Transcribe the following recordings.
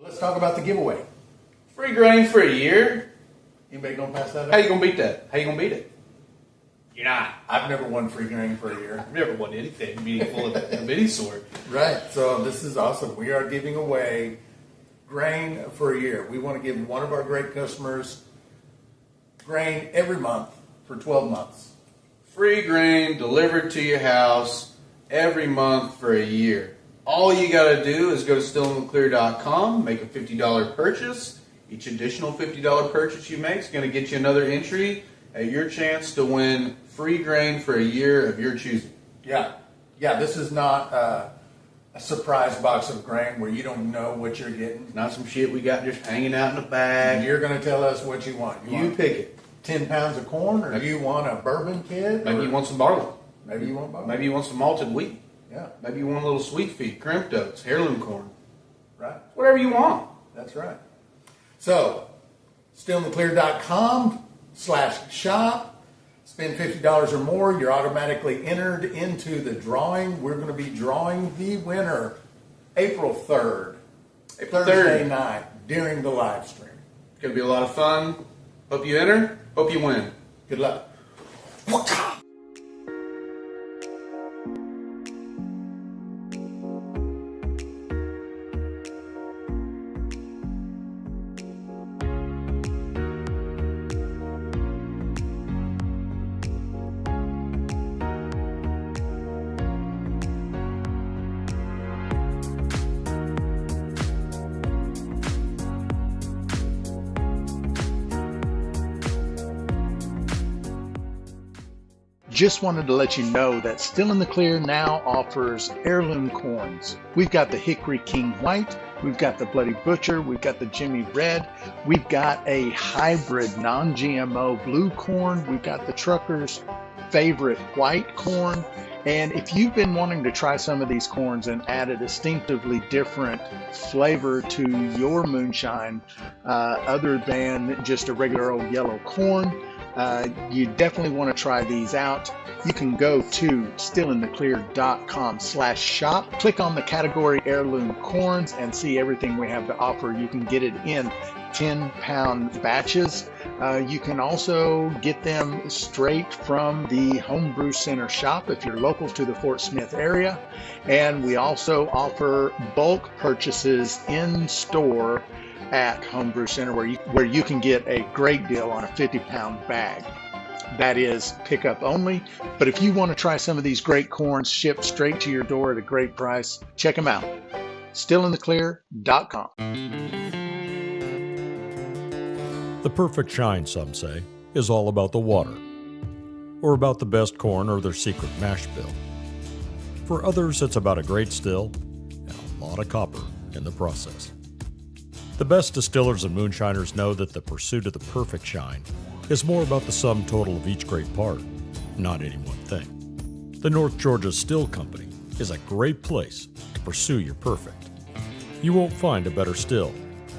Let's talk about the giveaway. Free grain for a year. Anybody gonna pass that up? How you gonna beat that? How you gonna beat it? You're not. I've never won free grain for a year. I've never won anything meaningful of any sort. Right. So this is awesome. We are giving away grain for a year. We want to give one of our great customers grain every month for 12 months. Free grain delivered to your house every month for a year. All you got to do is go to stillingtheclear.com, make a $50 purchase. Each additional $50 purchase you make is going to get you another entry at your chance to win free grain for a year of your choosing. Yeah. This is not a surprise box of grain where you don't know what you're getting. Not some shit we got just hanging out in a bag. You're going to tell us what you want. You pick it. 10 pounds of corn, or do you want a bourbon kit? Maybe you want some barley. Maybe you want barley. Maybe you want some malted wheat. Yeah. Maybe you want a little sweet feed, crimped oats, heirloom corn. Right. Whatever you want. That's right. So, stillingtheclear.com/shop. Spend $50 or more. You're automatically entered into the drawing. We're going to be drawing the winner April 3rd, Thursday night during the live stream. It's going to be a lot of fun. Hope you enter. Hope you win. Good luck. Just wanted to let you know that Still in the Clear now offers heirloom corns. We've got the Hickory King White, we've got the Bloody Butcher, we've got the Jimmy Red, we've got a hybrid non-GMO blue corn, we've got the Trucker's favorite white corn. And if you've been wanting to try some of these corns and add a distinctively different flavor to your moonshine, other than just a regular old yellow corn, you definitely want to try these out. You can go to stillingtheclear.com/shop, click on the category heirloom corns, and see everything we have to offer. You can get it in 10-pound batches. You can also get them straight from the Homebrew Center shop if you're local to the Fort Smith area. And we also offer bulk purchases in store at Homebrew Center where you can get a great deal on a 50-pound bag. That is pickup only. But if you want to try some of these great corns shipped straight to your door at a great price, check them out. Stillingtheclear.com. The perfect shine, some say, is all about the water, or about the best corn or their secret mash bill. For others, it's about a great still and a lot of copper in the process. The best distillers and moonshiners know that the pursuit of the perfect shine is more about the sum total of each great part, not any one thing. The North Georgia Still Company is a great place to pursue your perfect. You won't find a better still.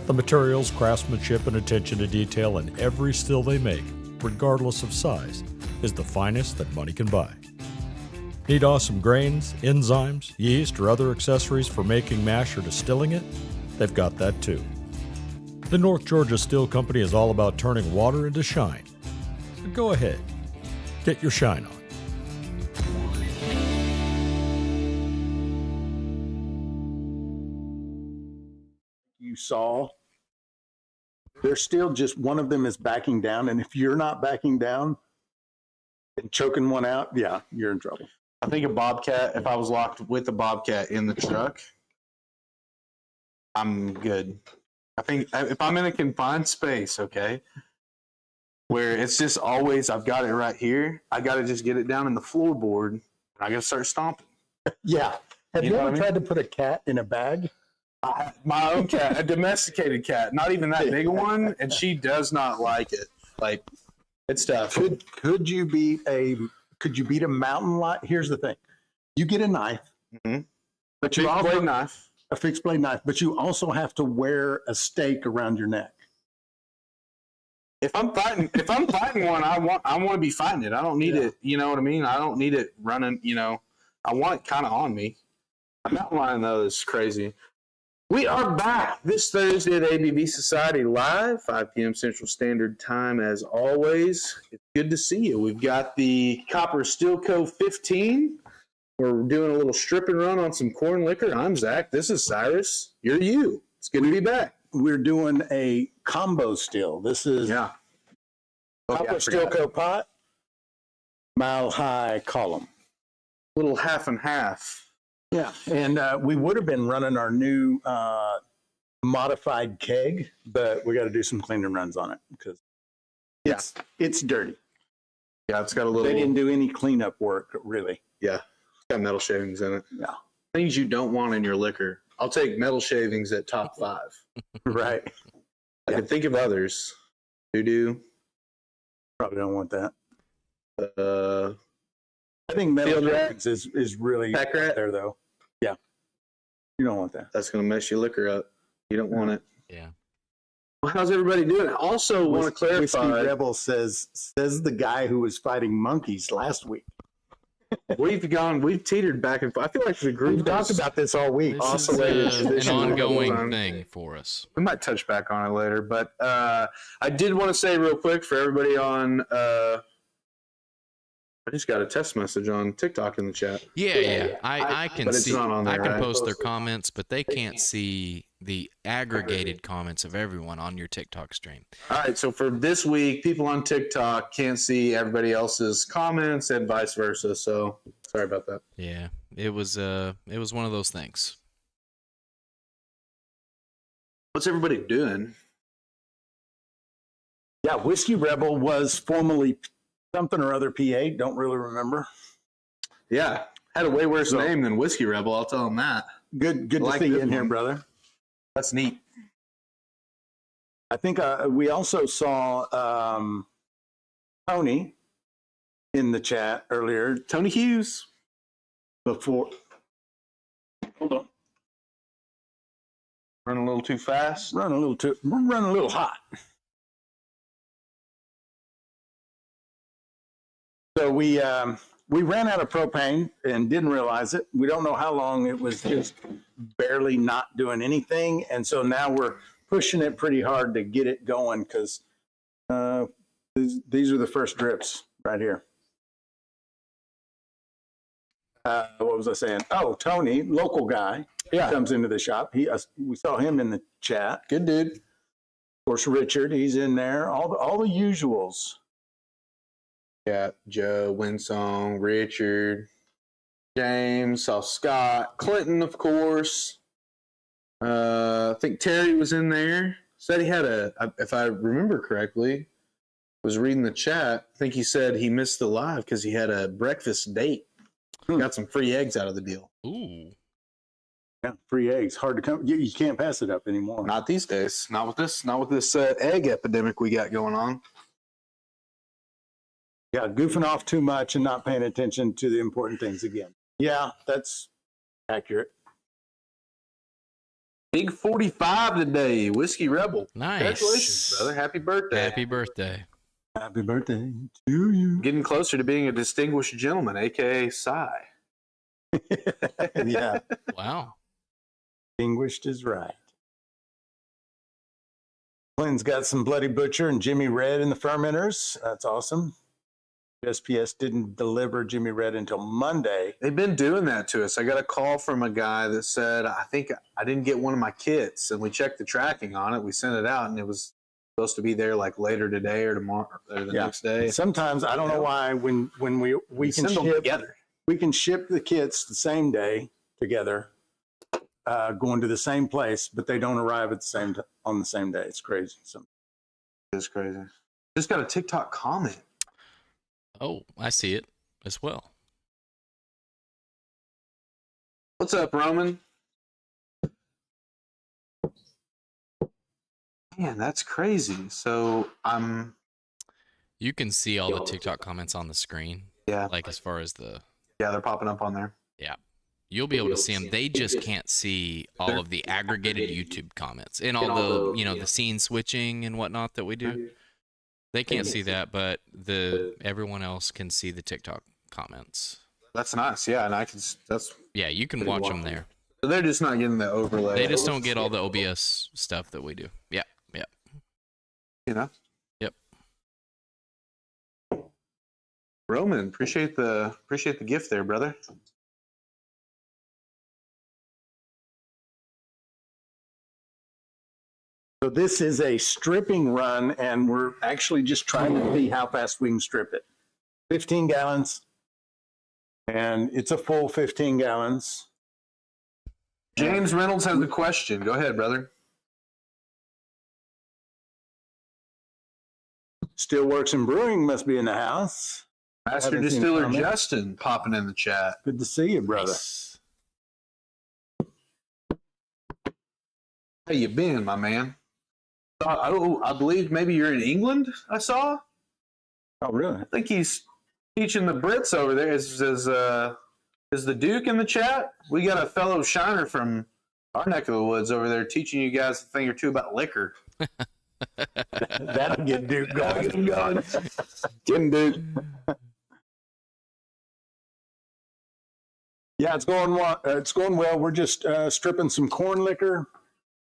The materials, craftsmanship, and attention to detail in every still they make, regardless of size, is the finest that money can buy. Need awesome grains, enzymes, yeast, or other accessories for making mash or distilling it? They've got that too. The North Georgia Still Company is all about turning water into shine. So go ahead, get your shine on. You saw, there's still just one of them is backing down, and if you're not backing down and choking one out, yeah, you're in trouble. I think a bobcat, if I was locked with a bobcat in the truck, I'm good. I think if I'm in a confined space, okay, where it's just always, I've got it right here, I got to just get it down in the floorboard, and I got to start stomping. Yeah. Have You you know what ever I mean? tried to put a cat in a bag? My own cat, a domesticated cat, not even that big one, and she does not like it. Like, it's tough. Could you beat a mountain lion? Here's the thing: you get a knife, but you also Blade knife. a fixed blade knife, but you also have to wear a stake around your neck. If I'm fighting one, I want to be fighting it. I don't need it. You know what I mean? I don't need it running. I want it kind of on me. A mountain lion though is crazy. We are back this Thursday at ABV Society Live, 5 p.m. Central Standard Time, as always. It's good to see you. We've got the Copper Steel Co. 15. We're doing a little strip and run on some corn liquor. I'm Zach. This is Cyrus. You're you. It's good to be back. We're doing a combo still. This is Copper Steel Co. pot, Mile High column. Little half and half. Yeah, and we would have been running our new modified keg, but we got to do some cleaning runs on it because it's dirty. Yeah, it's got a little. They didn't do any cleanup work, really. Yeah, it's got metal shavings in it. Yeah, things you don't want in your liquor. I'll take metal shavings at top 5. Right. I can think of others. Doo-doo. Probably don't want that. I think metal shavings is really pack rat there, though. Yeah. You don't want that. That's going to mess your liquor up. You don't want it. Yeah. Well, how's everybody doing? Also, want to clarify. Whiskey Rebel says the guy who was fighting monkeys last week. We've teetered back and forth. I feel like the group We've talked about this all week. This is an ongoing thing for us. We might touch back on it later, but I did want to say real quick for everybody on. I just got a test message on TikTok in the chat. Yeah. I can see. Not on there, I can right? post their comments, but they can't see the aggregated comments of everyone on your TikTok stream. All right, so for this week, people on TikTok can't see everybody else's comments and vice versa. So sorry about that. Yeah, it was one of those things. What's everybody doing? Yeah, Whiskey Rebel was formerly something or other PA. Don't really remember. Yeah, had a way worse name than Whiskey Rebel. I'll tell them that. Good to see you in here, brother. That's neat. I think we also saw Tony in the chat earlier. Tony Hughes. Before. Hold on. Running a little too fast. Running a little hot. So we ran out of propane and didn't realize it. We don't know how long it was just barely not doing anything. And so now we're pushing it pretty hard to get it going because these are the first drips right here. What was I saying? Oh, Tony, local guy, comes into the shop. We saw him in the chat. Good dude. Of course, Richard, he's in there. All the usuals. Yeah, Joe, Winsong, Richard, James, saw Scott, Clinton, of course. I think Terry was in there. Said he had if I remember correctly, was reading the chat. I think he said he missed the live because he had a breakfast date. Got some free eggs out of the deal. Ooh. Yeah, free eggs. Hard to come. You can't pass it up anymore. Not these days. Not with this egg epidemic we got going on. Yeah, goofing off too much and not paying attention to the important things again. Yeah, that's accurate. Big 45 today, Whiskey Rebel. Nice. Congratulations, brother. Happy birthday. Happy birthday. Happy birthday to you. Getting closer to being a distinguished gentleman, a.k.a. Cy. Yeah. Wow. Distinguished is right. Clinton's got some Bloody Butcher and Jimmy Red in the fermenters. That's awesome. SPS didn't deliver Jimmy Red until Monday. They've been doing that to us. I got a call from a guy that said, I think I didn't get one of my kits, and we checked the tracking on it. We sent it out, and it was supposed to be there like later today or tomorrow or the next day. Sometimes I don't know why when we can send them together. We can ship the kits the same day together, going to the same place, but they don't arrive at on the same day. It's crazy. It's crazy. Just got a TikTok comment. Oh, I see it as well. What's up, Roman? Man, that's crazy. So You can see all the TikTok comments on the screen. Yeah. Like as far as the. Yeah, they're popping up on there. Yeah. You'll be able to see them. They just can't see all of the aggregated YouTube comments and all the, the scene switching and whatnot that we do. They can't see that, but everyone else can see the TikTok comments. That's nice. Yeah, and I can. Yeah, you can watch them there. So they're just not getting the overlay. They just don't get all the OBS stuff that we do. Yeah. You know. Yep. Roman, appreciate the gift there, brother. So this is a stripping run, and we're actually just trying to see how fast we can strip it. 15 gallons, and it's a full 15 gallons. James Reynolds has a question. Go ahead, brother. Still Works in Brewing must be in the house. Master Haven't seen a Distiller comment. Justin popping in the chat. Good to see you, brother. Nice. How you been, my man? I believe maybe you're in England, I saw. Oh, really? I think he's teaching the Brits over there. Is the Duke in the chat? We got a fellow shiner from our neck of the woods over there teaching you guys a thing or two about liquor. That'll get Duke going. Get him going. Get him, Duke. Yeah, it's going well. We're just stripping some corn liquor.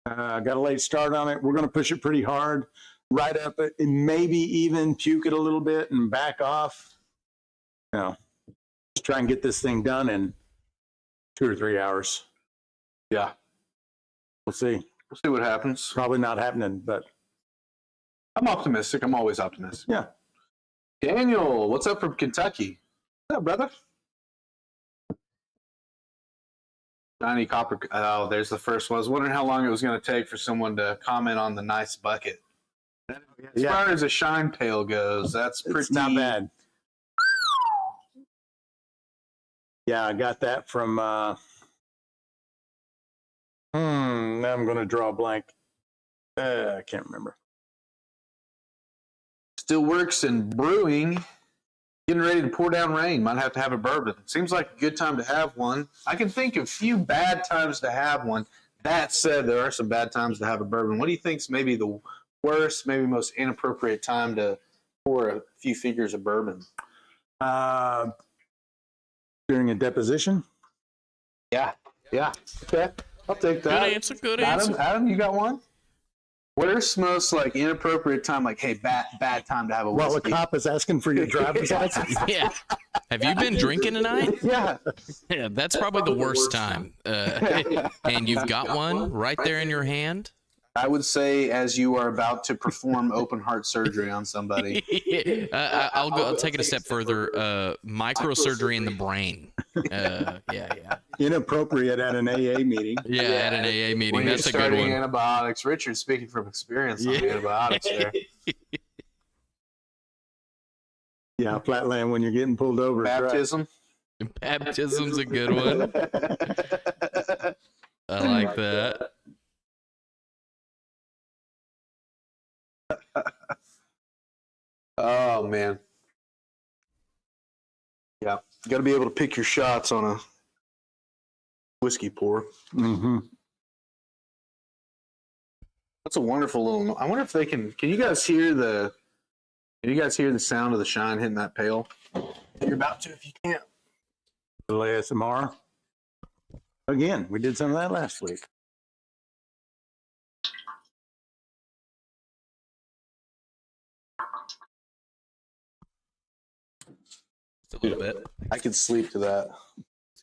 Got a late start on it. We're going to push it pretty hard, right up it, and maybe even puke it a little bit and back off. You know, just try and get this thing done in 2 or 3 hours. Yeah, We'll see. we'll see what happens. Probably not happening, but I'm optimistic. I'm always optimistic. yeah. Daniel, what's up from Kentucky? What's up, brother? Johnny Copper. Oh, there's the first one. I was wondering how long it was going to take for someone to comment on the nice bucket. As far as a shine pail goes, that's pretty. It's not bad. Yeah, I got that from. Now I'm going to draw a blank. I can't remember. Still Works in Brewing. Getting ready to pour down rain. Might have to have a bourbon. Seems like a good time to have one. I can think of a few bad times to have one. That said, there are some bad times to have a bourbon. What do you think's maybe the worst, maybe most inappropriate time to pour a few figures of bourbon? During a deposition. Yeah. Okay, I'll take that. Good answer. Good answer. Adam, you got one? Where's most like inappropriate time? Like, hey, bad time to have a Well, a whiskey. cop is asking for your driver's license. Yeah. Have you been drinking tonight? Yeah. Yeah, that's probably the worst time. And you've got one right there in your hand. I would say as you are about to perform open heart surgery on somebody. I'll take it a step further. Microsurgery in the brain. Yeah. Inappropriate at an AA meeting. Yeah, at an AA meeting. When That's a you're good starting one. antibiotics. Richard, speaking from experience on the antibiotics there. Yeah, flatland when you're getting pulled over. Baptism. Baptism's a good one. I like that. Oh, man. Yeah. You got to be able to pick your shots on a whiskey pour. Mm-hmm. That's a wonderful little. I wonder if they can. Can you guys hear the sound of the shine hitting that pail? You're about to if you can't. ASMR. Again, we did some of that last week. Just a little bit. I could sleep to that.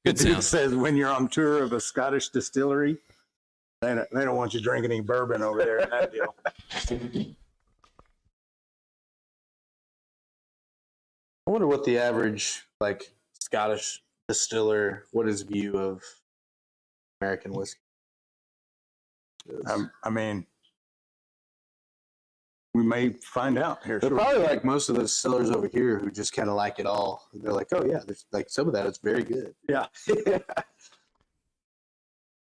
Good It sound. says when you're on tour of a Scottish distillery, they don't want you drinking any bourbon over there in that deal. I wonder what the average like Scottish distiller, what his view of American whiskey is. I mean, we may find out here. They're shortly. probably like most of the distillers over here who just kind of like it all. They're like, oh yeah, there's like some of that is very good. Yeah.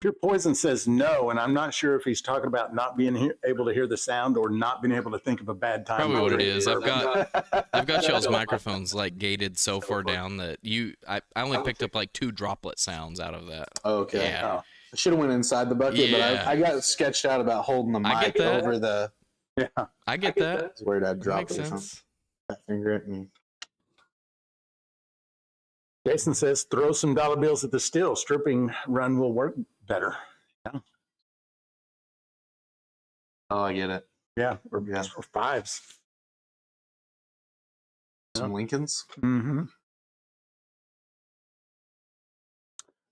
Pure Poison says no, and I'm not sure if he's talking about not being able to hear the sound or not being able to think of a bad time. Probably what it is. I've got got y'all's microphones like gated so far down that I only picked up like 2 droplet sounds out of that. Okay. Yeah. I should have went inside the bucket, Yeah. but I got sketched out about holding the I mic get that. over the I get that. That's where I'd drop Makes it or sense. something. Finger it and Jason says, throw some dollar bills at the still. Stripping run will work better. Yeah. Oh, I get it. Yeah. Or fives. Some Lincolns. Mm-hmm.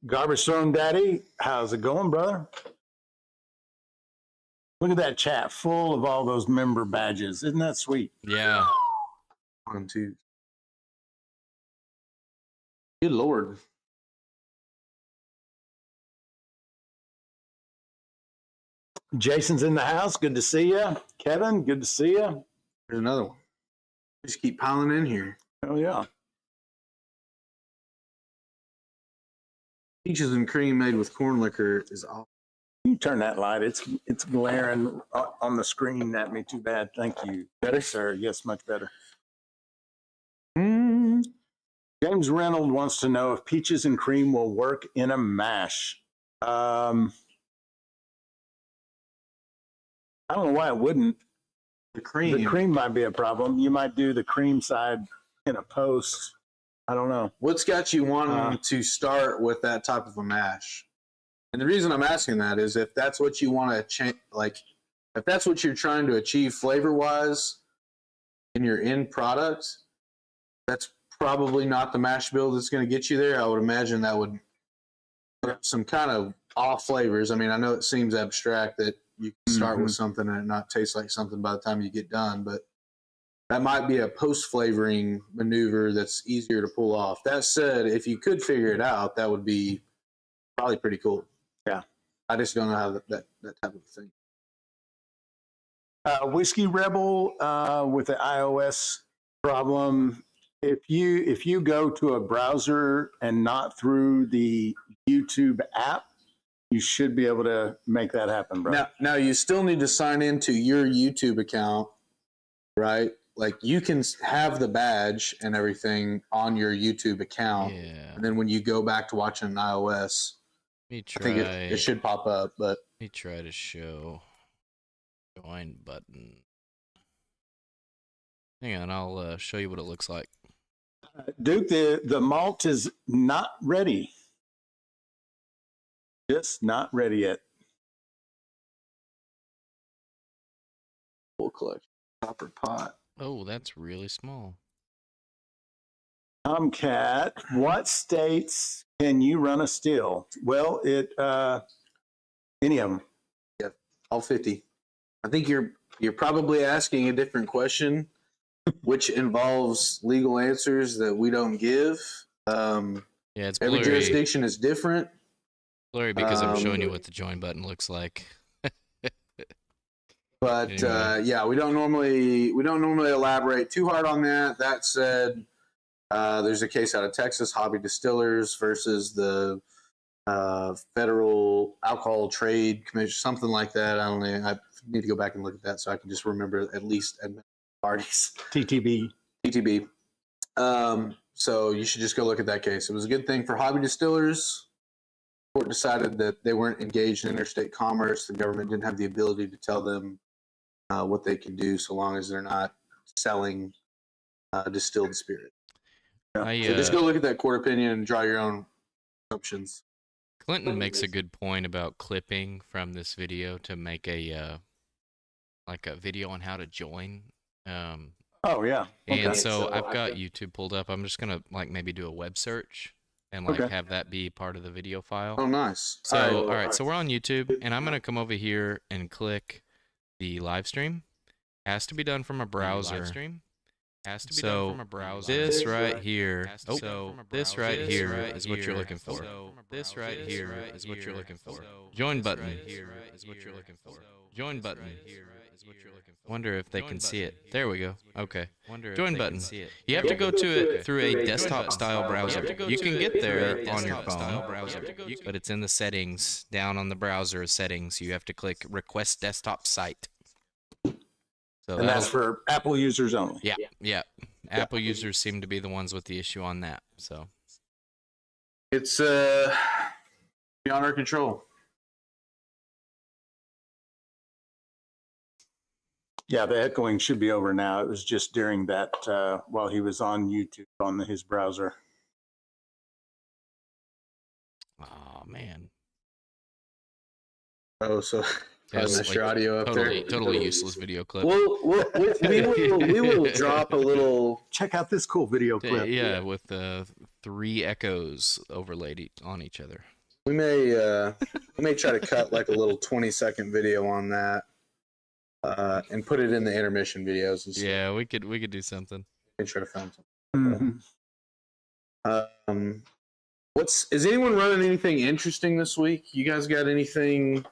Garbage Throne Daddy, how's it going, brother? Look at that chat full of all those member badges. Isn't that sweet? Yeah. 1, 2. Good Lord. Jason's in the house. Good to see you. Kevin, good to see you. There's another one. Just keep piling in here. Oh, yeah. Peaches and cream made with corn liquor is awesome. You turn that light. It's glaring on the screen at me. Too bad. Thank you. Better, sir. Yes, much better. James Reynolds wants to know if peaches and cream will work in a mash. I don't know why it wouldn't. The cream might be a problem. You might do the cream side in a post. I don't know. What's got you wanting to start with that type of a mash? And the reason I'm asking that is if that's what you want to change, like if that's what you're trying to achieve flavor-wise in your end product, that's probably not the mash bill that's going to get you there. I would imagine that would have some kind of off flavors. I mean, I know it seems abstract that you can start with something and it not taste like something by the time you get done, but that might be a post-flavoring maneuver that's easier to pull off. That said, if you could figure it out, that would be probably pretty cool. Yeah. I just don't know how that type of thing. Whiskey Rebel with the iOS problem. If you go to a browser and not through the YouTube app, you should be able to make that happen, bro. Now you still need to sign into your YouTube account, right? Like you can have the badge and everything on your YouTube account, and then when you go back to watching an iOS, I think it should pop up. But let me try to show join button. Hang on, I'll show you what it looks like. Duke, the malt is not ready. Just not ready yet. Full collection, copper pot. Oh, that's really small. Tomcat, what states can you run a still? Well, any of them. Yep, all 50. I think you're probably asking a different question, which involves legal answers that we don't give. It's blurry. Every jurisdiction is different. Blurry because I'm showing you what the join button looks like. But anyway. we don't normally elaborate too hard on that. That said, there's a case out of Texas, Hobby Distillers versus the Federal Alcohol Trade Commission, something like that. I don't know. I need to go back and look at that so I can just remember at least parties. TTB. So you should just go look at that case. It was a good thing for Hobby Distillers. The court decided that they weren't engaged in interstate commerce. The government didn't have the ability to tell them what they can do so long as they're not selling distilled spirit. So just go look at that court opinion and draw your own assumptions. Clinton makes a good point about clipping from this video to make a video on how to join. Oh yeah. Okay. And so I've got YouTube pulled up. I'm just gonna maybe do a web search and have that be part of the video file. Oh, nice. So all right. So we're on YouTube, and I'm gonna come over here and click the live stream. Has to be done from a browser. This right here. This right here is what you're looking for. This right here is what you're looking for. Join button. Join button. Wonder if they can see it. There we go. Okay. Join button. You have to go to it through a desktop style browser. You can get there on your phone, but it's in the settings, down on the browser settings. You have to click request desktop site. So and that's for Apple users only. Yeah. Apple users seem to be the ones with the issue on that. So it's beyond our control. Yeah, the echoing should be over now. It was just during that while he was on YouTube on his browser. man. Oh, so I It's messed your audio up totally, there. totally useless video clip. We will drop a little. Check out this cool video clip. Yeah, with three echoes overlaid on each other. We may try to cut like a little 20-second video on that, and put it in the intermission videos. And stuff. Yeah, we could do something. We can try to film something. Is anyone running anything interesting this week? You guys got anything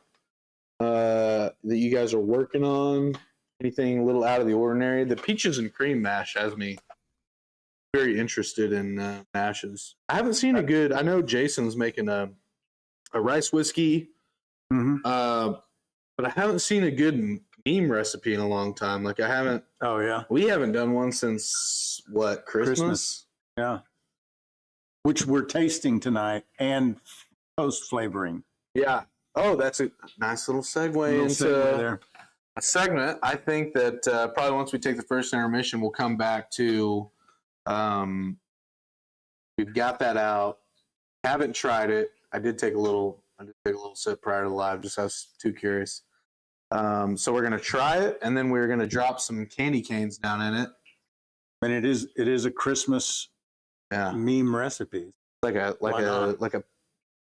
that you guys are working on? Anything a little out of the ordinary? The peaches and cream mash has me very interested in mashes. I haven't seen a good. I know Jason's making a rice whiskey, but I haven't seen a good meme recipe in a long time. Like I haven't. Oh yeah, we haven't done one since what, Christmas? Yeah. Which we're tasting tonight and post flavoring. Yeah. Oh, that's a nice little segue into a segment. I think that probably once we take the first intermission, we'll come back to. We've got that out. Haven't tried it. I did take a little sip prior to the live. Just I was too curious. So we're gonna try it, and then we're gonna drop some candy canes down in it. And it is a Christmas meme recipe. Like a. I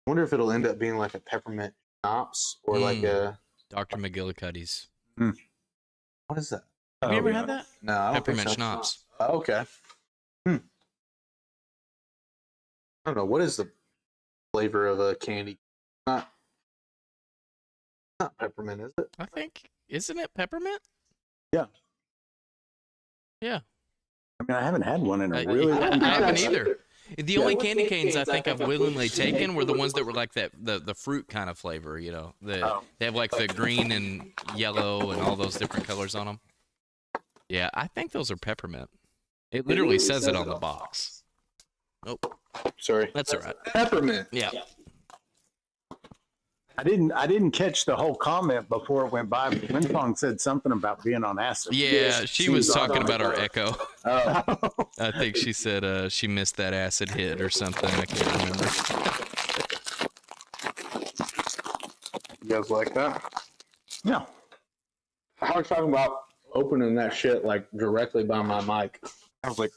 wonder if it'll end up being like a peppermint schnapps or like a Dr. McGillicuddy's. What is that? Have you ever had that? No, I don't Peppermint think so. schnapps. Oh, okay. I don't know. What is the flavor of a candy? Not peppermint, is it? I think, isn't it peppermint? Yeah. Yeah. I mean, I haven't had one in a really long time. I haven't either. The only candy canes I think I've willingly taken were the ones that were like that the fruit kind of flavor, you know. They have like the green and yellow and all those different colors on them. Yeah, I think those are peppermint. It literally says it on the box. Nope. Sorry. That's all right. Peppermint. Yeah. I didn't catch the whole comment before it went by, but Winsong said something about being on acid. Yeah, she was talking about our echo. Oh. I think she said she missed that acid hit or something. I can't remember. You guys like that? Yeah. I was talking about opening that shit like directly by my mic. I was like,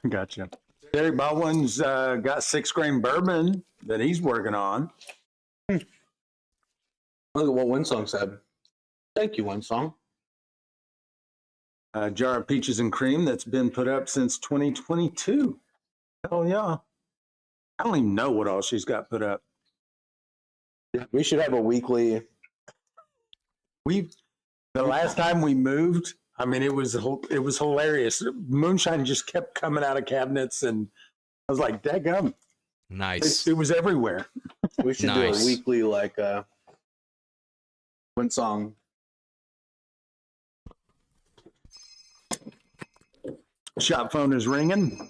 Gotcha. Derek Baldwin's got 6-grain bourbon that he's working on. Look at what Winsong said. Thank you, Winsong. A jar of peaches and cream that's been put up since 2022. Hell yeah. I don't even know what all she's got put up. We should have a weekly. The last time we moved, I mean, it was hilarious. Moonshine just kept coming out of cabinets, and I was like, "Daggum!" Nice. It was everywhere. We should do a weekly like Winsong. Shop phone is ringing.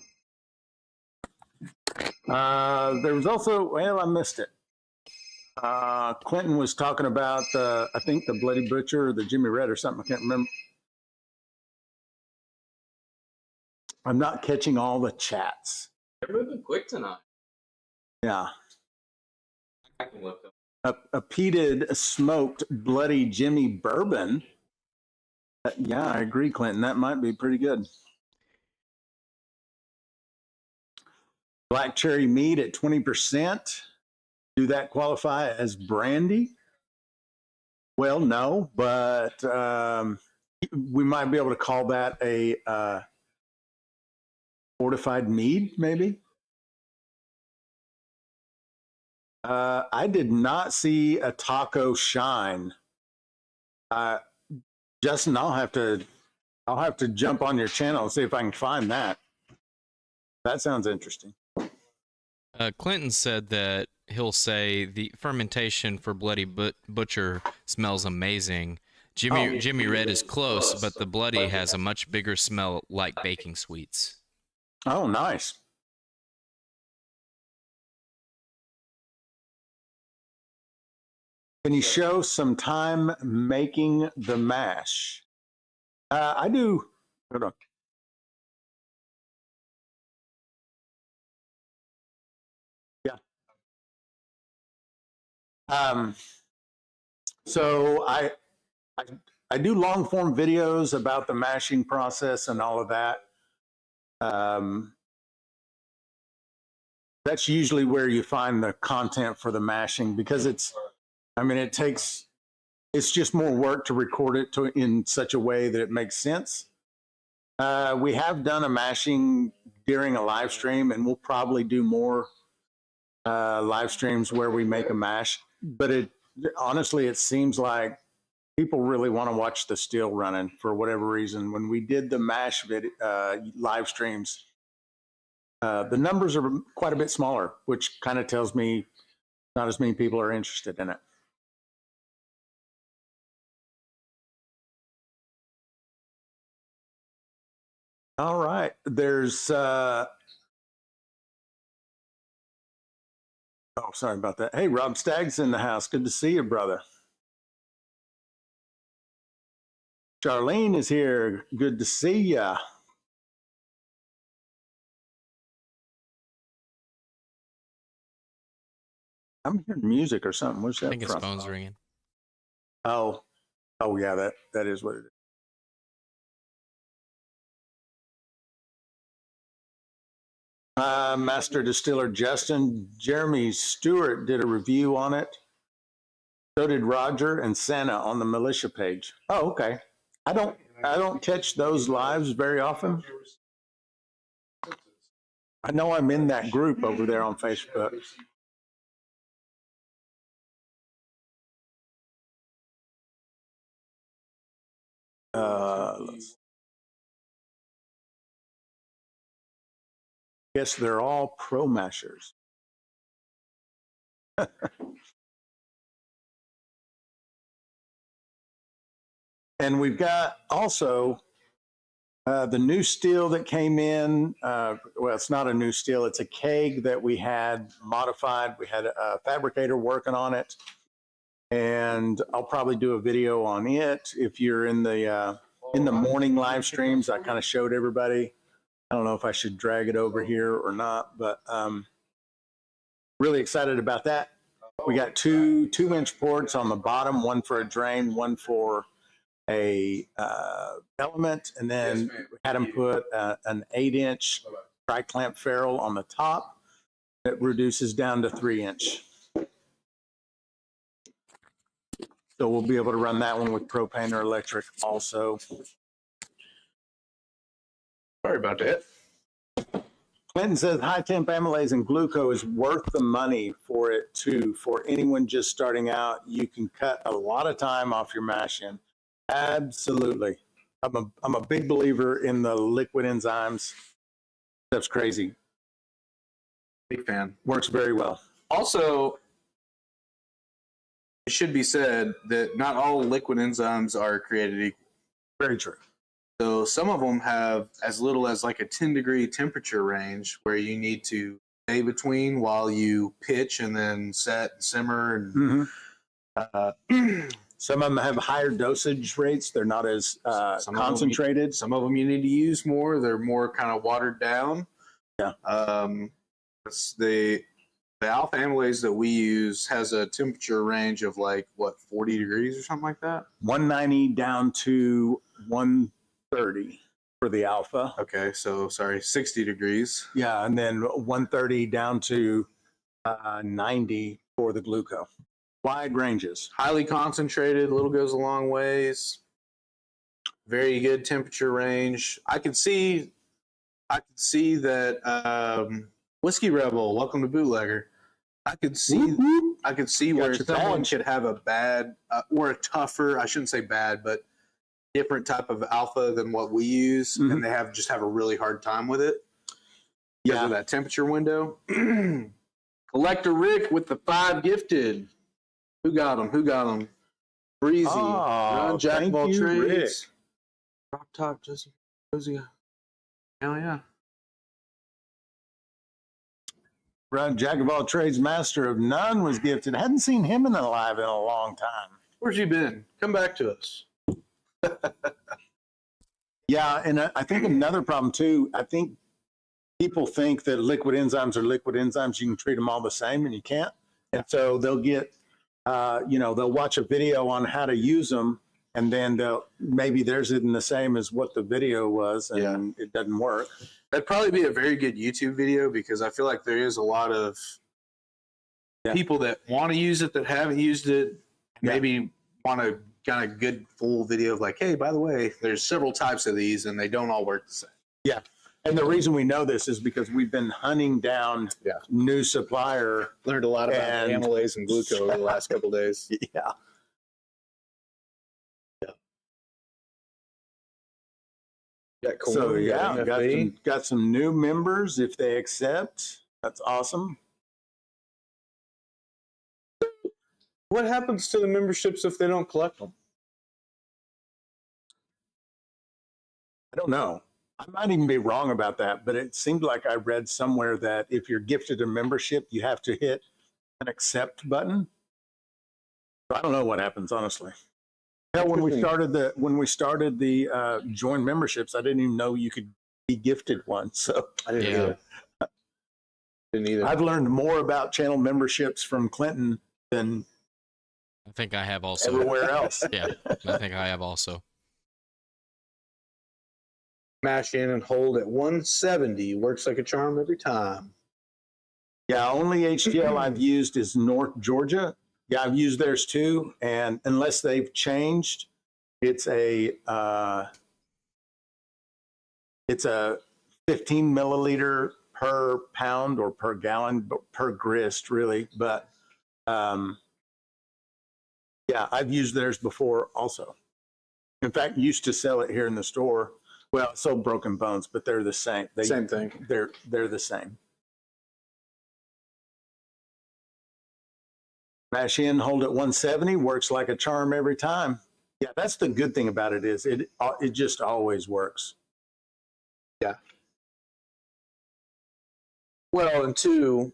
There was also, I missed it. Clinton was talking about I think the Bloody Butcher or the Jimmy Red or something. I can't remember. I'm not catching all the chats. They're moving quick tonight. Yeah. I can look up. A peated smoked Bloody Jimmy bourbon. Yeah, I agree, Clinton. That might be pretty good. Black cherry mead at 20%. Do that qualify as brandy? Well, no, but we might be able to call that a fortified mead, maybe. I did not see a taco shine. Justin, I'll have to jump on your channel and see if I can find that. That sounds interesting. Clinton said that he'll say the fermentation for Bloody Butcher smells amazing. Jimmy Red is close, but the Bloody has a much bigger smell like baking sweets. Oh, nice. Can you show some time making the mash? I do. Hold on. So I do long form videos about the mashing process and all of that. That's usually where you find the content for the mashing, because it's just more work to record it in such a way that it makes sense. We have done a mashing during a live stream, and we'll probably do more live streams where we make a mash. But honestly, it seems like people really want to watch the still running for whatever reason. When we did the mash live streams, the numbers are quite a bit smaller, which kind of tells me not as many people are interested in it. All right, there's oh, sorry about that. Hey, Rob Stagg's in the house. Good to see you, brother. Charlene is here. Good to see ya. I'm hearing music or something. Where's that I think his from? phone's ringing. Oh yeah, that is what it is. Master Distiller Justin, Jeremy Stewart did a review on it. So did Roger and Santa on the militia page. Oh, okay. I don't catch those lives very often. I know I'm in that group over there on Facebook. Guess they're all pro mashers. And we've got also the new steel that came in. Well, it's not a new steel. It's a keg that we had modified. We had a fabricator working on it. And I'll probably do a video on it. If you're in the morning live streams, I kind of showed everybody. I don't know if I should drag it over here or not, but really excited about that. We got two 2-inch ports on the bottom, one for a drain, one for a element, and then we had them put an 8-inch tri-clamp ferrule on the top that reduces down to 3-inch. So we'll be able to run that one with propane or electric also. Sorry about that. Clinton says high temp amylase and glucose is worth the money for it too. For anyone just starting out, you can cut a lot of time off your mashing. Absolutely. I'm a big believer in the liquid enzymes. That's crazy. Big fan. Works very well. Also, it should be said that not all liquid enzymes are created equal. Very true. So some of them have as little as like a 10-degree temperature range where you need to stay between while you pitch and then set and simmer. And, some of them have higher dosage rates. They're not as concentrated. Some of them you need to use more. They're more kind of watered down. Yeah. The alpha amylase that we use has a temperature range of like, what, 40 degrees or something like that? 190 down to 130 for the alpha. Okay, so sorry, 60 degrees. Yeah, and then 130 down to 90 for the glucose. Wide ranges. Highly concentrated, little goes a long ways. Very good temperature range. I could see that Whiskey Rebel, welcome to Bootlegger. I could see where someone could have a bad or a tougher, I shouldn't say bad, but different type of alpha than what we use, and they just have a really hard time with it. Because of that temperature window. Collector Rick with the 5 gifted. Who got him? Breezy. Oh, Jack of all thank you, trades. Rick. Rock top, Josie. Hell yeah. Run Jack of all trades, master of none was gifted. I hadn't seen him alive in a long time. Where's he been? Come back to us. Yeah, and I think another problem too, I think people think that liquid enzymes are liquid enzymes. You can treat them all the same, and you can't. And so they'll get they'll watch a video on how to use them, and then maybe theirs isn't the same as what the video was, and it doesn't work. That'd probably be a very good YouTube video, because I feel like there is a lot of people that want to use it that haven't used it. Maybe want a kind of good full video of like, hey, by the way, there's several types of these and they don't all work the same. Yeah. And the reason we know this is because we've been hunting down new supplier. Learned a lot about amylase and glucose over the last couple of days. Yeah. Got some new members if they accept. That's awesome. What happens to the memberships if they don't collect them? I don't know. I might even be wrong about that, but it seemed like I read somewhere that if you're gifted a membership, you have to hit an accept button. I don't know what happens, honestly. Hell, when we started the join memberships, I didn't even know you could be gifted one. So I didn't either. I've learned more about channel memberships from Clinton than I think I have also. Everywhere else. Yeah, I think I have also. Mash in and hold at 170. Works like a charm every time. Yeah, only HDL I've used is North Georgia. Yeah, I've used theirs too, and unless they've changed, it's a 15 milliliter per pound or per gallon, per grist, really. But yeah, I've used theirs before also. In fact, used to sell it here in the store. Well, sold Broken Bones, but they're the same. Same thing. They're the same. Mash in, hold at 170, works like a charm every time. Yeah, that's the good thing about it is it just always works. Yeah. Well, and two,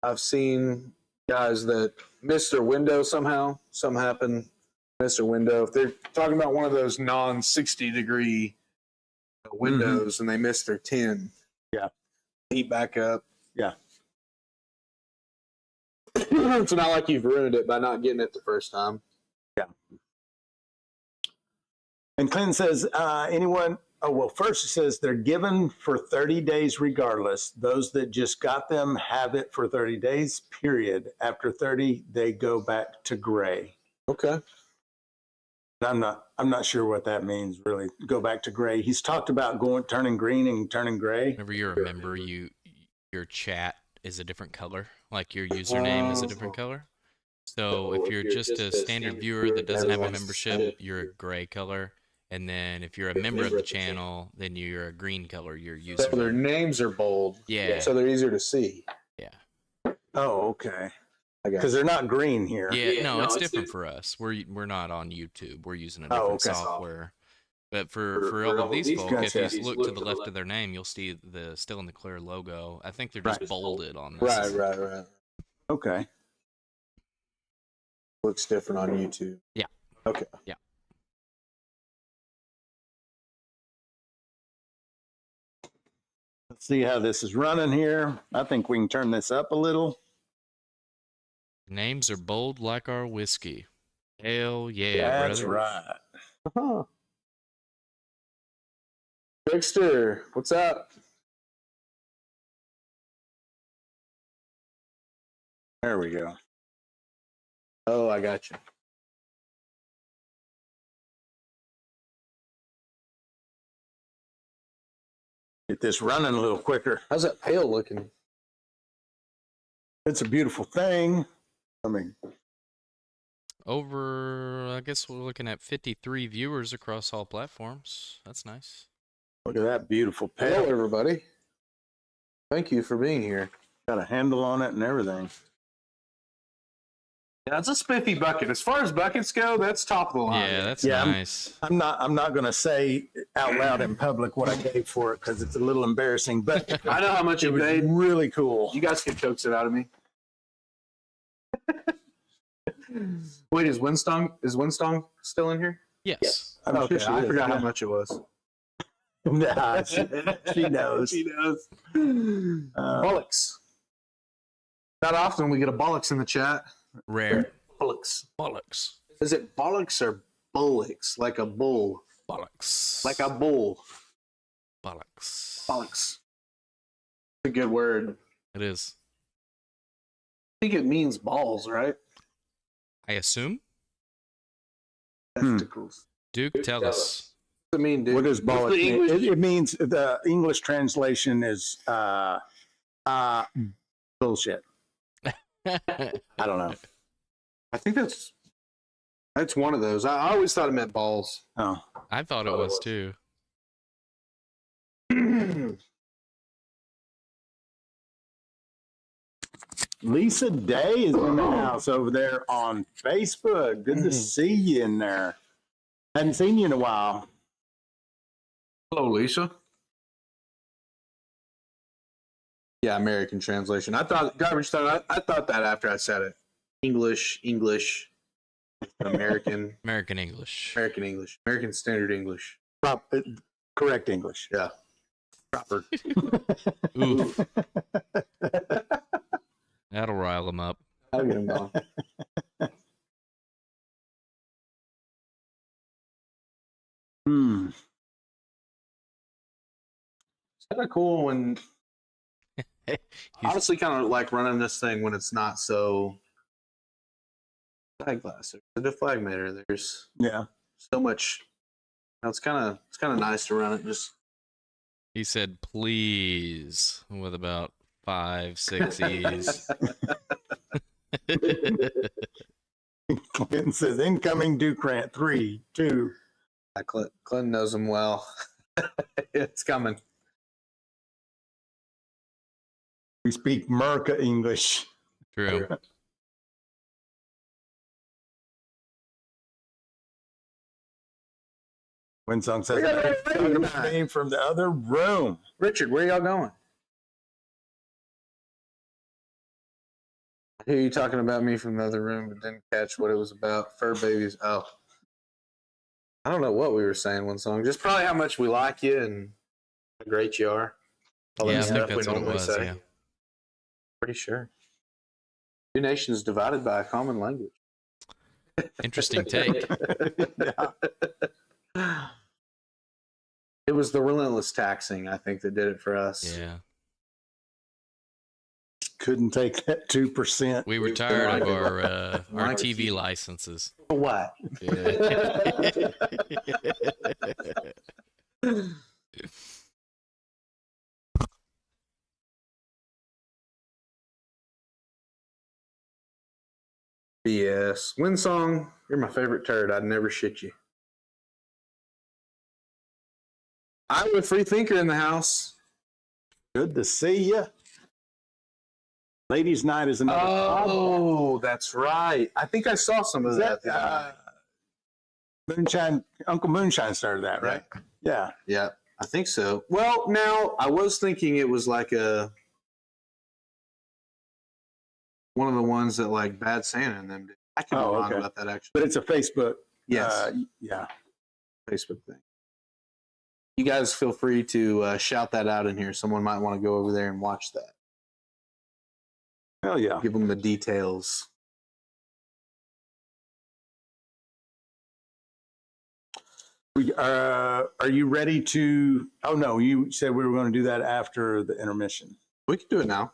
I've seen guys that missed their window somehow. Something happened, missed their window. If they're talking about one of those non-60 degree windows and they missed their 10, heat back up. Yeah. It's not like you've ruined it by not getting it the first time. Yeah. And Clinton says, first it says they're given for 30 days regardless. Those that just got them have it for 30 days, period. After 30, they go back to gray. Okay. I'm not sure what that means, really. Go back to gray. He's talked about turning green and turning gray. Whenever you're a member, your chat is a different color. Like your username is a different color. So if you're just a standard viewer that doesn't have a membership, you're a gray color. And then if you're a member of the channel, then you're a green color, your username. So their names are bold. Yeah. So they're easier to see. Yeah. Oh, okay. Because they're not green here. Yeah, no, it's different for us. We're not on YouTube. We're using a different software. But for all of these folk, if you look to the left of their name, you'll see the Still in the Clear logo. I think they're just bolded on this. Right. Okay. Looks different on YouTube. Yeah. Okay. Yeah. Let's see how this is running here. I think we can turn this up a little. Names are bold like our whiskey. Hell yeah, That's brother. right. Uh-huh. Trickster, what's up? There we go. Oh, I got you. Get this running a little quicker. How's that pail looking? It's a beautiful thing. I mean, I guess we're looking at 53 viewers across all platforms. That's nice. Look at that beautiful Hello, pail. everybody. Thank you for being here. Got a handle on it and everything. Yeah, it's a spiffy bucket. As far as buckets go, that's top of the line. Yeah, that's nice. I'm not going to say out loud in public what I gave for it because it's a little embarrassing. But I know how much it you was paid. really cool. You guys can coax it out of me. Wait, is Winstong still in here? Yes. I'm Okay, sure she I is. forgot how much it was. Nah, she knows. She knows. Bollocks. Not often we get a bollocks in the chat. Rare. Bullocks. Bollocks. Is it bollocks or bullocks? Like a bull. Bollocks. Like a bull. bollocks. Bollocks. It's a good word. It is. I think it means balls, right? I assume. Testicles. Duke, tell us. What does it mean, dude? What does What's bollock the mean? English? It means the English translation is bullshit. I don't know. I think that's one of those. I always thought it meant balls. Oh, I thought it was too. Lisa Day is in the house over there on Facebook. Good to see you in there. Hadn't seen you in a while. Hello, Lisa. Yeah, American translation. I thought garbage thought I thought that after I said it. English, American, American English. American Standard English. Correct English. Yeah, proper. Oof. That'll rile them up. I'll get him gone. It's kind of cool when honestly kind of like running this thing when it's not so flag glass. There's a deflagmator. There's so much. It's kind of nice to run it. Just He said please with about 5, 6 E's. Clinton says incoming Duke rant 3, 2. Clinton knows him well. It's coming. We speak Merca English. True. Winsong says name from the other room. Richard, where y'all going? I hear you talking about me from the other room, but didn't catch what it was about. Fur babies. Oh, I don't know what we were saying one song. Just probably how much we like you and how great you are. All that Yeah, I stuff think that's what it was. Yeah. Pretty sure. Two nations divided by a common language. Interesting take. It was the relentless taxing, I think, that did it for us. Yeah. Couldn't take that 2%. We were tired of our TV licenses. What? Yeah. BS. Winsong, you're my favorite turd. I'd never shit you. I'm a free thinker in the house. Good to see you. Ladies' night is another. Oh, that's right. I think I saw some of that. Moonshine, Uncle Moonshine started that, right? Yeah. Yeah, I think so. Well, now I was thinking it was like one of the ones that like Bad Santa and them did. I could be wrong about that actually. But it's a Facebook. Yes. Yeah. Facebook thing. You guys feel free to shout that out in here. Someone might want to go over there and watch that. Hell yeah. Give them the details. Are you ready to? Oh no, you said we were going to do that after the intermission. We can do it now.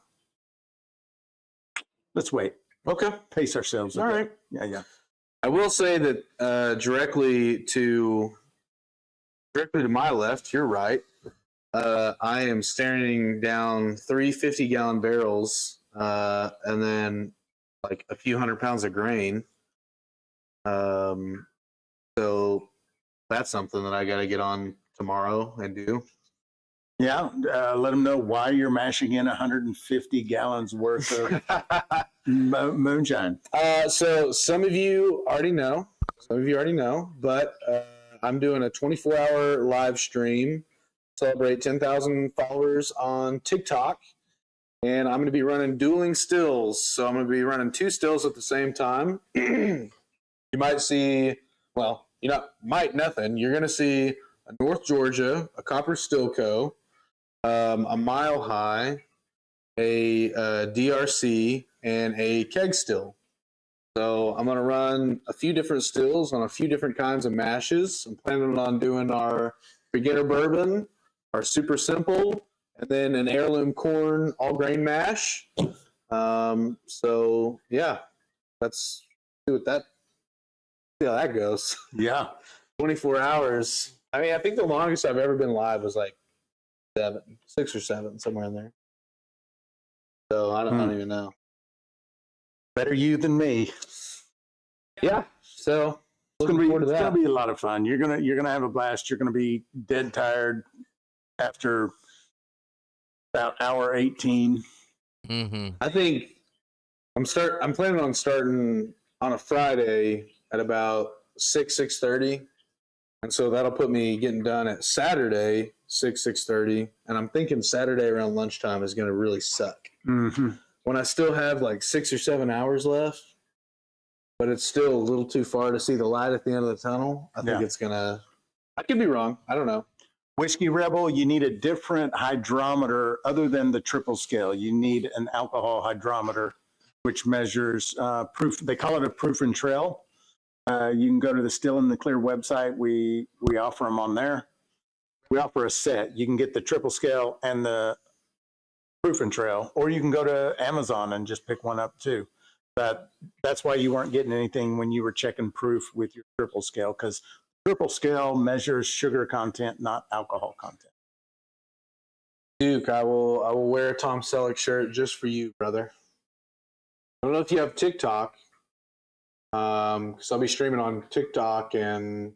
Let's wait. Okay. Pace ourselves. All right. Yeah. I will say that directly to my left, you're right. I am staring down 3 50-gallon barrels and then like a few 100 pounds of grain. So that's something that I got to get on tomorrow and do. Yeah. Let them know why you're mashing in 150 gallons worth of moonshine. So some of you already know. But I'm doing a 24-hour live stream, celebrate 10,000 followers on TikTok, and I'm going to be running dueling stills. So I'm going to be running 2 stills at the same time. You might see, well, nothing. You're going to see a North Georgia, a Copper Stilco, a Mile High, a DRC, and a keg still. So I'm going to run a few different stills on a few different kinds of mashes. I'm planning on doing our beginner bourbon, our super simple, and then an heirloom corn all grain mash. So yeah, let's see what that, see how that goes. Yeah. 24 hours. I mean, I think the longest I've ever been live was like 6 or 7, somewhere in there. So I don't even know. Better you than me. Yeah. So It's looking forward to gonna that. be a lot of fun. You're gonna have a blast. You're gonna be dead tired after about hour 18. Mm-hmm. I think I'm planning on starting on a Friday at about 6:30, and so that'll put me getting done at Saturday 6:30, and I'm thinking Saturday around lunchtime is going to really suck. Mm-hmm. When I still have like 6 or 7 hours left, but it's still a little too far to see the light at the end of the tunnel. I think it's gonna. I could be wrong. I don't know. Whiskey Rebel, you need a different hydrometer other than the triple scale. You need an alcohol hydrometer, which measures proof. They call it a proof and trail. You can go to the Still in the Clear website. We offer them on there. We offer a set. You can get the triple scale and the proof and trail, or you can go to Amazon and just pick one up too. But that's why you weren't getting anything when you were checking proof with your triple scale, because triple scale measures sugar content, not alcohol content. Duke, I will wear a Tom Selleck shirt just for you, brother. I don't know if you have TikTok, because I'll be streaming on TikTok, and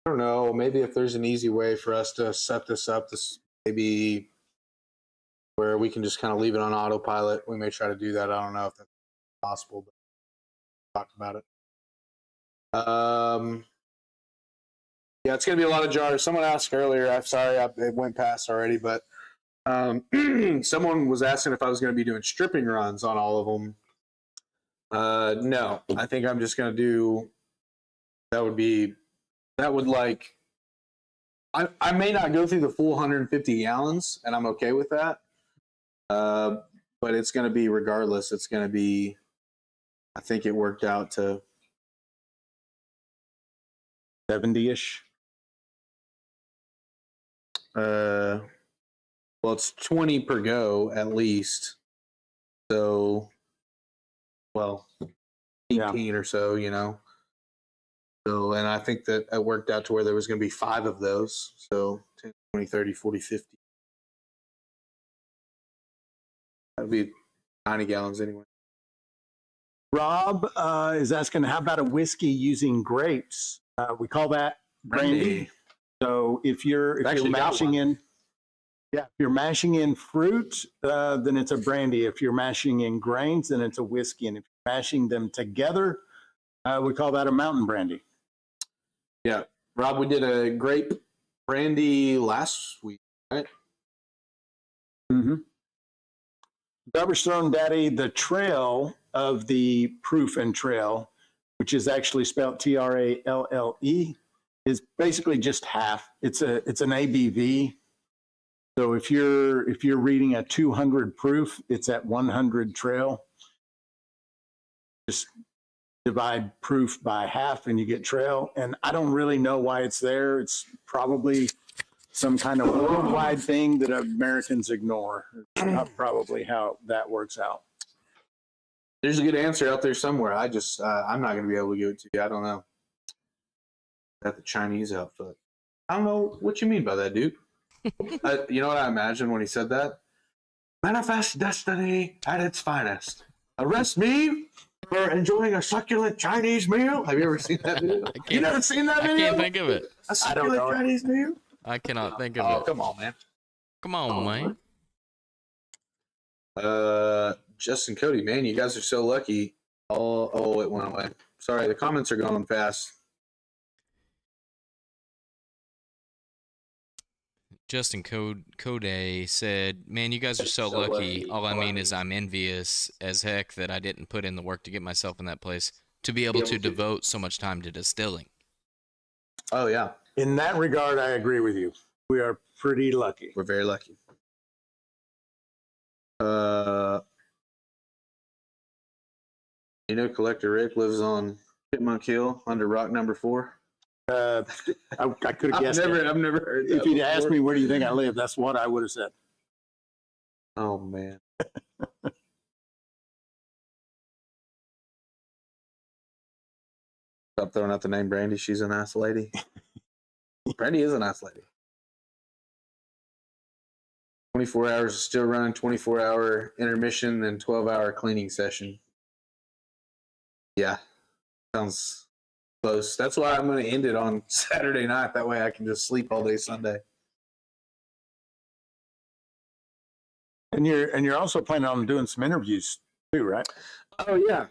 I don't know, maybe if there's an easy way for us to set this up, maybe where we can just kind of leave it on autopilot. We may try to do that. I don't know if that's possible, but we'll talk about it. Yeah, it's going to be a lot of jars. Someone asked earlier, I'm sorry, it went past already, but someone was asking if I was going to be doing stripping runs on all of them. No, I think I'm just going to do, I may not go through the full 150 gallons, and I'm okay with that. But it's going to be, regardless, it's going to be, I think it worked out to 70-ish. Well, it's 20 per go at least. So, well, 18 or so, you know. So, and I think that it worked out to where there was going to be 5 of those. So 10, 20, 30, 40, 50. That would be 90 gallons anyway. Rob is asking, how about a whiskey using grapes? We call that brandy. So if you're mashing in, if you're mashing in fruit, then it's a brandy. If you're mashing in grains, then it's a whiskey. And if you're mashing them together, we call that a mountain brandy. Yeah, Rob, we did a grape brandy last week, right? Mm-hmm. Garbage Throne Daddy, the trail of the proof and trail, which is actually spelled TRALLE, is basically just half. It's an ABV. So if you're reading a 200 proof, it's at 100 trail. Just divide proof by half and you get trail. And I don't really know why it's there. It's probably some kind of worldwide thing that Americans ignore. It's not probably how that works out. There's a good answer out there somewhere. I'm not going to be able to give it to you. I don't know. At the Chinese outfit. I don't know what you mean by that, dude. You know what I imagined when he said that? Manifest destiny at its finest. Arrest me for enjoying a succulent Chinese meal. Have you ever seen that video? You never seen that video? I can't think of it. A succulent Chinese meal? I cannot think of Oh, it. come on, man. Come on, man. Justin Cody, man, you guys are so lucky. Oh, it went away. Sorry, the comments are going fast. Justin Code said, "Man, you guys are so lucky. All I mean is I'm envious as heck that I didn't put in the work to get myself in that place to be able to devote so much time to distilling." Oh, yeah. In that regard, I agree with you. We are pretty lucky. We're very lucky. You know, Collector Rick lives on Chipmunk Hill under rock number 4. I could have guessed. I've never heard that If you'd before. asked me where do you think I live, that's what I would have said. Oh man. Stop throwing out the name Brandy. She's a nice lady. Brandy is a nice lady. 24 hours still running, 24-hour intermission, then 12-hour cleaning session. Yeah. Sounds close. That's why I'm going to end it on Saturday night. That way I can just sleep all day Sunday. And you're also planning on doing some interviews too, right? Oh yeah.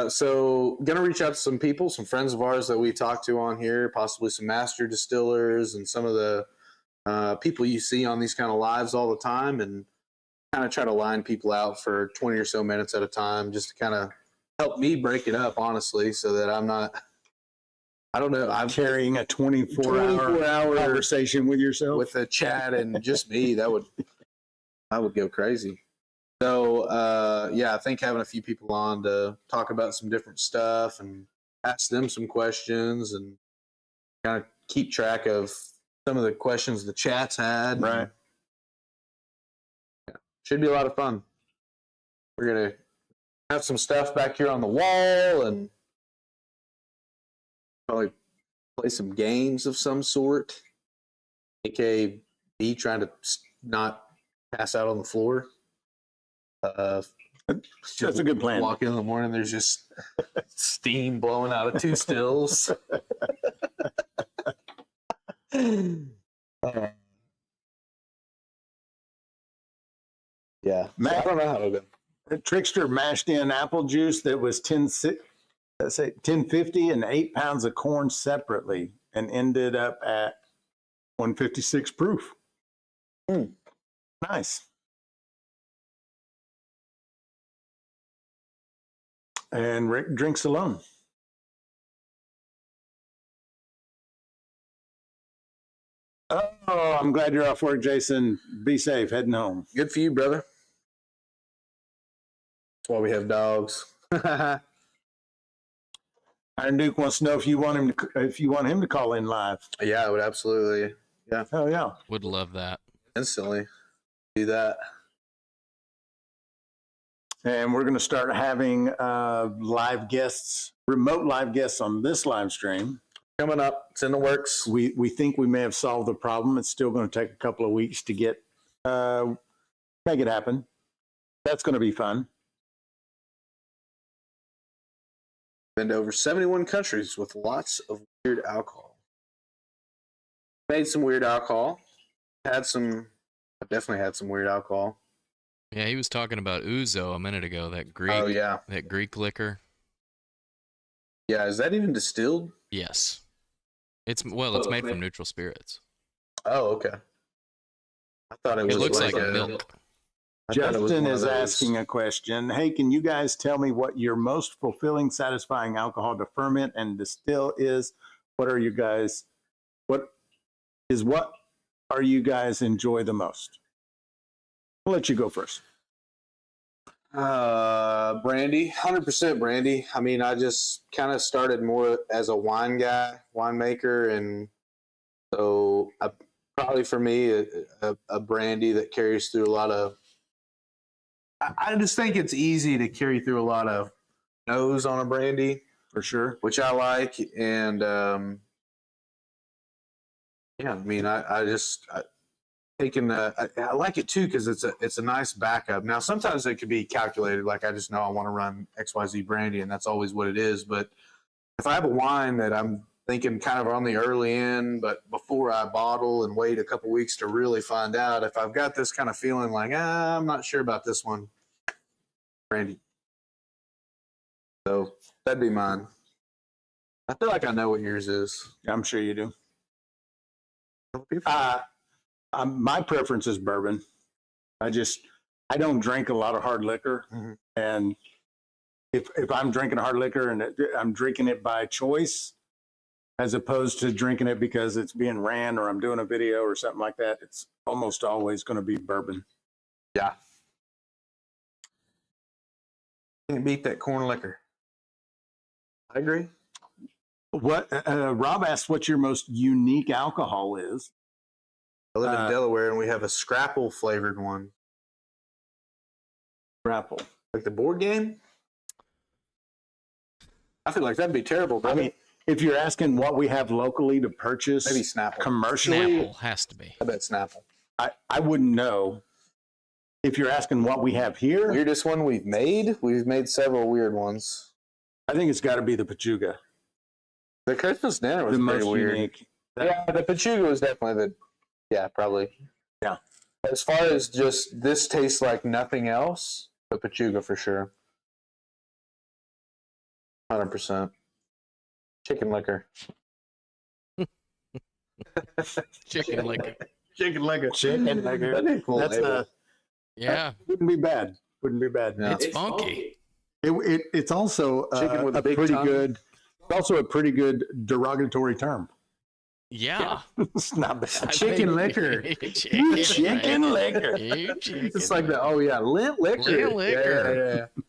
So gonna reach out to some people, some friends of ours that we talked to on here, possibly some master distillers and some of the people you see on these kind of lives all the time, and kind of try to line people out for 20 or so minutes at a time, just to kind of help me break it up, honestly, so that I'm not, I don't know, I'm Carrying a 24-hour conversation with yourself. with a chat and just me. I would go crazy. So, yeah, I think having a few people on to talk about some different stuff and ask them some questions and kind of keep track of some of the questions the chat's had. Right. Yeah, should be a lot of fun. We're going to have some stuff back here on the wall and probably play some games of some sort. AKA me trying to not pass out on the floor. That's a good plan. Walk in the morning, there's just steam blowing out of 2 stills. Yeah, Matt, I don't know how to go. Trickster mashed in apple juice that was 1050 and 8 pounds of corn separately, and ended up at 156 proof. Nice. And Rick drinks alone. Oh, I'm glad you're off work, Jason. Be safe, heading home. Good for you, brother. That's why we have dogs. Iron Duke wants to know if you want him to call in live. Yeah, I would absolutely. Yeah, Oh yeah. Would love that. instantly do that. And we're going to start having live guests, remote live guests on this live stream. Coming up, it's in the works. We think we may have solved the problem. It's still going to take a couple of weeks to get make it happen. That's going to be fun. Been to over 71 countries with lots of weird alcohol. Made some weird alcohol. I've definitely had some weird alcohol. Yeah, he was talking about ouzo a minute ago. That Greek. Oh yeah, That Greek liquor. yeah. Is that even distilled? Yes. It's made from neutral spirits. Oh, okay. I thought it was. It looks like a milk. I thought it was Justin one of is those- asking a question. Hey, can you guys tell me what your most fulfilling, satisfying alcohol to ferment and distill is? What are you guys enjoy the most? I'll let you go first. Brandy, 100% brandy. I mean, I just kind of started more as a wine guy, winemaker, and so probably for me a brandy that carries through a lot of. I just think it's easy to carry through a lot of nose on a brandy, For sure. which I like, and yeah, I mean, I like it too because it's a nice backup. Now sometimes it could be calculated, like I just know I want to run XYZ brandy, and that's always what it is. But if I have a wine that I'm thinking kind of on the early end, but before I bottle and wait a couple weeks to really find out, if I've got this kind of feeling like I'm not sure about this one, brandy. So that'd be mine. I feel like I know what yours is. I'm sure you do. My preference is bourbon. I don't drink a lot of hard liquor. Mhm. And if I'm drinking hard liquor and I'm drinking it by choice, as opposed to drinking it because it's being ran or I'm doing a video or something like that, it's almost always going to be bourbon. Yeah. Can't beat that corn liquor. I agree. What Rob asked what your most unique alcohol is. I live in Delaware, and we have a Scrapple flavored one. Scrapple. Like the board game? I feel like that'd be terrible, bro. I mean, if you're asking what we have locally to purchase Maybe Snapple. commercially, Snapple has to be. I bet Snapple. I wouldn't know. If you're asking what we have here, Weirdest one we've made several weird ones. I think it's got to be the Pachuga. The Christmas dinner was The pretty most weird. unique. Yeah, the Pachuga was definitely probably. Yeah. As far as just this tastes like nothing else, the Pachuga for sure. 100%. Chicken liquor. Chicken liquor. Chicken liquor. Chicken liquor. That'd be a cool That's label. Yeah, wouldn't be bad. Wouldn't be bad. Yeah. it's funky. It's also Chicken with a big pretty tongue. good. It's also a pretty good derogatory term. Yeah. It's not bad. Chicken liquor. Chicken liquor. It's like the lint liquor. Lint liquor. Yeah.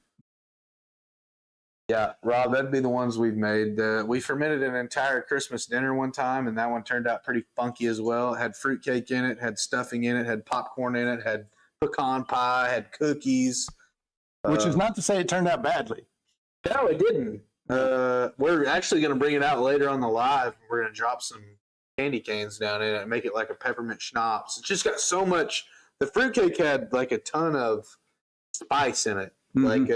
Yeah, Rob, that'd be the ones we've made. We fermented an entire Christmas dinner one time, and that one turned out pretty funky as well. It had fruitcake in it, had stuffing in it, had popcorn in it, had pecan pie, had cookies. Which is not to say it turned out badly. No, it didn't. We're actually going to bring it out later on the live. We're going to drop some candy canes down in it and make it like a peppermint schnapps. It's just got so much. The fruitcake had like a ton of spice in it. Mhm. Like,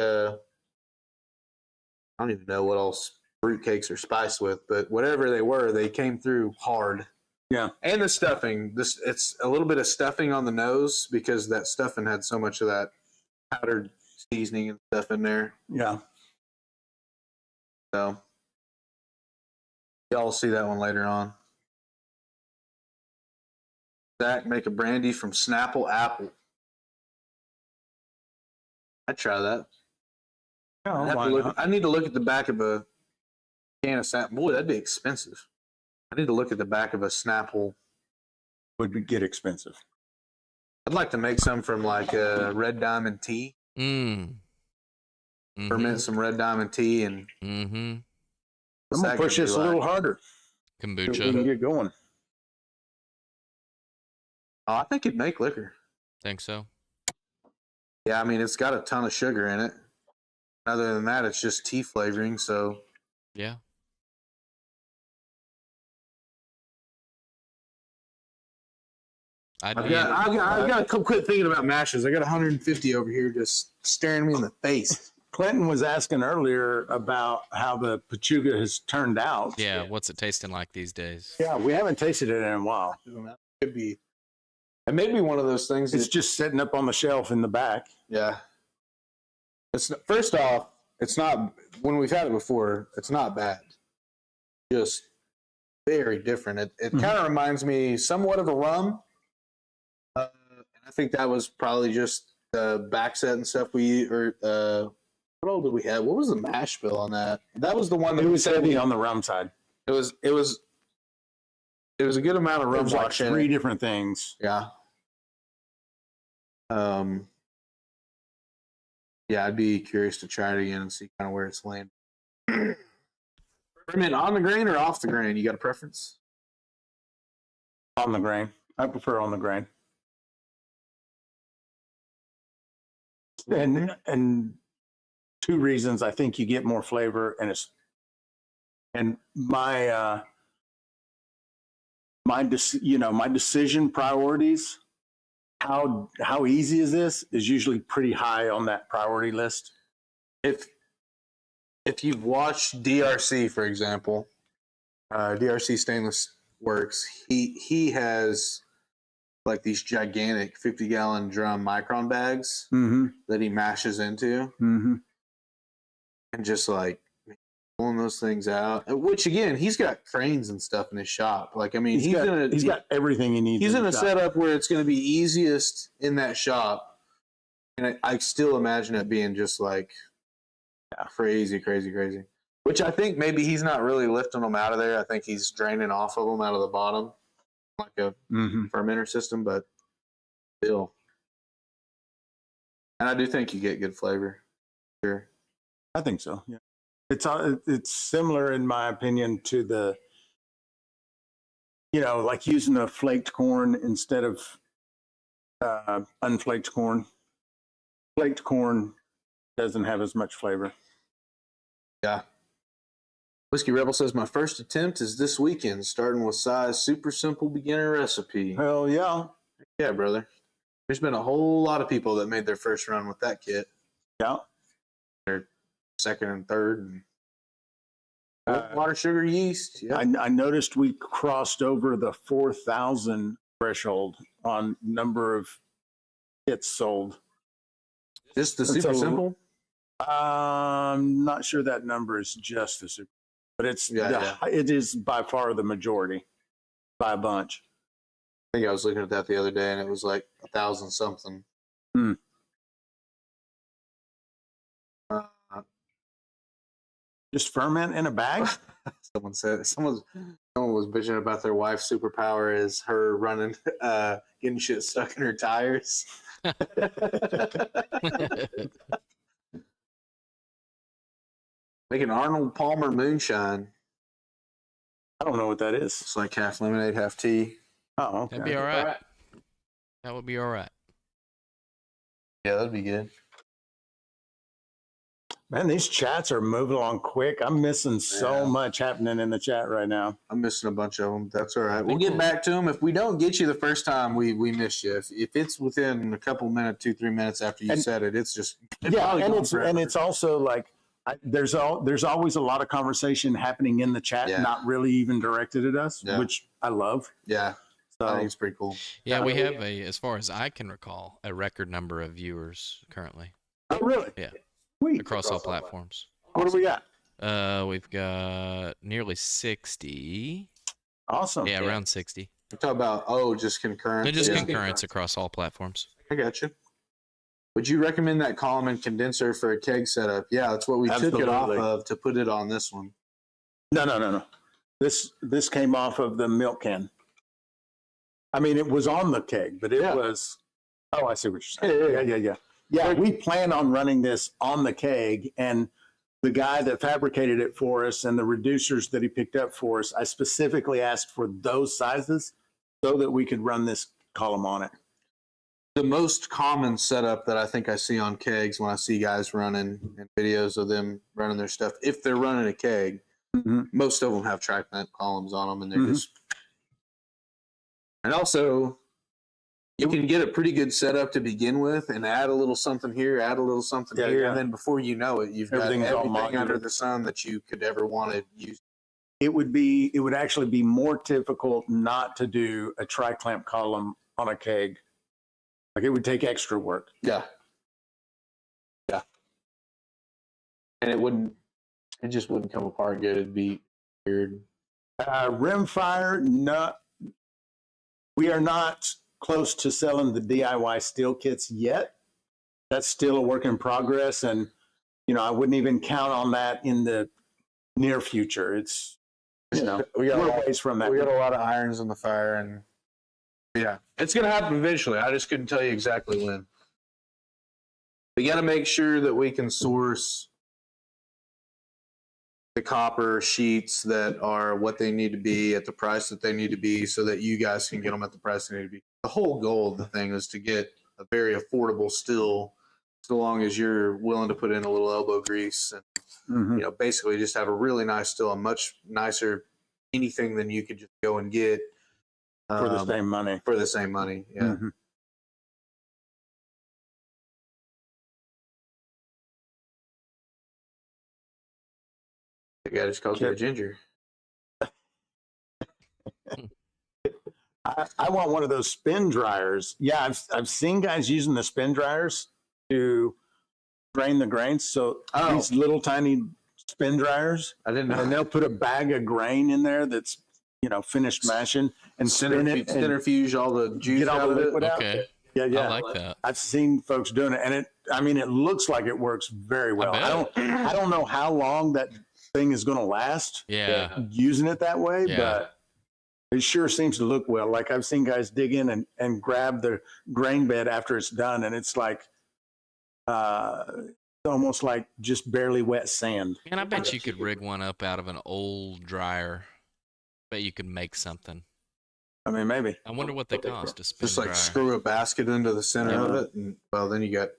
I don't even know what else fruitcakes are spiced with, but whatever they were, they came through hard. Yeah. And the stuffing. It's a little bit of stuffing on the nose because that stuffing had so much of that powdered seasoning and stuff in there. Yeah. So y'all will see that one later on. Zach, make a brandy from Snapple apple. I'd try that. I need to look at the back of a can of Snapple. Boy, that'd be expensive. I need to look at the back of a Snapple. Get expensive. I'd like to make some from like Red Diamond tea. Ferment some Red Diamond tea and. I'm gonna push this a little harder. So we can Kombucha. get going. Oh, I think it'd make liquor. Think so? Yeah, I mean it's got a ton of sugar in it. Other than that, it's just tea flavoring. So Yeah. I've got to quit thinking about mashes. I got 150 over here just staring me in the face. Clinton was asking earlier about how the Pachuga has turned out. Yeah. What's it tasting like these days? Yeah, we haven't tasted it in a while. Could be. It may be one of those things. It's just sitting up on the shelf in the back. Yeah. First off, it's not, when we've had it before, it's not bad. Just very different. It kind of reminds me somewhat of a rum. And I think that was probably just the back set and stuff what old did we have? What was the mash bill on that? That was the one that It was heavy on the rum side. It was a good amount of It rum was like wash in 3 it. different things. Yeah. Yeah, I'd be curious to try it again and see kind of where it's landing. Ferment on the grain or off the grain? You got a preference? On the grain. I prefer on the grain. And 2 reasons. I think you get more flavor, and my decision priorities. How easy is this? Is usually pretty high on that priority list. If you've watched DRC, for example, DRC Stainless Works, he has like these gigantic 50-gallon drum micron bags that he mashes into, and just like pulling those things out. Which again, he's got cranes and stuff in his shop. Like I mean, he's got everything he needs. He's in a shop. setup where it's going to be easiest in that shop, and I still imagine it being just like crazy. Which I think maybe he's not really lifting them out of there. I think he's draining off of them out of the bottom, like a fermenter system. But still, and I do think you get good flavor. Sure, I think so. Yeah. It's similar in my opinion to the, like using a flaked corn instead of unflaked corn. Flaked corn doesn't have as much flavor. Yeah. Whiskey Rebel says, my first attempt is this weekend, starting with size super simple beginner recipe. Hell yeah. Yeah, brother. There's been a whole lot of people that made their first run with that kit. Yeah. Their second and third. And water, sugar, yeast. Yeah. I noticed we crossed over the 4,000 threshold on number of kits sold. Just the super simple? I'm not sure that number is just the super, but it is by far the majority by a bunch. I think I was looking at that the other day and it was like 1,000 something. Just ferment in a bag? Someone was bitching about their wife's superpower is her running, getting shit stuck in her tires. Making Arnold Palmer moonshine. I don't know what that is. It's like half lemonade, half tea. Oh, okay. That'd be all right. That would be all right. Yeah, that'd be good. Man, these chats are moving along quick. I'm missing so much happening in the chat right now. I'm missing a bunch of them. That's all right. We'll get back to them. If we don't get you the first time, we miss you. If it's within a couple minutes, 2-3 minutes after you said it, it's just it's also like there's always a lot of conversation happening in the chat, not really even directed at us, which I love. Yeah, so I think it's pretty cool. Yeah, we have as far as I can recall, a record number of viewers currently. Oh, really? Yeah. Sweet. Across all platforms. What do we got? We've got nearly 60. Awesome. Yeah, around 60. We talk about just concurrence. Just concurrence across all platforms. I got you. Would you recommend that column and condenser for a keg setup? Yeah, that's what we took it off of to put it on this one. No. This came off of the milk can. I mean, it was on the keg, but it was. Oh, I see what you're saying. Yeah. Yeah, we plan on running this on the keg, and the guy that fabricated it for us and the reducers that he picked up for us, I specifically asked for those sizes so that we could run this column on it. The most common setup that I think I see on kegs when I see guys running and videos of them running their stuff, if they're running a keg, most of them have track vent columns on them, and they're just. And also, you can get a pretty good setup to begin with and add a little something here, add a little something here, and then before you know it, you've got everything under the sun that you could ever want to use. It would actually be more difficult not to do a tri-clamp column on a keg. Like, it would take extra work. Yeah. And it just wouldn't come apart good. It'd be weird. Rimfire, no. We are not close to selling the DIY steel kits yet. That's still a work in progress, and I wouldn't even count on that in the near future. It's we're a ways from that. We got a lot of irons in the fire, and it's gonna happen eventually. I just couldn't tell you exactly when. We got to make sure that we can source the copper sheets that are what they need to be at the price that they need to be, so that you guys can get them at the price they need to be. The whole goal of the thing is to get a very affordable still, so long as you're willing to put in a little elbow grease and basically just have a really nice still, a much nicer anything than you could just go and get for the same money. For the same money, yeah. The guy just calls me a ginger. I want one of those spin dryers. Yeah, I've seen guys using the spin dryers to drain the grains. So these little tiny spin dryers. I didn't know. And they'll put a bag of grain in there that's finished mashing and spin it, centrifuge all the juice get all the liquid out. Okay. Yeah. I like that. I've seen folks doing it, and it looks like it works very well. I don't know how long that thing is going to last. Yeah. Using it that way, but it sure seems to look well. Like, I've seen guys dig in and grab the grain bed after it's done, and it's like almost like just barely wet sand. And I bet you could rig one up out of an old dryer. Bet you could make something. I mean, maybe. I wonder what they cost to spin Just like dryer. screw a basket into the center of it, and well, then you got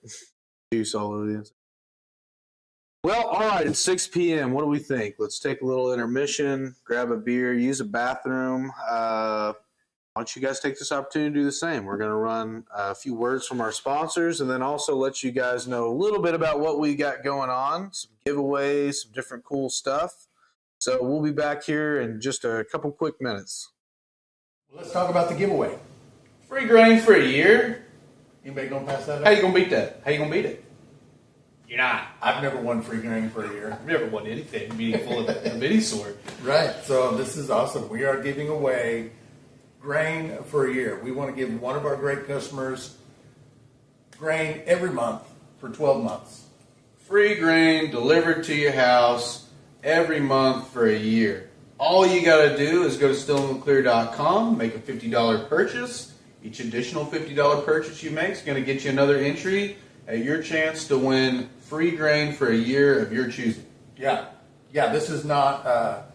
juice all over the inside. Well, all right, it's 6 p.m. What do we think? Let's take a little intermission, grab a beer, use a bathroom. Why don't you guys take this opportunity to do the same? We're going to run a few words from our sponsors and then also let you guys know a little bit about what we got going on, some giveaways, some different cool stuff. So we'll be back here in just a couple quick minutes. Let's talk about the giveaway. Free grain for a year. Anybody gonna pass that up? How you gonna beat that? How you gonna beat it? You're not. I've never won free grain for a year. I've never won anything meaningful of any sort. Right. So this is awesome. We are giving away grain for a year. We want to give one of our great customers grain every month for 12 months. Free grain delivered to your house every month for a year. All you got to do is go to stillingtheclear.com, make a $50 purchase. Each additional $50 purchase you make is going to get you another entry at your chance to win free grain for a year of your choosing. Yeah. Yeah, this is not a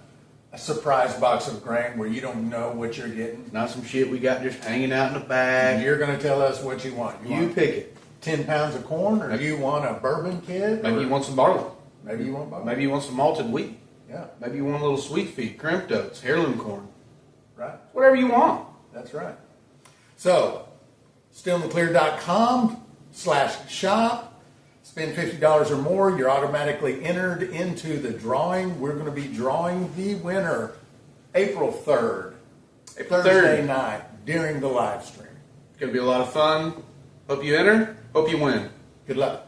surprise box of grain where you don't know what you're getting. Not some shit we got just hanging out in the bag. You're going to tell us what you want. You pick it. 10 pounds of corn, or you want a bourbon kit? Maybe you want some barley. Maybe you want barley. Maybe you want some malted wheat. Yeah. Maybe you want a little sweet feed, crimped oats, heirloom corn. Right. Whatever you want. That's right. So, stillingtheclear.com/shop. Spend $50 or more. You're automatically entered into the drawing. We're going to be drawing the winner April 3rd, Thursday night during the live stream. It's going to be a lot of fun. Hope you enter. Hope you win. Good luck.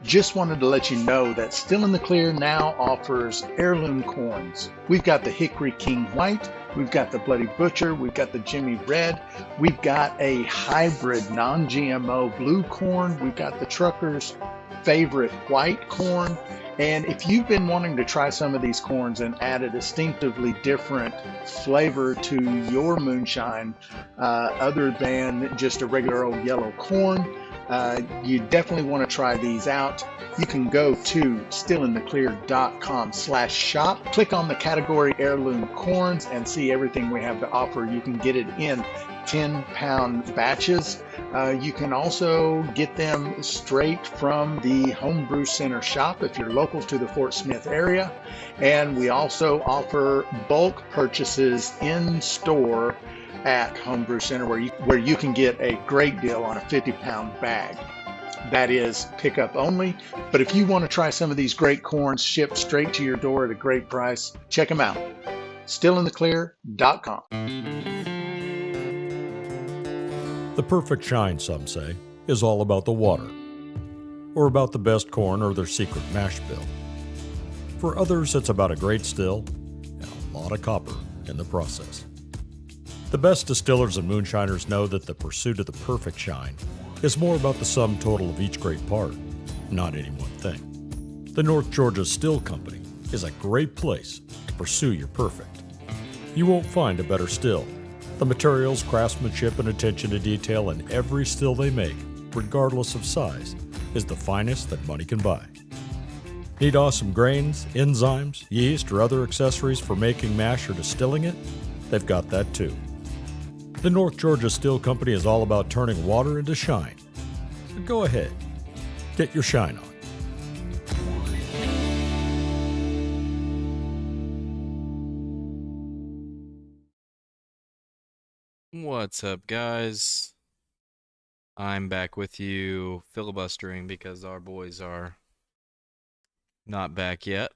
Just wanted to let you know that Still in the Clear now offers heirloom corns. We've got the Hickory King White, we've got the Bloody Butcher, we've got the Jimmy Red, we've got a hybrid non-GMO blue corn, we've got the trucker's favorite white corn. And if you've been wanting to try some of these corns and add a distinctively different flavor to your moonshine, other than just a regular old yellow corn, you definitely want to try these out. You can go to stillingtheclear.com/shop, click on the category heirloom corns and see everything we have to offer. You can get it in 10-pound batches. You can also get them straight from the Homebrew Center shop if you're local to the Fort Smith area. And we also offer bulk purchases in store at Homebrew Center where you can get a great deal on a 50-pound bag. That is pickup only. But if you want to try some of these great corns shipped straight to your door at a great price, check them out. stillingtheclear.com. The perfect shine, some say, is all about the water, or about the best corn or their secret mash bill. For others, it's about a great still and a lot of copper in the process. The best distillers and moonshiners know that the pursuit of the perfect shine is more about the sum total of each great part, not any one thing. The North Georgia Still Company is a great place to pursue your perfect. You won't find a better still. The materials, craftsmanship, and attention to detail in every still they make, regardless of size, is the finest that money can buy. Need awesome grains, enzymes, yeast, or other accessories for making mash or distilling it? They've got that too. The North Georgia Still Company is all about turning water into shine. So go ahead, get your shine on. What's up, guys? I'm back with you filibustering because our boys are not back yet.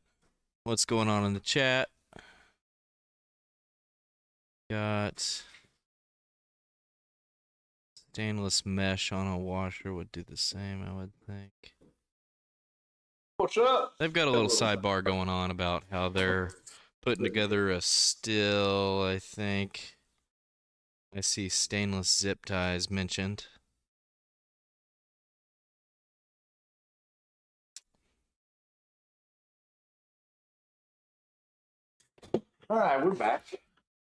What's going on in the chat? Got stainless mesh on a washer would do the same, I would think. What's up? They've got a little sidebar going on about how they're putting together a still, I think. I see stainless zip ties mentioned. All right, we're back.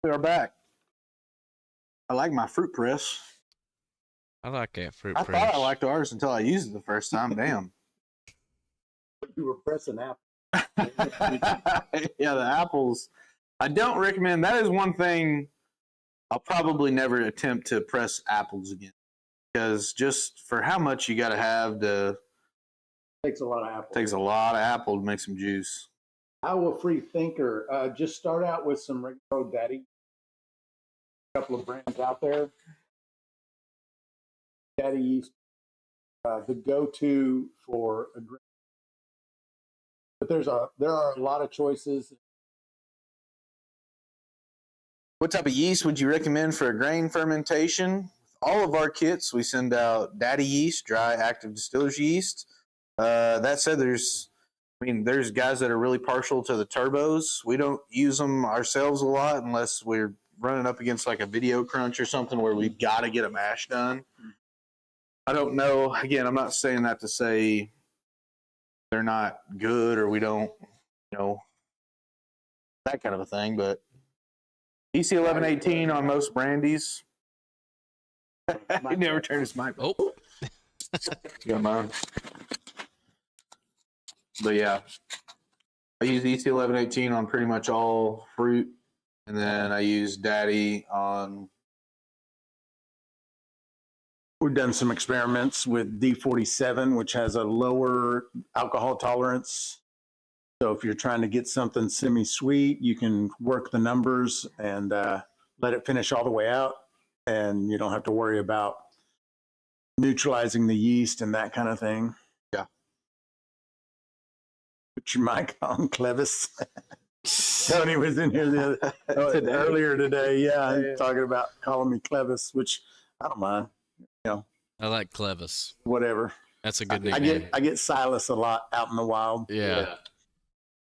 We are back. I like my fruit press. I like that fruit I press. thought I liked ours until I used it the first time. Damn. You were pressing apple. Yeah, the apples. I don't recommend. That is one thing I'll probably never attempt to press apples again, because just for how much you got to have to Takes a lot of apple. takes a lot of apple to make some juice. Iowa Free Thinker. Just start out with some Road Daddy. A couple of brands out there. Daddy yeast, the go-to for a grain. But there are a lot of choices. What type of yeast would you recommend for a grain fermentation? All of our kits, we send out Daddy yeast, dry active distiller's yeast. That said, there's guys that are really partial to the turbos. We don't use them ourselves a lot unless we're running up against like a video crunch or something where we've got to get a mash done. I don't know. Again, I'm not saying that to say they're not good or we don't, that kind of a thing, but EC 1118 on most brandies. He never turned his mic. Oh, Yeah, mine. But yeah, I use EC 1118 on pretty much all fruit, and then I use Daddy on. We've done some experiments with D47, which has a lower alcohol tolerance. So if you're trying to get something semi-sweet, you can work the numbers and let it finish all the way out, and you don't have to worry about neutralizing the yeast and that kind of thing. Yeah. Put your mic on, Clevis. Tony was in here earlier today. Yeah, talking about calling me Clevis, which I don't mind. I like Clevis. Whatever. That's a good I nickname. get Silas a lot out in the wild. Yeah.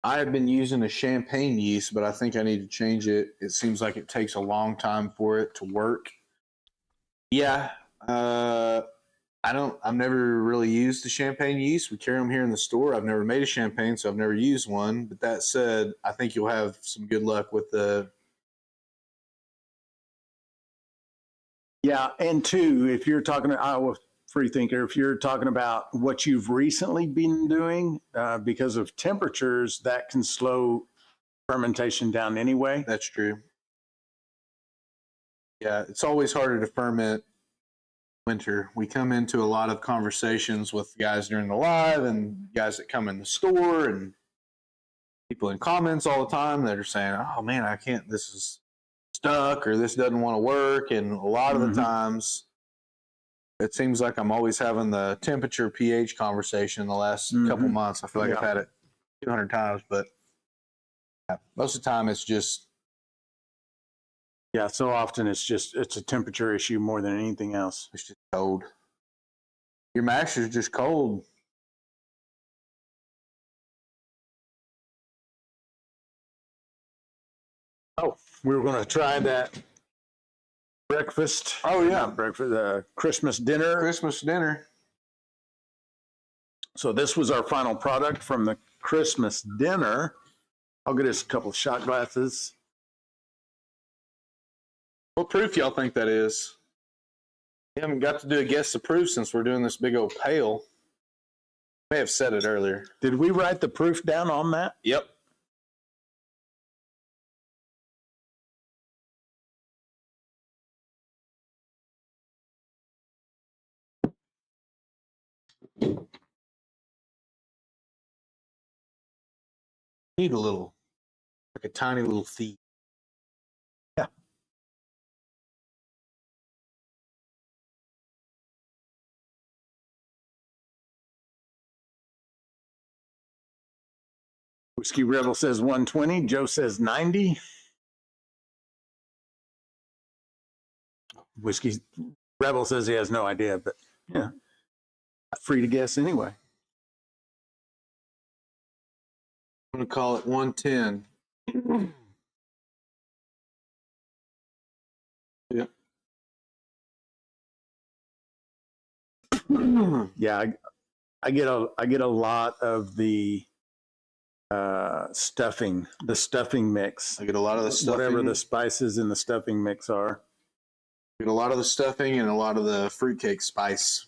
I have been using a champagne yeast, but I think I need to change it. It seems like it takes a long time for it to work. Yeah. I've never really used the champagne yeast. We carry them here in the store. I've never made a champagne, so I've never used one. But that said, I think you'll have some good luck with the. Yeah, and two, if you're talking to Iowa Free Thinker, if you're talking about what you've recently been doing, because of temperatures, that can slow fermentation down anyway. That's true. Yeah, it's always harder to ferment winter. We come into a lot of conversations with guys during the live and guys that come in the store and people in comments all the time that are saying, oh man, I can't, this is stuck or this doesn't want to work. And a lot of the times it seems like I'm always having the temperature pH conversation the last couple months. I feel like I've had it 200 times, but most of the time it's just. Yeah, so often it's a temperature issue more than anything else. It's just cold. Your mash is just cold. Oh, we were going to try that breakfast. Oh, yeah. Not breakfast, Christmas dinner. Christmas dinner. So this was our final product from the Christmas dinner. I'll get us a couple of shot glasses. What proof y'all think that is? We haven't got to do a guess the proof since we're doing this big old pail. May have said it earlier. Did we write the proof down on that? Yep. Need a little, like a tiny little feet. Yeah. Whiskey Rebel says 120. Joe says 90. Whiskey Rebel says he has no idea, but yeah, free to guess anyway. I'm gonna call it 110. Yeah. Yeah, I get a lot of the stuffing, the stuffing mix. I get a lot of the stuffing. Whatever the spices in the stuffing mix are. Get a lot of the stuffing and a lot of the fruitcake spice.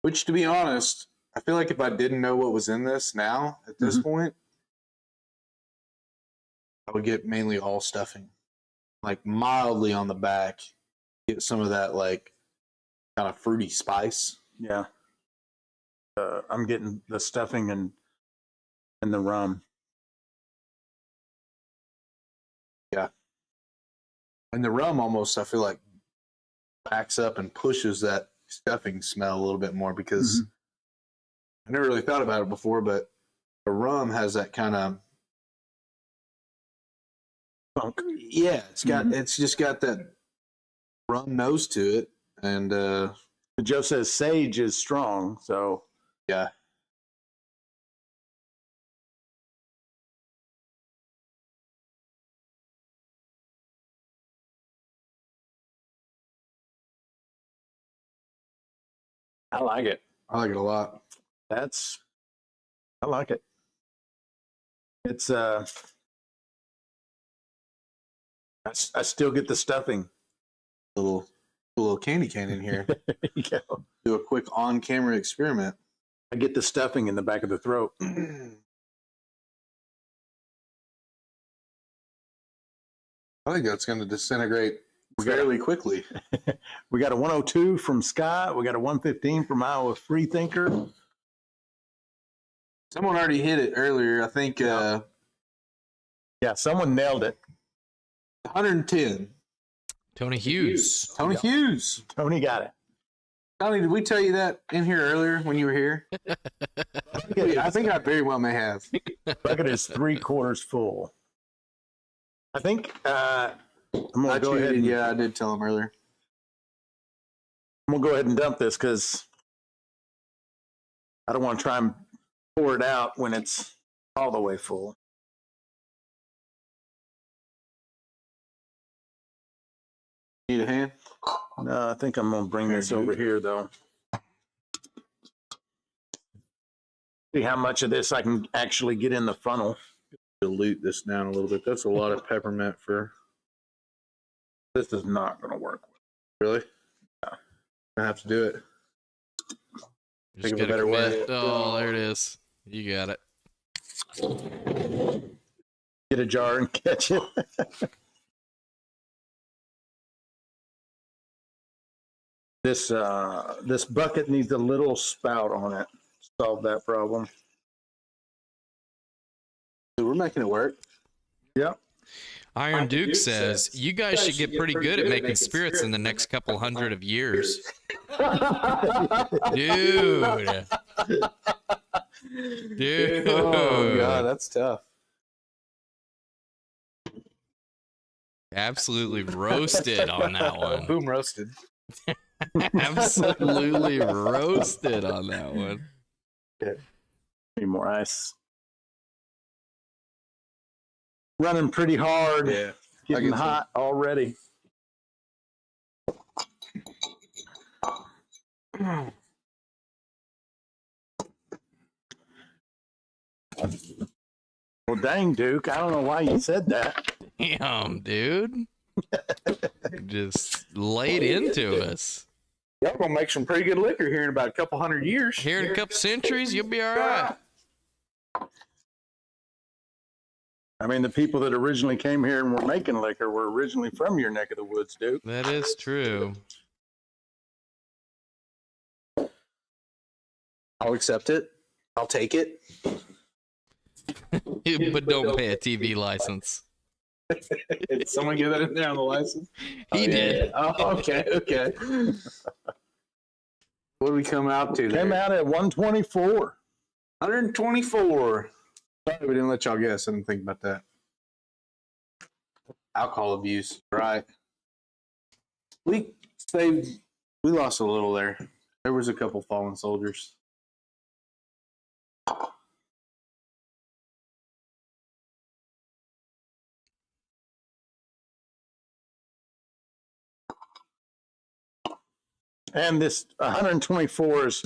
Which, to be honest, I feel like if I didn't know what was in this now, at this point, I would get mainly all stuffing. Like mildly on the back. Get some of that like kind of fruity spice. Yeah. I'm getting the stuffing and the rum. Yeah. And the rum almost, I feel like, backs up and pushes that stuffing smell a little bit more because I never really thought about it before, but the rum has that kind of funk. Yeah, it's just got that rum nose to it. And Joe says sage is strong, so yeah. I like it. I like it a lot. I like it. It's I still get the stuffing. Little candy cane in here. There you go. Do a quick on-camera experiment. I get the stuffing in the back of the throat. I think that's going to disintegrate fairly quickly. We got a 102 from Scott. We got a 115 from Iowa Freethinker. Someone already hit it earlier. I think Yeah, someone nailed it. 110. Tony Hughes. Tony Hughes. Tony got it. Tony, did we tell you that in here earlier when you were here? I think I very well may have. Bucket is 3/4 full. I think I'm gonna go ahead. Yeah, I did tell him earlier. I'm gonna go ahead and dump this because I don't want to try and pour it out when it's all the way full. Need a hand? No, I think I'm gonna bring this over here though. See how much of this I can actually get in the funnel. Dilute this down a little bit. That's a lot of peppermint for. This is not gonna work. Really? Yeah. I have to do it. Just Think of a gotta better way. commit. Oh, there it is. You got it. Get a jar and catch it. This bucket needs a little spout on it to solve that problem. So we're making it work. Yep. Iron Duke says, you guys should get pretty good at making spirits in the next couple hundred of years. Dude. Dude. Oh, God, that's tough. Absolutely roasted on that one. Boom roasted. Absolutely roasted on that one. Need more ice. Running pretty hard. Yeah. Getting hot already. Well, dang, Duke. I don't know why you said that. Damn, dude. Just laid into us. Y'all gonna make some pretty good liquor here in about a couple hundred years. Here in a couple centuries, you'll be all right. I mean, the people that originally came here and were making liquor were originally from your neck of the woods, Duke. That is true. I'll accept it. I'll take it. But don't pay a TV license. Did someone get that in there on the license? He did. Oh, okay. What did we come out to there? Came out at 124. 124. Sorry we didn't let y'all guess. I didn't think about that. Alcohol abuse. Right. We lost a little there. There was a couple fallen soldiers. And this 124 is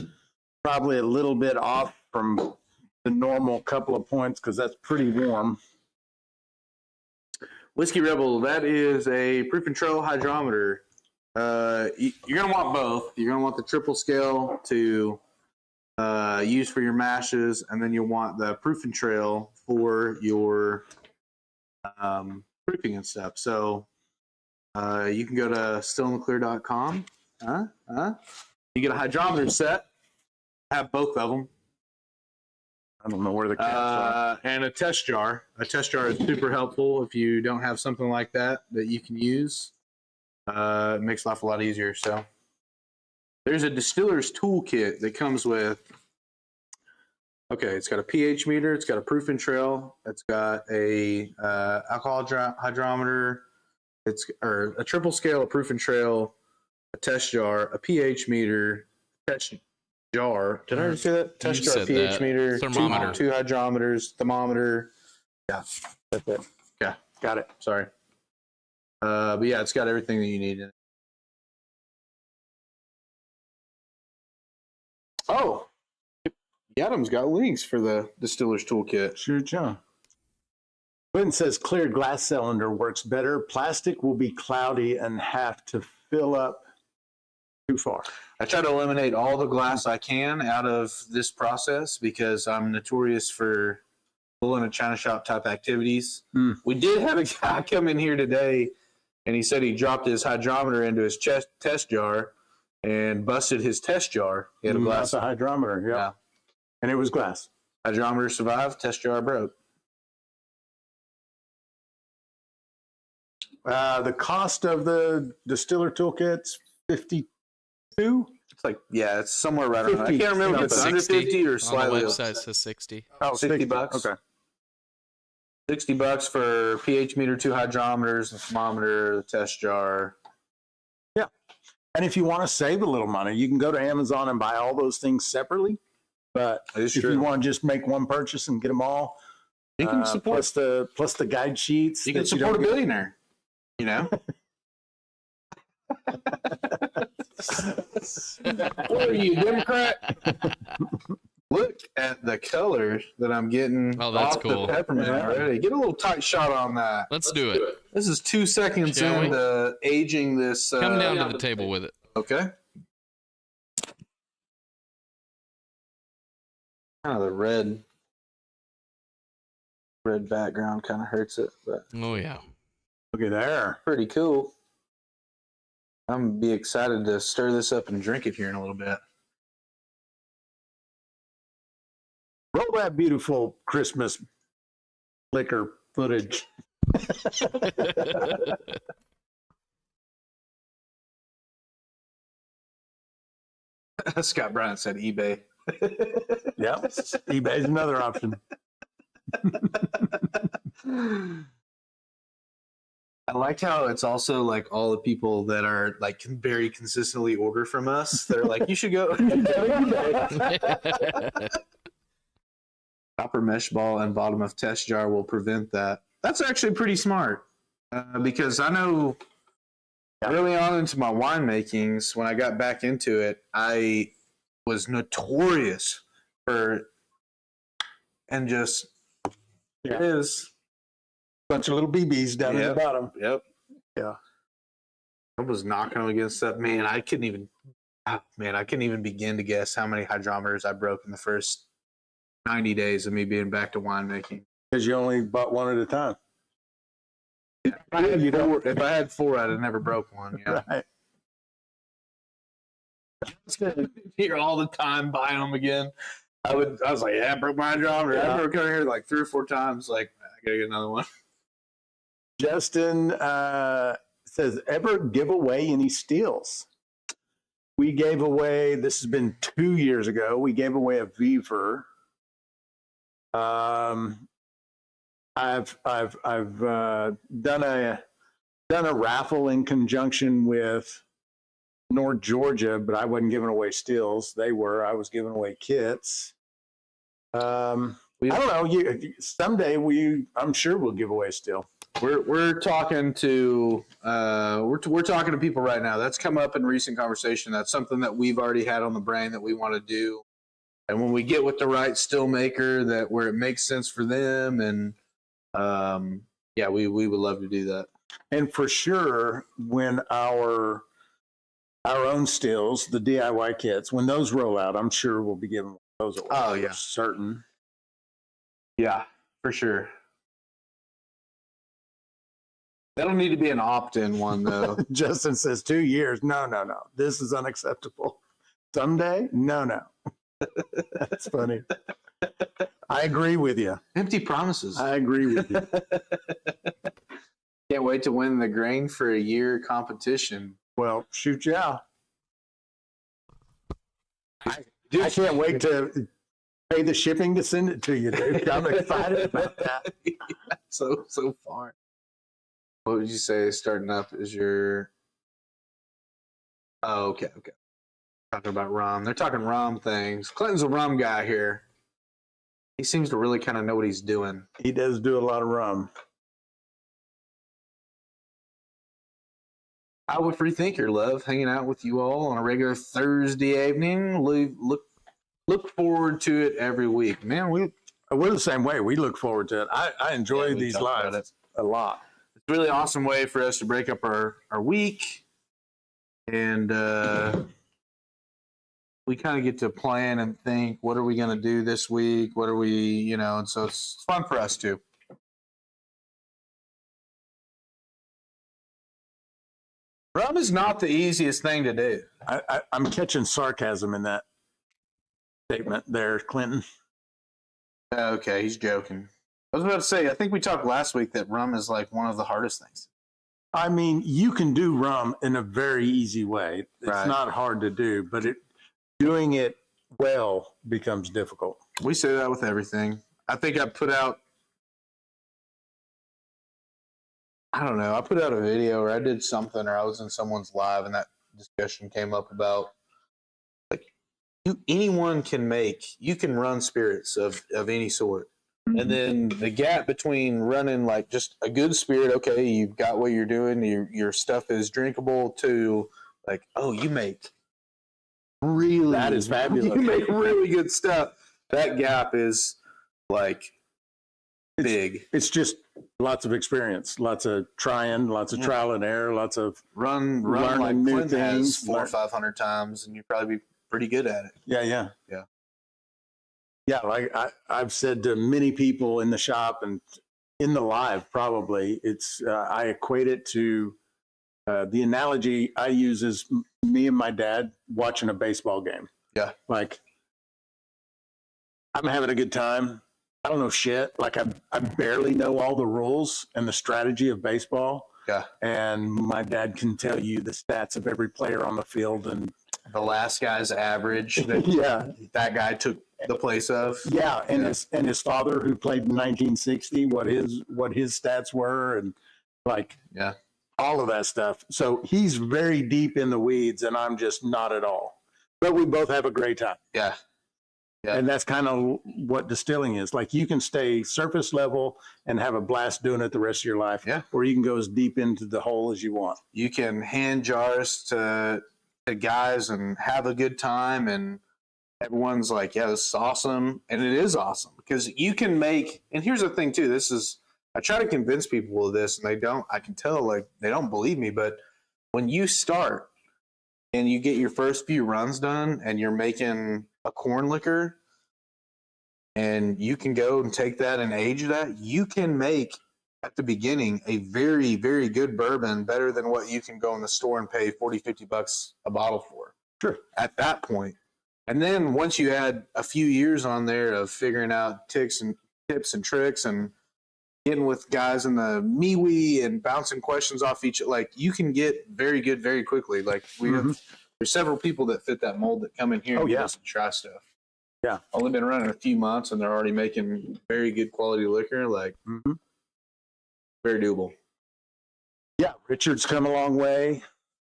probably a little bit off from the normal couple of points because that's pretty warm. Whiskey Rebel, that is a proof and trail hydrometer. You're going to want both. You're going to want the triple scale to use for your mashes, and then you'll want the proof and trail for your proofing and stuff. So you can go to stillingtheclear.com. You get a hydrometer set. Have both of them. I don't know where the caps are. And a test jar. A test jar is super helpful if you don't have something like that you can use. It makes life a lot easier. So there's a distiller's toolkit that comes with, it's got a pH meter, it's got a proof and trail, it's got a alcohol hydrometer, or a triple scale, a proof and trail, a test jar, a pH meter, test jar. Did I already say that? Test jar, pH meter, thermometer, two hydrometers, thermometer. Yeah, that's it. Yeah, got it. Sorry. But yeah, it's got everything that you need in it. Oh, Adam's got links for the distiller's toolkit. Sure, John. Quentin says clear glass cylinder works better. Plastic will be cloudy and have to fill up too far. I try to eliminate all the glass I can out of this process because I'm notorious for pulling a China shop type activities. We did have a guy come in here today, and he said he dropped his hydrometer into his test jar and busted his test jar. He had a glass. That's a hydrometer, yeah. And it was glass. Hydrometer survived, test jar broke. The cost of the distiller toolkit's $52. It's like, it's somewhere right around. I can't remember if it's under 50 or slightly. On the website says 60. Oh, 60 bucks. Okay. $60 for pH meter, 2 hydrometers, the thermometer, the test jar. Yeah. And if you want to save a little money, you can go to Amazon and buy all those things separately. But if you want to just make one purchase and get them all, you can support plus the guide sheets. You can support a billionaire, you know? What are you, Democrat? Look at the color that I'm getting off the peppermint already. Get a little tight shot on that. Let's do it. This is 2 seconds into aging this. Come down to the table with it. Okay. Kind of the red background kind of hurts it, but oh yeah. Look at there. Pretty cool. I'm gonna be excited to stir this up and drink it here in a little bit. Roll that beautiful Christmas liquor footage. Scott Bryant said eBay. Yeah, eBay's another option. I like how it's also like all the people that are like very consistently order from us. They're like, you should go. Copper mesh ball and bottom of test jar will prevent that. That's actually pretty smart because I know early on into my winemakings, when I got back into it, I was notorious for, and just it is. Bunch of little BBs down at the bottom. Yep. Yeah. I was knocking them against that. Man, I couldn't even begin to guess how many hydrometers I broke in the first 90 days of me being back to winemaking. Because you only bought one at a time. Yeah. If I had 4, I'd have never broke one. Yeah. Right. Here all the time buying them again. I was like, I broke my hydrometer. I broke out here like 3 or 4 times. Like, I gotta get another one. Justin says, ever give away any steals? We gave away, this has been 2 years ago, we gave away a Beaver. I've done a raffle in conjunction with North Georgia, but I wasn't giving away stills. They were. I was giving away kits. I don't know. Someday I'm sure we'll give away a still. We're talking to we're talking to people right now. That's come up in recent conversation. That's something that we've already had on the brain that we want to do. And when we get with the right still maker, that where it makes sense for them, and we would love to do that. And for sure, when our own stills, the DIY kits, when those roll out, I'm sure we'll be giving those away. Oh, yeah. For certain. Yeah, for sure. That'll need to be an opt-in one, though. Justin says 2 years. No. This is unacceptable. Someday? No. That's funny. I agree with you. Empty promises. I agree with you. Can't wait to win the grain for a year competition. Well, shoot, yeah. I can't wait to pay the shipping to send it to you, dude. I'm excited about that. So far. What would you say starting up is your... Oh, okay. Talking about rum. They're talking rum things. Clinton's a rum guy here. He seems to really kind of know what he's doing. He does do a lot of rum. I would rethink your love, hanging out with you all on a regular Thursday evening. Look forward to it every week. Man, we're the same way. We look forward to it. I enjoy these lives a lot. It's a really awesome way for us to break up our week. And we kind of get to plan and think, what are we going to do this week? What are we, and so it's fun for us too. Rum is not the easiest thing to do. I'm catching sarcasm in that statement there, Clinton. Okay, he's joking. I was about to say, I think we talked last week that rum is like one of the hardest things. I mean, you can do rum in a very easy way. It's not hard to do, but doing it well becomes difficult. We say that with everything. I think I put out a video, or I did something, or I was in someone's live, and that discussion came up about anyone can you can run spirits of any sort. Mm-hmm. And then the gap between running like just a good spirit, okay, you've got what you're doing, your stuff is drinkable, to like, oh, you make that is fabulous. You make really good stuff. That gap is like big. It's just lots of experience, lots of trying, lots of trial and error, lots of run like new Clint has things 400 or 500 times, and you'd probably be pretty good at it. Yeah. Like I've said to many people in the shop and in the live, probably I equate it to the analogy I use is me and my dad watching a baseball game. Yeah, like I'm having a good time. I don't know shit. Like I barely know all the rules and the strategy of baseball. Yeah. And my dad can tell you the stats of every player on the field and the last guy's average that that guy took the place of. Yeah, and his father who played in 1960, what his stats were, and all of that stuff. So he's very deep in the weeds, and I'm just not at all. But we both have a great time. Yeah. And that's kind of what distilling is. Like you can stay surface level and have a blast doing it the rest of your life. Yeah. Or you can go as deep into the hole as you want. You can hand jars to guys and have a good time, and everyone's like, yeah, this is awesome. And it is awesome because you can make, and here's the thing too, I try to convince people of this, and I can tell like they don't believe me, but when you start and you get your first few runs done and you're making a corn liquor, and you can go and take that and age that, you can make at the beginning a very, very good bourbon, better than what you can go in the store and pay $40-50 a bottle for. Sure. At that point. And then once you add a few years on there of figuring out tips and tricks and getting with guys in the MeWe and bouncing questions off you can get very good very quickly. Like there's several people that fit that mold that come in here and try stuff. Yeah. Only been running a few months and they're already making very good quality liquor. Very doable. Yeah, Richard's come a long way.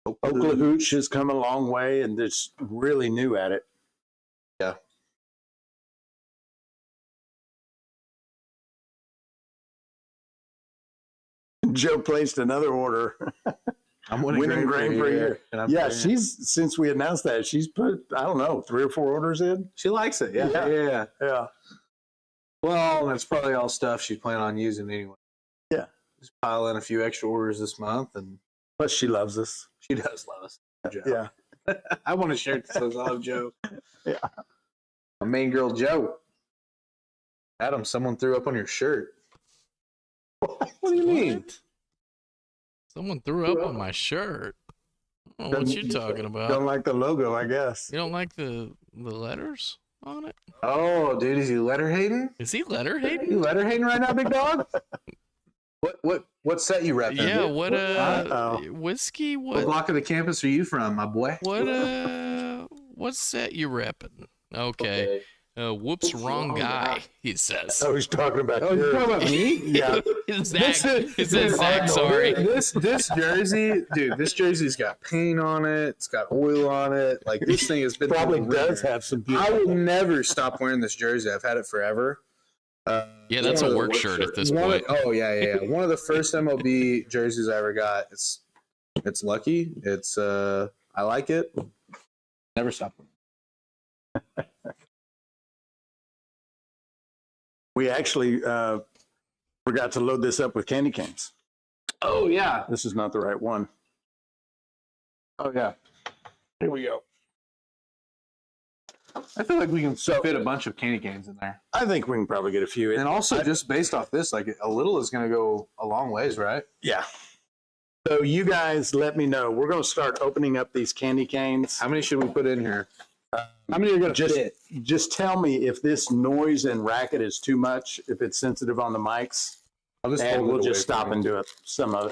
Oklahooch has come a long way, and it's really new at it. Yeah. Joe placed another order. I'm winning grain for a year. And I'm Yeah, praying. since we announced that, she's put, I don't know, 3 or 4 orders in. She likes it. Yeah. Yeah. Yeah. Well, that's probably all stuff she's planning on using anyway. Yeah. Just pile in a few extra orders this month, and Plus, she loves us. she does love us. Joe. Yeah. I want a shirt that says "I love Joe." Yeah. My main girl, Joe. Adam, someone threw up on your shirt. What do you mean? Someone threw up on my shirt. I don't know what you're talking about. Don't like the logo, I guess. You don't like the letters on it? Oh, dude, is he letter hating? Is he letter You hating? letter hating right now, big dog? What set you repping? Yeah. What Uh-oh. whiskey? What What block of the campus are you from, my boy? what set you repping? Okay. Whoops, wrong guy. He says. Oh, he's talking about Oh, you're talking about me? Yeah. Zach. It says Zach. Sorry. This jersey, dude. This jersey's got paint on it. It's got oil on it. Like this thing has been Probably through the does ringer. have some I beautiful. will never stop wearing this jersey. I've had it forever. Yeah, that's One a of the work shirt at this one point. yeah. One of the first MLB jerseys I ever got. It's lucky. It's I like it. Never stop. We actually forgot to load this up with candy canes. Oh yeah. This is not the right one. Oh yeah. Here we go. I feel like we can fit a bunch of candy canes in there. I think we can probably get a few. And also, just based off this, like a little is going to go a long ways, right? Yeah. So you guys let me know. We're going to start opening up these candy canes. How many should we put in here? How many are going to Just, fit? just tell me if this noise and racket is too much, if it's sensitive on the mics, I'll just and hold it we'll away just stop from and you. do it some other,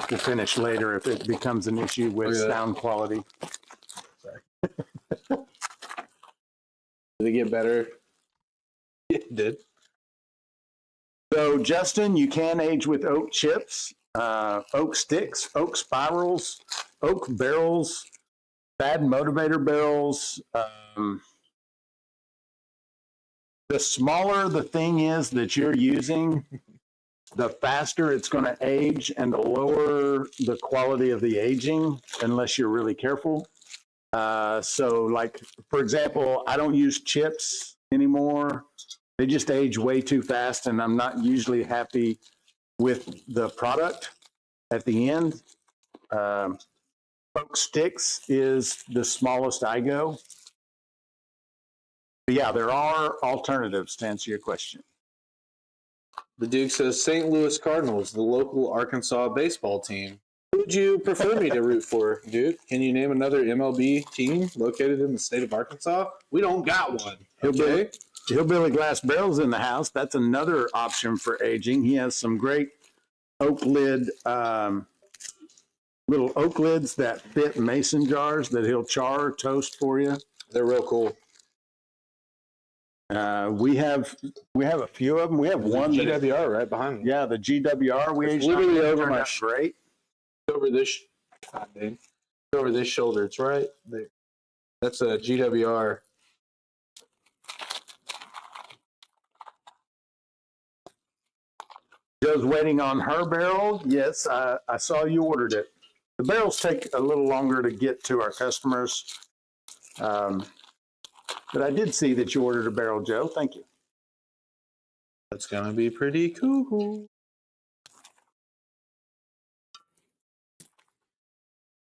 to finish later if it becomes an issue with Look at that. sound quality. Did it get better? It did. So, Justin, you can age with oak chips, oak sticks, oak spirals, oak barrels, bad motivator barrels. The smaller the thing is that you're using, the faster it's going to age and the lower the quality of the aging, unless you're really careful. So, like, for example, I don't use chips anymore. They just age way too fast, and I'm not usually happy with the product at the end. Oak sticks is the smallest I go. But yeah, there are alternatives to answer your question. The Duke says St. Louis Cardinals, the local Arkansas baseball team. Who would you prefer me to root for, Duke? Can you name another MLB team located in the state of Arkansas? We don't got one. Okay. Hillbilly Glass Barrels in the house. That's another option for aging. He has some great oak lid, little oak lids that fit mason jars that he'll char or toast for you. They're real cool. We have a few of them. We have one that, GWR right behind me. yeah, the GWR. We It's aged literally on. It over turned my out great. Over this, God dang. It's over this shoulder. It's right there. That's a GWR. Joe's waiting on her barrel. Yes, I saw you ordered it. The barrels take a little longer to get to our customers. But I did see that you ordered a barrel, Joe. Thank you. That's gonna be pretty cool.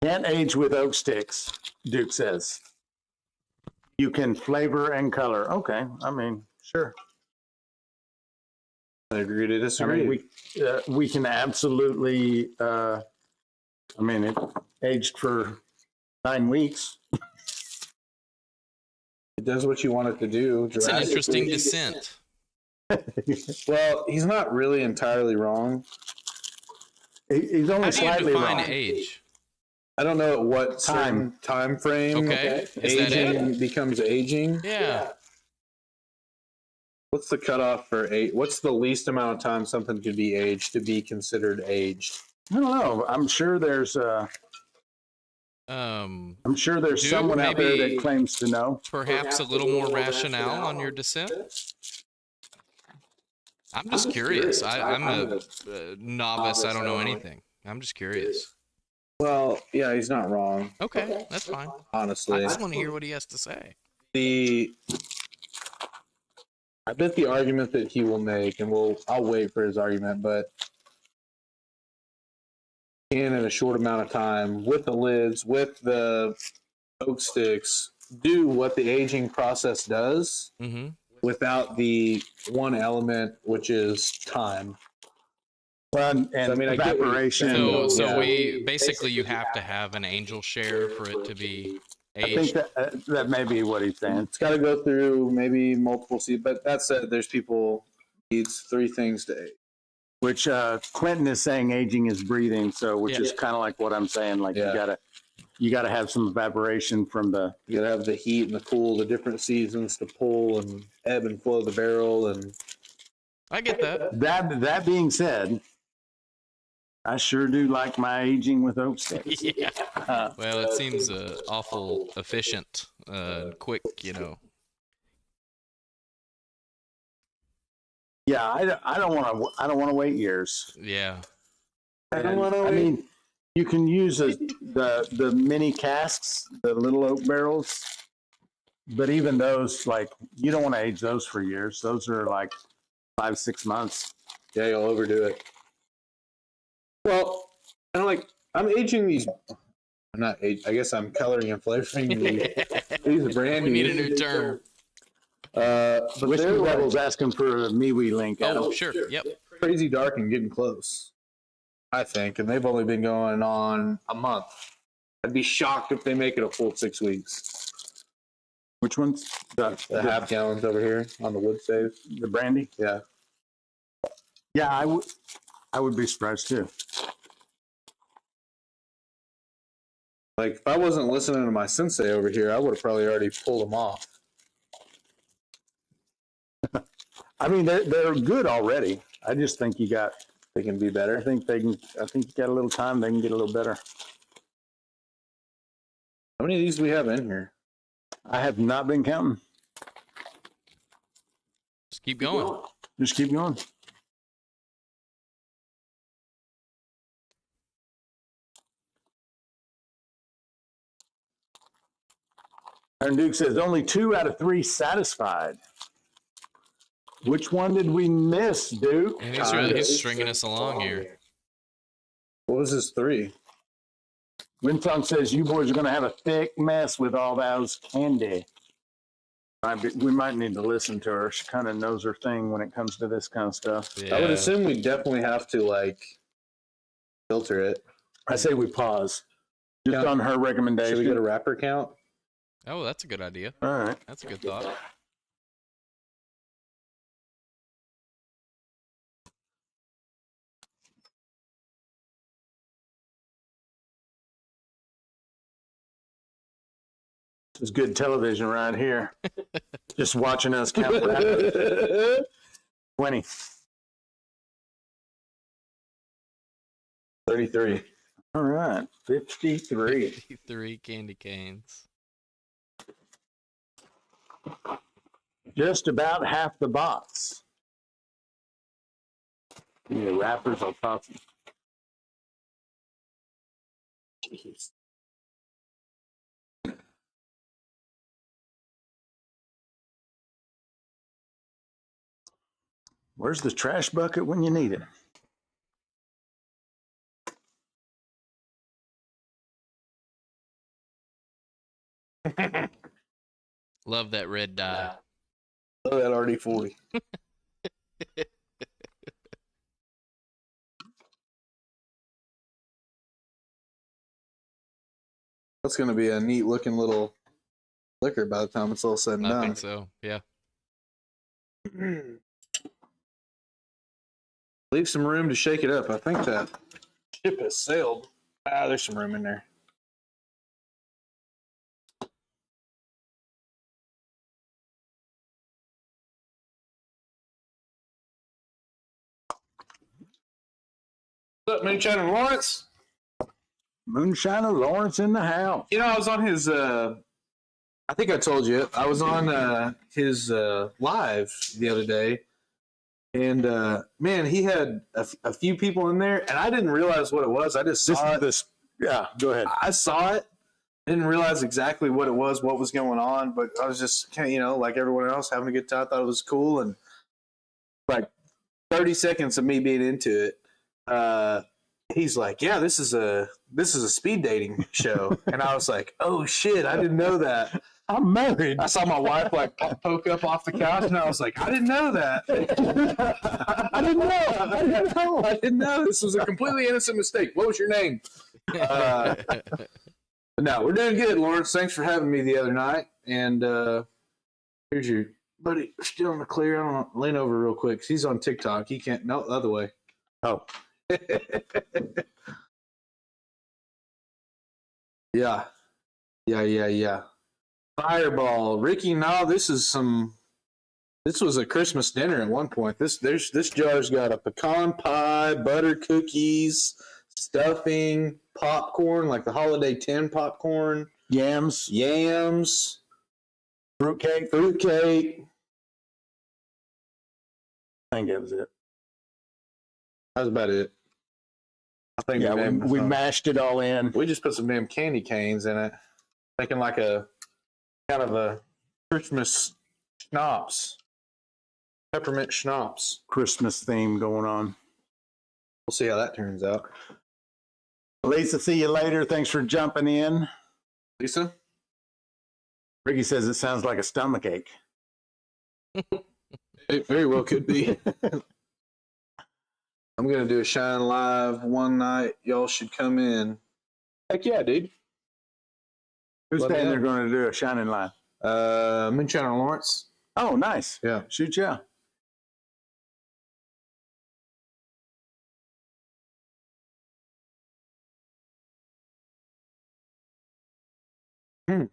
Can't age with oak sticks, Duke says. You can flavor and color. Okay, I mean, sure. I agree to I disagree. mean, we can absolutely, it aged for 9 weeks. It does what you want it to do. It's an drastically. interesting descent. Well, he's not really entirely wrong. He's only How do you slightly define wrong. age? I don't know at what certain time frame Okay. Is that aging becomes aging. Yeah. What's the cutoff for age? What's the least amount of time something could be aged to be considered aged? I don't know. I'm sure there's Duke, someone out there maybe- that claims to know. perhaps a little more rationale on your descent. I'm just curious. I'm a novice. I don't know anything. I'm just curious. Well, yeah, he's not wrong. Okay, that's fine. Honestly, I just want to hear what he has to say. I bet the argument that he will make, and I'll wait for his argument, but in a short amount of time, with the lids, with the oak sticks, do what the aging process does without the one element, which is time. Well, and I mean, evaporation. So basically you have to have an angel share for it to be aged. I think that may be what he's saying. It's got to go through maybe multiple seeds, but that said, there's people needs 3 things to age. Which Clinton is saying aging is breathing, so which is kind of like what I'm saying. Like you gotta have some evaporation from the. You gotta have the heat and the cool, the different seasons to pull and ebb and flow the barrel, and I get that. That being said, I sure do like my aging with oak sticks. Yeah. Well, it seems awful efficient, quick, you know. Yeah, I don't want to wait years. Yeah. I don't want to. I mean, you can use the mini casks, the little oak barrels, but even those, like, you don't want to age those for years. Those are like 5-6 months. Yeah, you'll overdo it. Well, I'm aging these. I'm not age. I guess I'm coloring and flavoring these brandy. We need a new term. Whiskey Rebel's asking for a MeWe link. Oh, sure. Yep. Crazy dark and getting close, I think, and they've only been going on a month. I'd be shocked if they make it a full 6 weeks. Which ones? The half gallons over here on the wood save. The brandy? Yeah. Yeah, I would be surprised too. Like, if I wasn't listening to my sensei over here, I would have probably already pulled them off. I mean, they're good already. I just think they can be better. I think you got a little time, they can get a little better. How many of these do we have in here? I have not been counting. Just keep going. Just keep going. Aaron Duke says only 2 out of 3 satisfied. Which one did we miss, Duke? And he's stringing us along here. What was his 3? Winsong says you boys are going to have a thick mess with all those candy. We might need to listen to her. She kind of knows her thing when it comes to this kind of stuff. Yeah. I would assume we definitely have to, filter it. I say we pause. Just on her recommendation. Should we get a wrapper count? Oh, that's a good idea. All right. That's a good thought. This is good television right here. Just watching us count. 20. 33. All right. 53. 53 candy canes. Just about half the box. Yeah, wrappers are tough. Jeez. Where's the trash bucket when you need it? Love that red dye. Love that RD40. That's going to be a neat looking little liquor by the time it's all said and done. I think so, yeah. Leave some room to shake it up. I think that ship has sailed. There's some room in there. What's up, Moonshine and Lawrence? Moonshine and Lawrence in the house. You know, I was on his, I think I told you, I was on his live the other day, And man, he had a few people in there, and I didn't realize what it was. I just saw it. Yeah, go ahead. I saw it. Didn't realize exactly what it was, what was going on, but I was just kind of, you know, like everyone else, having a good time. I thought it was cool, and like 30 seconds of me being into it, he's like, "Yeah, this is a speed dating show," and I was like, "Oh shit, I didn't know that." I'm married. I saw my wife like poke up off the couch, and I was like, "I didn't know that. I didn't know. This was a completely innocent mistake. What was your name?" No, we're doing good, Lawrence. Thanks for having me the other night. And here's your buddy still in the clear. I don't know. Lean over real quick. He's on TikTok. He can't. No, the other way. Oh. Yeah. Fireball. Ricky, no, this was a Christmas dinner at one point. This jar's got a pecan pie, butter cookies, stuffing, popcorn, like the holiday tin popcorn, Yams, fruitcake. I think that was it. That was about it. I think we mashed it all in. We just put some damn candy canes in it, making like a kind of a Christmas schnapps, peppermint schnapps. Christmas theme going on. We'll see how that turns out. Lisa, see you later. Thanks for jumping in. Lisa? Ricky says it sounds like a stomach ache. It very well could be. I'm going to do a Shine Live one night. Y'all should come in. Heck yeah, dude. Who's Let me saying know. they're going to do a shining line? Moonshine and Lawrence. Oh, nice. Yeah. Shoot, yeah.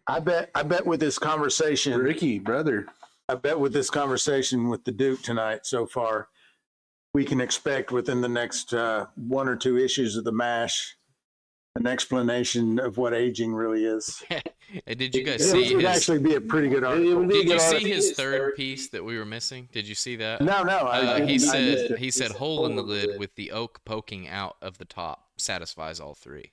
I bet with this conversation, Ricky, brother. I bet with this conversation with the Duke tonight so far, we can expect within the next one or two issues of the MASH an explanation of what aging really is. Did you guys It see would his? actually be a pretty good article. Did you see his third piece that we were missing? Did you see that? No. He missed it. said hole in the lid with the oak poking out of the top satisfies all three,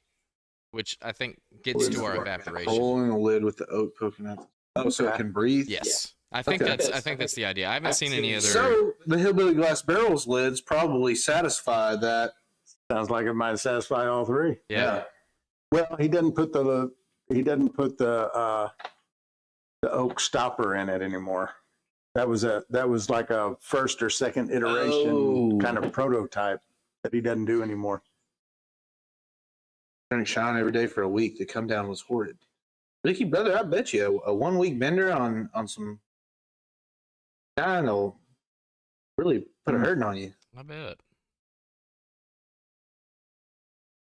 which I think gets to our evaporation. Hole in the lid with the oak poking out. Oh, so it can breathe? Yes. I think that's the idea. I haven't seen any other. So the Hillbilly Glass Barrels lids probably satisfy that. Sounds like it might satisfy all three. Yeah. Well, he didn't put the oak stopper in it anymore. That was like a first or second iteration kind of prototype that he doesn't do anymore. Turning shine every day for a week. The come down was horrid. Ricky, brother, I bet you a 1 week bender on some shine will really put a hurting on you. I bet.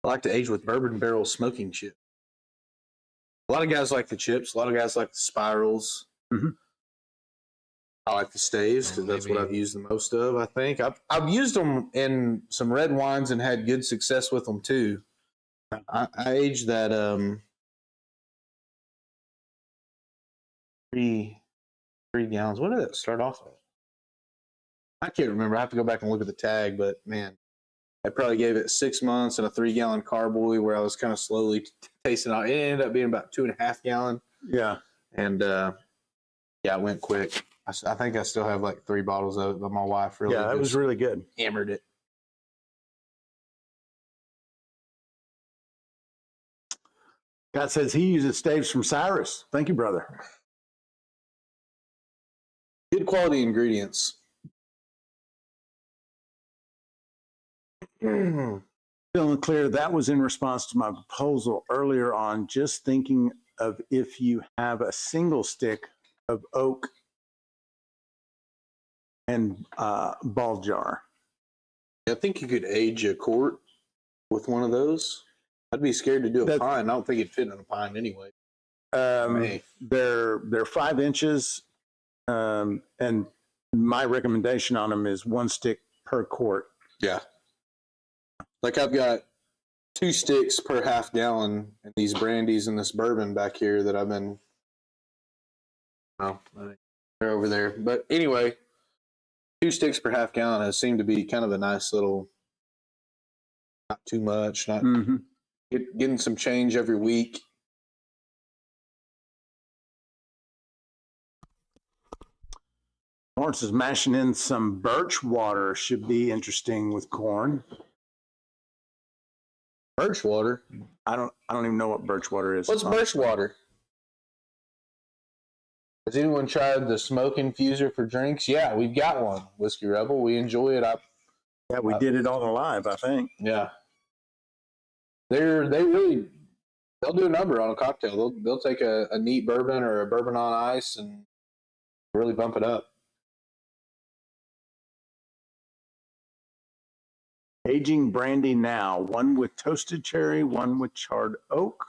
I like to age with bourbon barrel smoking chip. A lot of guys like the chips. A lot of guys like the spirals. Mm-hmm. I like the staves because that's what I've used the most of. I think I've used them in some red wines and had good success with them too. I aged that 3 gallons. What did that start off at? I can't remember. I have to go back and look at the tag, but man, I probably gave it 6 months and a 3 gallon carboy where I was kind of slowly tasting it out. It ended up being about 2.5 gallon. Yeah. And yeah, it went quick. I think I still have like 3 bottles of it, but my wife really Yeah, that was really good. hammered it. God says he uses staves from Cyrus. Thank you, brother. Good quality ingredients. Still clear, that was in response to my proposal earlier on, just thinking of if you have a single stick of oak and ball jar. I think you could age a quart with one of those. I'd be scared to do a pine. I don't think it'd fit in a pine anyway. They're 5 inches, and my recommendation on them is 1 stick per quart. Yeah. Like I've got 2 sticks per half gallon in these brandies and this bourbon back here that I've been. Oh, they're over there. But anyway, 2 sticks per half gallon has seemed to be kind of a nice little, not too much, not getting some change every week. Lawrence is mashing in some birch water. Should be interesting with corn. Birch water? I don't even know what birch water is. What's birch water? Has anyone tried the smoke infuser for drinks? Yeah, we've got one, Whiskey Rebel. We enjoy it. Yeah, we did it all alive, I think. Yeah. They'll do a number on a cocktail. They'll take a neat bourbon or a bourbon on ice and really bump it up. Aging brandy now, one with toasted cherry, one with charred oak.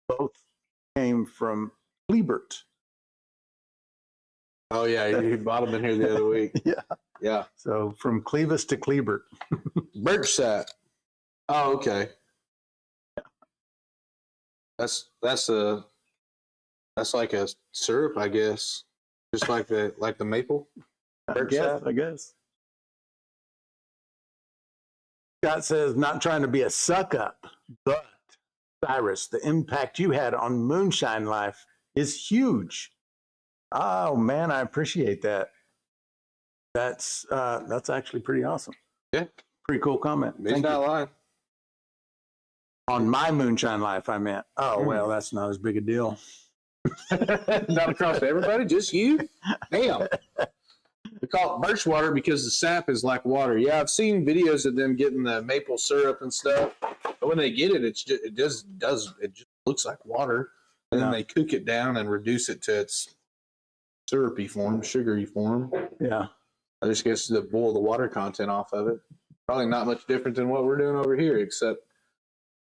Both came from Liebert. Oh, yeah, you bought them in here the other week. Yeah. So from Clevis to Cleibert. Birch sap. Oh, okay. That's like a syrup, I guess. Just like the maple. I guess. Scott says, not trying to be a suck up, but Cyrus, the impact you had on moonshine life is huge. Oh man, I appreciate that. That's actually pretty awesome. Yeah. Pretty cool comment. He's not lying. On my moonshine life, I meant. Oh, well, that's not as big a deal. Not across everybody, just you? Damn. We call it birch water because the sap is like water. Yeah, I've seen videos of them getting the maple syrup and stuff, but when they get it, it just looks like water, and then they cook it down and reduce it to its syrupy form, sugary form. Yeah, I just guess to boil the water content off of it. Probably not much different than what we're doing over here, except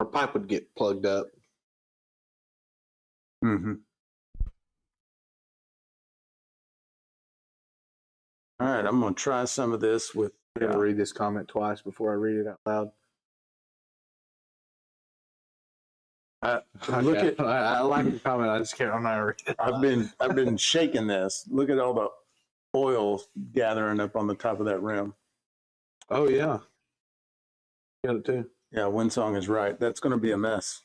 our pipe would get plugged up. Mm-hmm. All right, I'm going to try some of this with. I'm going to read this comment twice before I read it out loud. I like the comment. I just can't. I'm not reading. I've been shaking this. Look at all the oil gathering up on the top of that rim. Oh yeah, got it too. Yeah, Winsong is right. That's going to be a mess.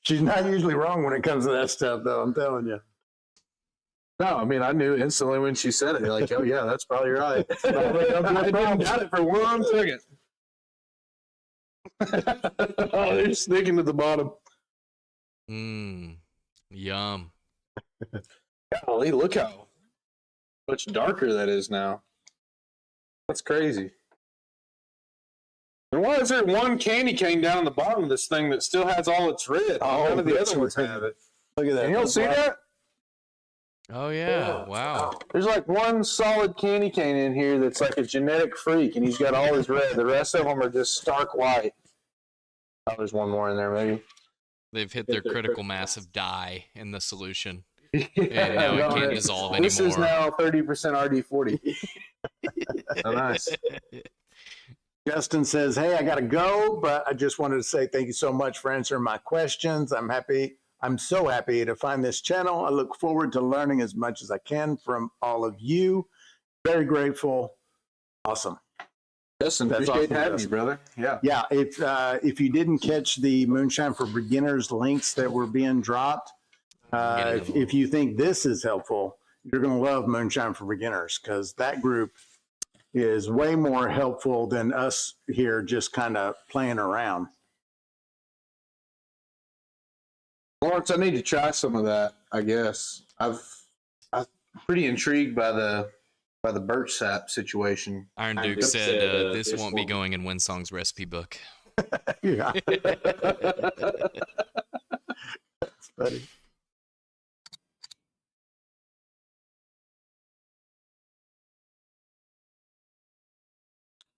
She's not usually wrong when it comes to that stuff, though. I'm telling you. No, I mean, I knew instantly when she said it. Like, oh yeah, that's probably right. I didn't doubt it for 1 second. Oh, they're sticking to the bottom. Yum. Golly, look how much darker that is now. That's crazy. And why is there one candy cane down the bottom of this thing that still has all its red? Oh, none of the other ones have it. Look at that. And you don't see that? Oh yeah! Wow. There's like one solid candy cane in here that's like a genetic freak, and he's got all his red. The rest of them are just stark white. Oh, there's one more in there, maybe. They've hit their critical mass of dye in the solution, and now it can't dissolve anymore. This is now 30% RD40. Oh, nice. Justin says, hey, I got to go, but I just wanted to say thank you so much for answering my questions. I'm so happy to find this channel. I look forward to learning as much as I can from all of you. Very grateful. Awesome. Justin, That's appreciate awesome, having Justin. you, brother. Yeah. Yeah, if you didn't catch the Moonshine for Beginners links that were being dropped, if you think this is helpful, you're going to love Moonshine for Beginners, because that group is way more helpful than us here just kind of playing around. Lawrence, I need to try some of that, I guess. I'm pretty intrigued by the birch sap situation. Iron Duke said this won't be going in Winsong's recipe book. Yeah. That's funny.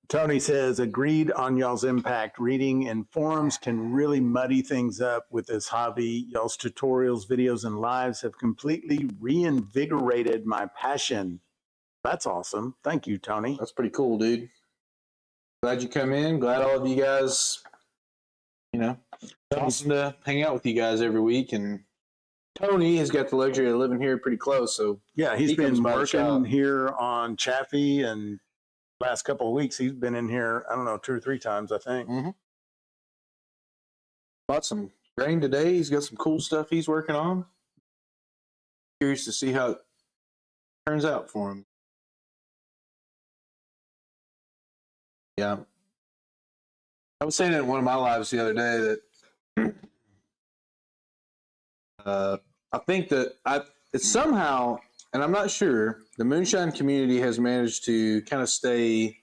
Tony says, agreed on y'all's impact. Reading in forums can really muddy things up with this hobby. Y'all's tutorials, videos, and lives have completely reinvigorated my passion. That's awesome. Thank you, Tony. That's pretty cool, dude. Glad you come in. Glad all of you guys, it's awesome to hang out with you guys every week and Tony has got the luxury of living here pretty close, so Yeah, he's He comes been by the working shop. here on Chaffee, and last couple of weeks he's been in here, I don't know, 2 or 3 times, I think. bought some grain today. He's got some cool stuff he's working on. Curious to see how it turns out for him. Yeah. I was saying it in one of my lives the other day that I think that it's somehow, and I'm not sure, the Moonshine community has managed to kind of stay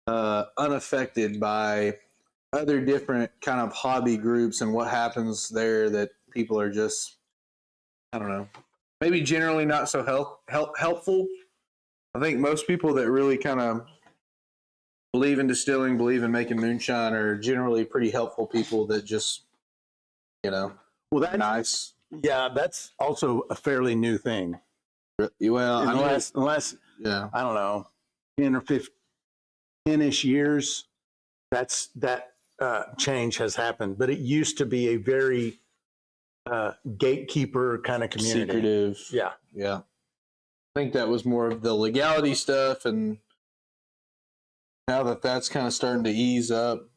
unaffected by other different kind of hobby groups and what happens there, that people are just, I don't know, maybe generally not so helpful. I think most people that really kind of believe in distilling, believe in making moonshine, are generally pretty helpful people that just, well, that's nice. Yeah, that's also a fairly new thing. Well, In I the mean, last, yeah, I don't know, 10 or 10-ish years, that change has happened. But it used to be a very gatekeeper kind of community. secretive. Yeah. Yeah. I think that was more of the legality stuff, and now that that's kind of starting to ease up,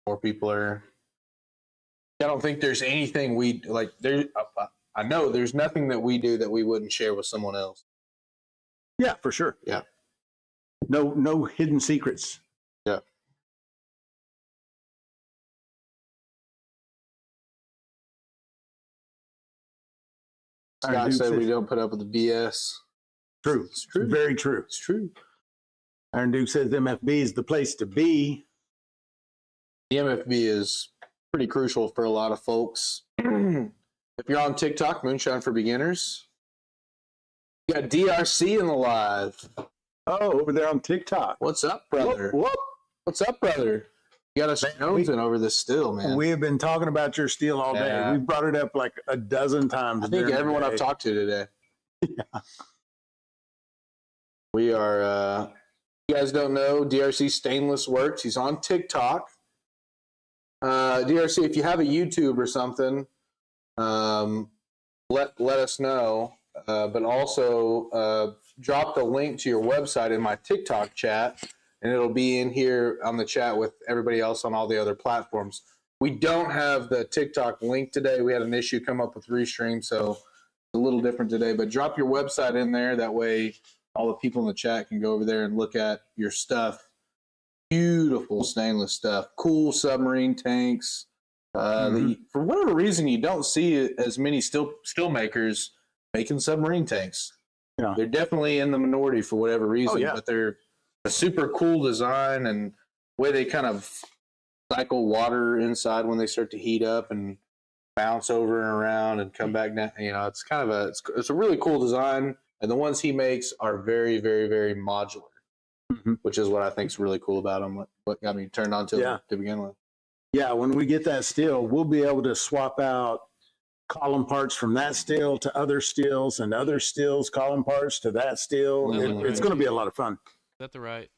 more people are. I don't think there's anything we like. I know there's nothing that we do that we wouldn't share with someone else. Yeah, for sure. Yeah. No hidden secrets. Yeah. Scott said we don't put up with the BS. True. It's true. Very true. It's true. Iron Duke says MFB is the place to be. The MFB is pretty crucial for a lot of folks. If you're on TikTok, Moonshine for Beginners. You got DRC in the live. Oh, over there on TikTok. What's up, brother? Whoop, whoop. What's up, brother? You got us jonesing over this still, man. We have been talking about your steel all day. Yeah. We've brought it up like a dozen times. I think everyone I've talked to today. Yeah. We are, you guys don't know, DRC Stainless Works. He's on TikTok. DRC, if you have a YouTube or something, let us know. But also drop the link to your website in my TikTok chat, and it'll be in here on the chat with everybody else on all the other platforms. We don't have the TikTok link today. We had an issue come up with Restream, so it's a little different today. But drop your website in there. That way all the people in the chat can go over there and look at your stuff. Beautiful stainless stuff. Cool submarine tanks. For whatever reason, you don't see as many steel makers making submarine tanks. Yeah. They're definitely in the minority for whatever reason, but they're a super cool design, and the way they kind of cycle water inside when they start to heat up and bounce over and around and come back down. It's kind of it's a really cool design, and the ones he makes are very, very, very modular, which is what I think is really cool about them. What got me turned on to them to begin with. Yeah, when we get that steel, we'll be able to swap out column parts from that steel to other steels, and other steels column parts to that steel. It's going to be a lot of fun. Is that the right?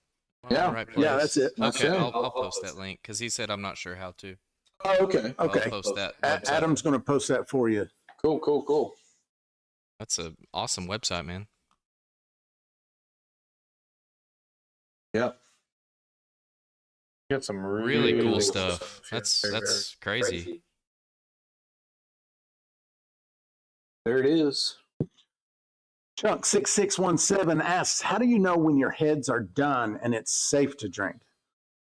Yeah. The right place? Yeah, that's it. Okay, I'll post that link because he said I'm not sure how to. Oh, okay. I'll post that. website. Adam's going to post that for you. Cool. That's an awesome website, man. Yep. Got some Really cool stuff. That's crazy. There it is. Chuck 6617 asks, how do you know when your heads are done and it's safe to drink?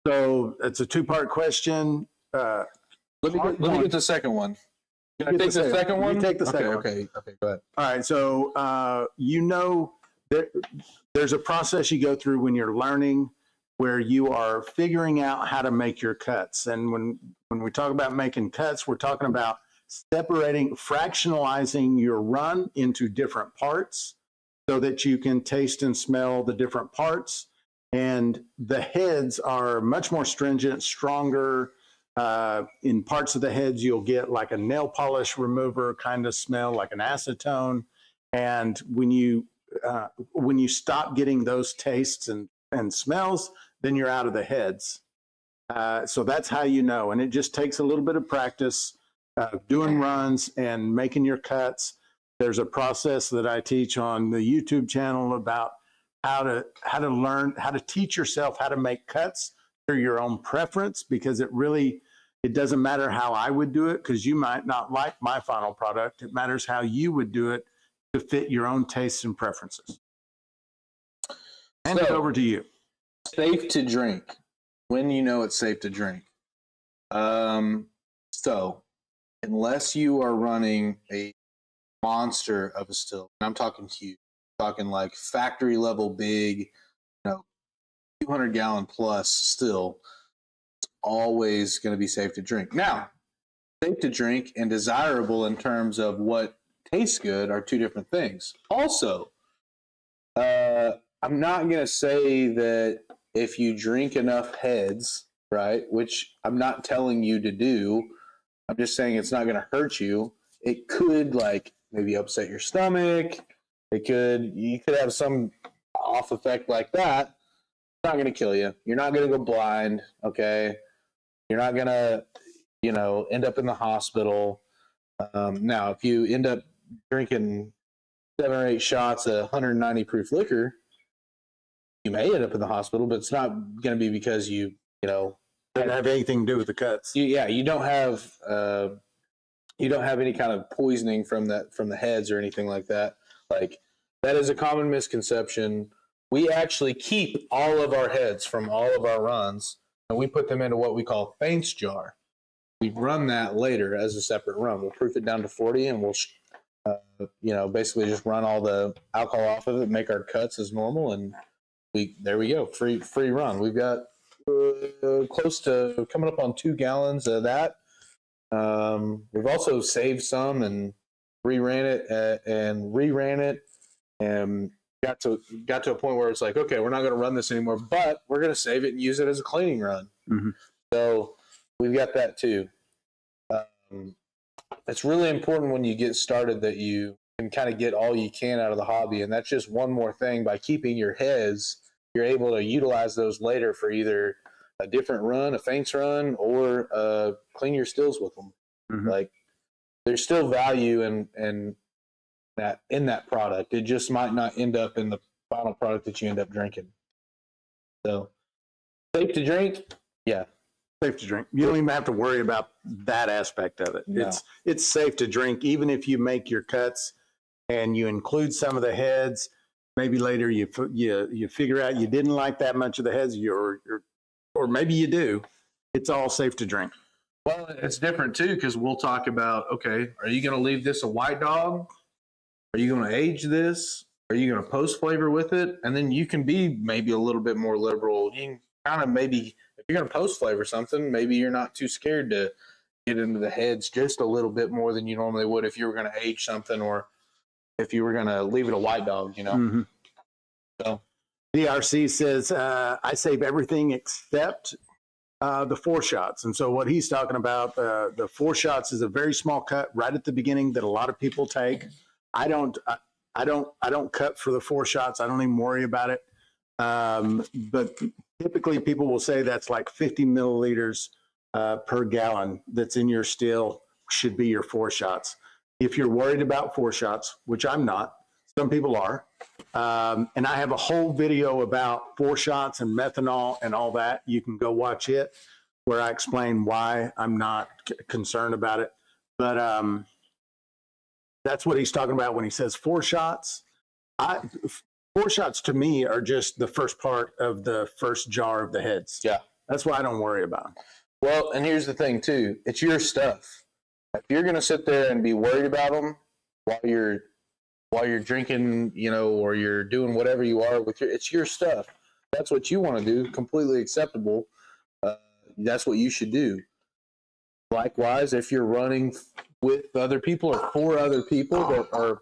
So it's a 2-part question. Let me get the second one. Can I take the second one? You take the second one. Okay, go ahead. All right, so there's a process you go through when you're learning, where you are figuring out how to make your cuts. And when we talk about making cuts, we're talking about fractionalizing your run into different parts so that you can taste and smell the different parts. And the heads are much more stringent, stronger. In parts of the heads, you'll get like a nail polish remover kind of smell, like an acetone. And when you stop getting those tastes and smells, then you're out of the heads. So that's how you know. And it just takes a little bit of practice. doing runs and making your cuts. There's a process that I teach on the YouTube channel about how to learn, how to teach yourself how to make cuts through your own preference, because it doesn't matter how I would do it, because you might not like my final product. It matters how you would do it to fit your own tastes and preferences. Hand it over to you. Safe to drink. When you know it's safe to drink. So unless you are running a monster of a still, and I'm talking huge, I'm talking like factory level big, 200-gallon plus still, it's always going to be safe to drink. Now, safe to drink and desirable in terms of what tastes good are two different things. Also, I'm not going to say that if you drink enough heads, right, which I'm not telling you to do, I'm just saying it's not going to hurt you. It could like maybe upset your stomach. You could have some off effect like that. It's not going to kill you. You're not going to go blind. Okay. You're not going to, end up in the hospital. Now, if you end up drinking 7 or 8 shots of 190 proof liquor, you may end up in the hospital, but it's not going to be because you Doesn't have anything to do with the cuts. you don't have any kind of poisoning from the heads or anything like that. Like, that is a common misconception. We actually keep all of our heads from all of our runs, and we put them into what we call faints jar. We run that later as a separate run. We'll proof it down to 40, and we'll basically just run all the alcohol off of it, make our cuts as normal, and there we go, free run. We've got close to coming up on 2 gallons of that. We've also saved some and reran it, and got to a point where it's like, okay, we're not going to run this anymore, but we're going to save it and use it as a cleaning run. Mm-hmm. So we've got that too. It's really important when you get started that you can kind of get all you can out of the hobby, and that's just one more thing. By keeping your heads, you're able to utilize those later for either a different run, a feints run, or clean your stills with them. Mm-hmm. Like, there's still value in that product. It just might not end up in the final product that you end up drinking. So, safe to drink? Yeah. Safe to drink. You don't even have to worry about that aspect of it. No. It's safe to drink, even if you make your cuts and you include some of the heads. Maybe later you figure out you didn't like that much of the heads, or maybe you do. It's all safe to drink. Well, it's different too, because we'll talk about, okay, are you going to leave this a white dog? Are you going to age this? Are you going to post flavor with it? And then you can be maybe a little bit more liberal. You can kind of maybe, if you're going to post flavor something, maybe you're not too scared to get into the heads just a little bit more than you normally would if you were going to age something, or if you were going to leave it a white dog, Mm-hmm. So DRC says, I save everything except the 4 shots. And so what he's talking about, the 4 shots is a very small cut right at the beginning that a lot of people take. I don't cut for the 4 shots. I don't even worry about it. But typically people will say that's like 50 milliliters per gallon that's in your still should be your 4 shots. If you're worried about 4 shots, which I'm not, some people are, and I have a whole video about 4 shots and methanol and all that. You can go watch it, where I explain why I'm not concerned about it. But that's what he's talking about when he says 4 shots. 4 shots to me are just the first part of the first jar of the heads. Yeah. That's why I don't worry about them. Well, and here's the thing too. It's your stuff. If you're going to sit there and be worried about them while you're drinking, or you're doing whatever you are it's your stuff. That's what you want to do. Completely acceptable. That's what you should do. Likewise, if you're running with other people or for other people that are,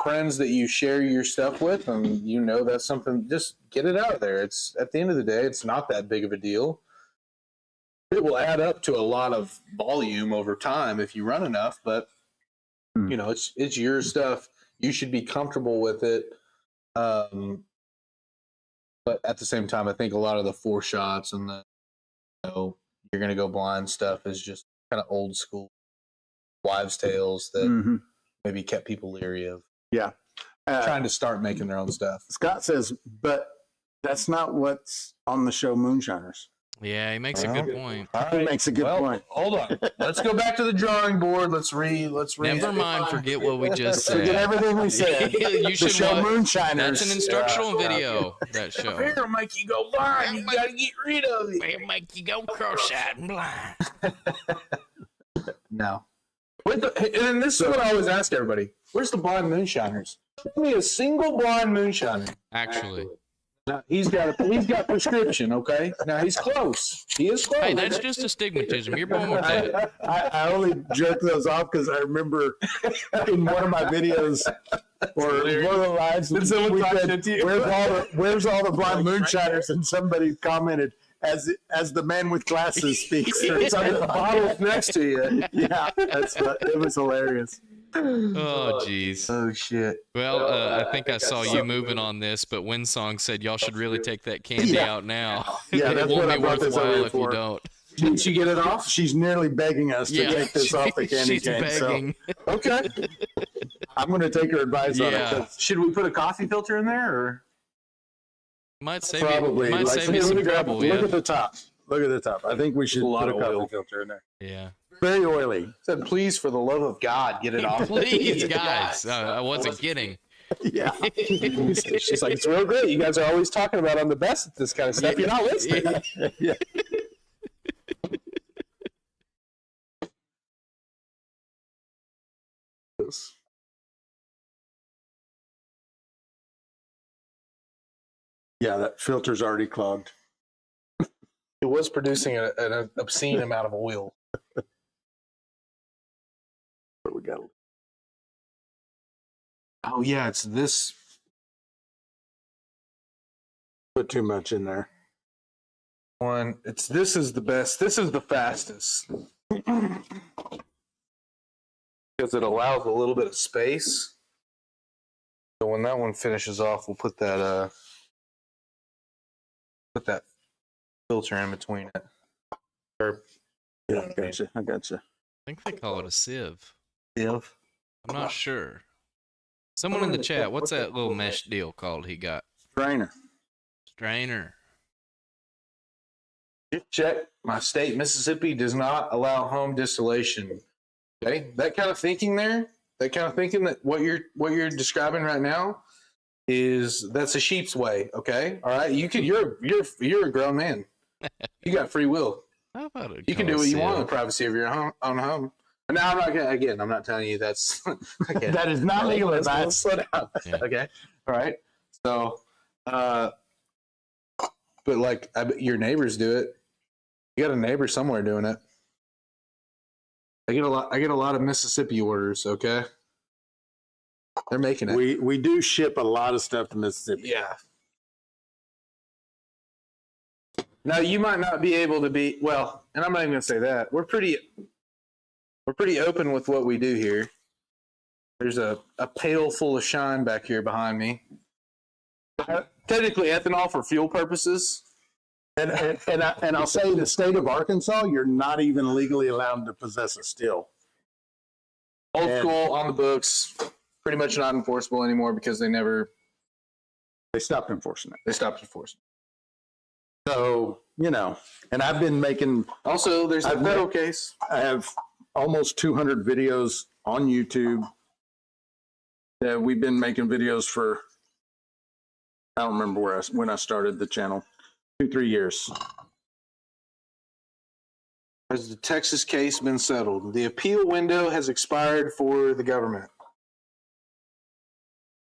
friends that you share your stuff with, and that's something, just get it out of there. It's, at the end of the day, it's not that big of a deal. It will add up to a lot of volume over time if you run enough, but it's your stuff. You should be comfortable with it. But at the same time, I think a lot of the 4 shots and the, you're going to go blind stuff is just kind of old school. wives' tales that Mhm. maybe kept people leery of Yeah. trying to start making their own stuff. Scott says, but that's not what's on the show Moonshiners. Yeah, he makes a good point. All He makes a good point. Hold on. Let's go back to the drawing board. Let's read. Never mind, forget what we just said. Forget everything we said. You The should show watch- Moonshiners. That's an instructional video, that show. It'll make you go blind. You gotta get rid of it. It'll make you go cross-eyed and blind. No. And then this is what I always ask everybody: where's the blind moonshiners? Give me a single blind moonshiner. Actually. Now, he's got prescription. Okay. Now he's close. He is close. Hey, that's just astigmatism. You're born with that. I only jerk those off because I remember in one of my videos or one of the lives we said, where's all the blind moonshiners? And somebody commented, as the man with glasses speaks. Or something. The bottle's next to you. Yeah, it was hilarious. Oh, jeez. Oh shit. Well, I think I saw you moving on this, but Winsong said y'all should really take that candy out now. Yeah, It that's won't what I be brought this over worthwhile if you for. don't. Did she get it off? She's nearly begging us to take this off the candy she's cane. begging. So Okay. I'm going to take her advice on it. Yeah. 'Cause Should we put a coffee filter in there, or Might save probably. you, might Like, save you some trouble. Look Yeah. at the top. Look at the top. I think we should A lot put a of coffee oil. filter in there. Yeah. Very oily. said, please, for the love of God, get it off? Please, guys. I wasn't kidding. Yeah. She's like, it's real great. You guys are always talking about I'm the best at this kind of stuff. You're not listening. Yeah. Yeah, that filter's already clogged. It was producing an obscene amount of oil. But we got Oh yeah, it's this put too much in there. one. This is the best. This is the fastest because it allows a little bit of space. So when that one finishes off, we'll put that filter in between it. Or Yeah, I gotcha. I gotcha. I think they call it a sieve. if I'm not sure. Someone in the chat, what's that little mesh deal called he got? Strainer. Strainer. check my state, Mississippi does not allow home distillation. Okay, that kind of thinking there, that kind of thinking that what you're describing right now that's a sheep's way. Okay, all right, you're a grown man. You got free will. How about it? You can do what you want in the privacy of your own home. Now, I'm not telling you that's okay. That is not legal Let's advice. slow down. Yeah. Okay, all right. So, but like, I bet your neighbors do it. You got a neighbor somewhere doing it. I get a lot of Mississippi orders. Okay, they're making it. We do ship a lot of stuff to Mississippi. Yeah. Now you might not be able to be well, and I'm not even going to say that. We're pretty open with what we do here. There's a pail full of shine back here behind me. Technically, ethanol for fuel purposes. And I'll say the state of Arkansas, you're not even legally allowed to possess a still. Old And- school on the books. Pretty much not enforceable anymore because they They stopped enforcing it. stopped enforcing. So, and I've been making, Also, there's a I've federal case. I have almost 200 videos on YouTube that we've been making videos for, I don't remember when I started the channel, 2-3 years. Has the Texas case been settled? The appeal window has expired for the government.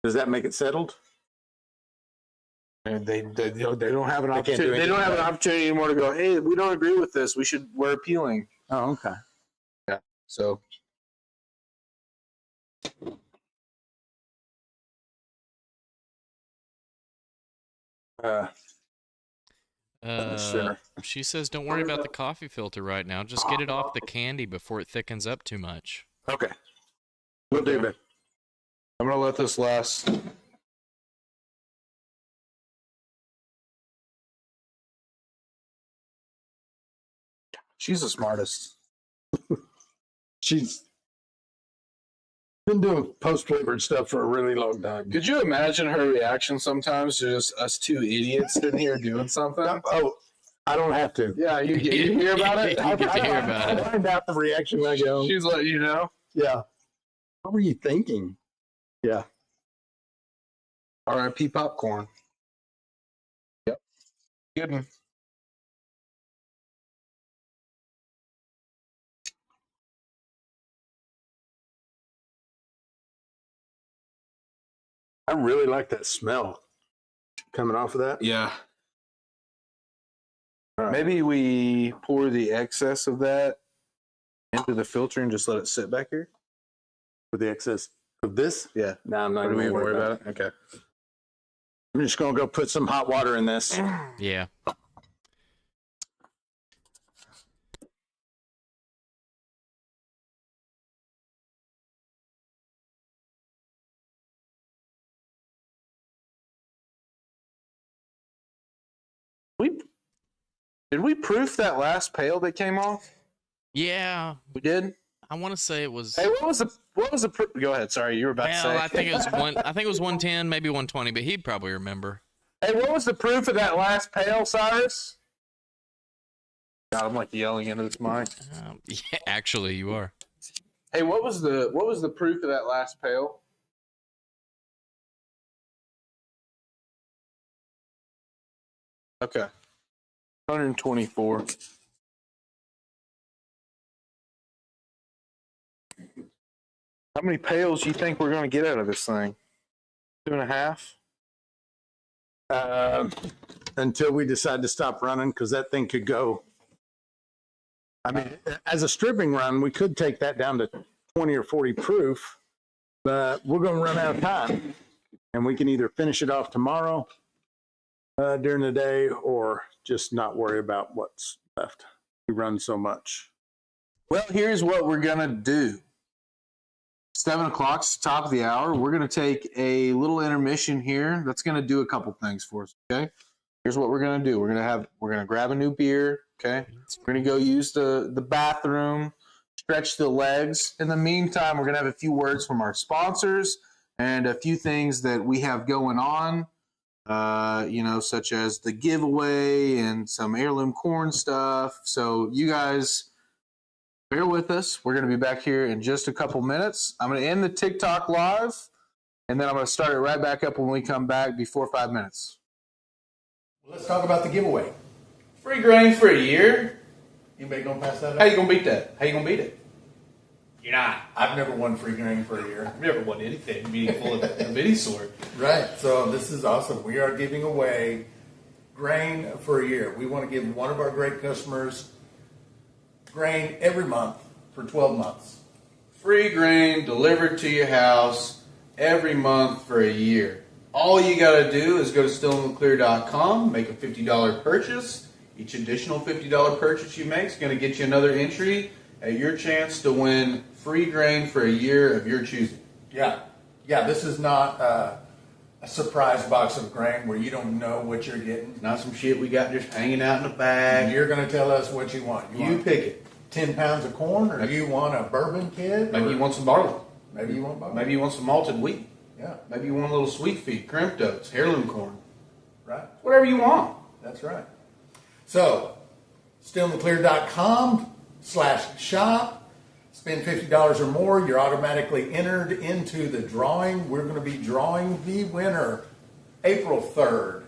Does that make it settled? And they don't have an They can't do opportunity. They don't have an anything. opportunity anymore to go, hey, we don't agree with this. We're appealing. Oh, okay. So Center. She says, don't worry about the coffee filter right now. Just get it off the candy before it thickens up too much. Okay. We'll do that. I'm gonna let this last. She's the smartest. She's Been doing post-flavored stuff for a really long time. Could you imagine her reaction sometimes to just us two idiots sitting here doing something? Oh, I don't have to. Yeah, you hear about it? You get to hear about I'll it. find out the reaction when I go. She's letting you know. Yeah. What were you thinking? Yeah. R.I.P. popcorn. Yep. Good one. I really like that smell coming off of that. Yeah. All right. Maybe we pour the excess of that into the filter and just let it sit back here. With the excess of this? Yeah. No, I'm not Or do going we to worry about it? Okay. I'm just going to go put some hot water in this. Yeah. Did we proof that last pail that came off? Yeah. We did. I want to say it was. Hey, what was the? Go ahead. Sorry, you were about to say. Well, I think it was one. I think it was 110, maybe 120, but he'd probably remember. Hey, what was the proof of that last pail, Cyrus? God, I'm like yelling into this mic. Yeah, actually, you are. Hey, what was the proof of that last pail? Okay. 124. How many pails do you think we're going to get out of this thing? 2.5? Until we decide to stop running, because that thing could go. I mean, as a stripping run, we could take that down to 20 or 40 proof, but we're going to run out of time. And we can either finish it off tomorrow during the day or just not worry about what's left. We run so much. Well, here's what we're going to do. 7 o'clock's the top of the hour. We're going to take a little intermission here. That's going to do a couple things for us, okay? Here's what we're going to do. We're going to grab a new beer, okay? We're going to go use the bathroom, stretch the legs. In the meantime, we're going to have a few words from our sponsors and a few things that we have going on, such as the giveaway and some heirloom corn stuff. So you guys bear with us. We're going to be back here in just a couple minutes. I'm going to end the TikTok live, and then I'm going to start it right back up when we come back before 5 minutes. Let's talk about the giveaway. Free grain for a year. Anybody gonna pass that up? How you gonna beat that? How you gonna beat it? You're not. I've never won free grain for a year. I've never won anything meaningful of any sort. Right. So this is awesome. We are giving away grain for a year. We want to give one of our great customers grain every month for 12 months. Free grain delivered to your house every month for a year. All you got to do is go to stillingtheclear.com, make a $50 purchase. Each additional $50 purchase you make is going to get you another entry at your chance to win free grain for a year of your choosing. Yeah. Yeah, this is not a surprise box of grain where you don't know what you're getting. It's not some shit we got just hanging out in a bag. You're going to tell us what you want. You want pick it. 10 pounds of corn, or you want a bourbon kit? Maybe or you want some barley. Maybe you want barley. Maybe you want some malted wheat. Yeah. Maybe you want a little sweet feed, crimped oats, heirloom corn. Right. Whatever you want. That's right. So, stillingtheclear.com/shop. Spend $50 or more. You're automatically entered into the drawing. We're going to be drawing the winner April 3rd.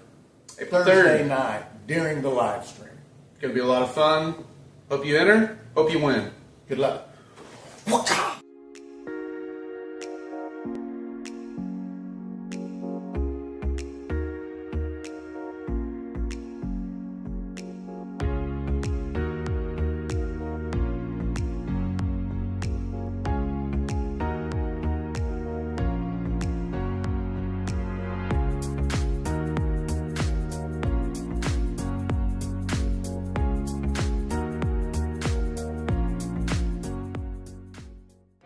Thursday night during the live stream. It's going to be a lot of fun. Hope you enter. Hope you win. Good luck.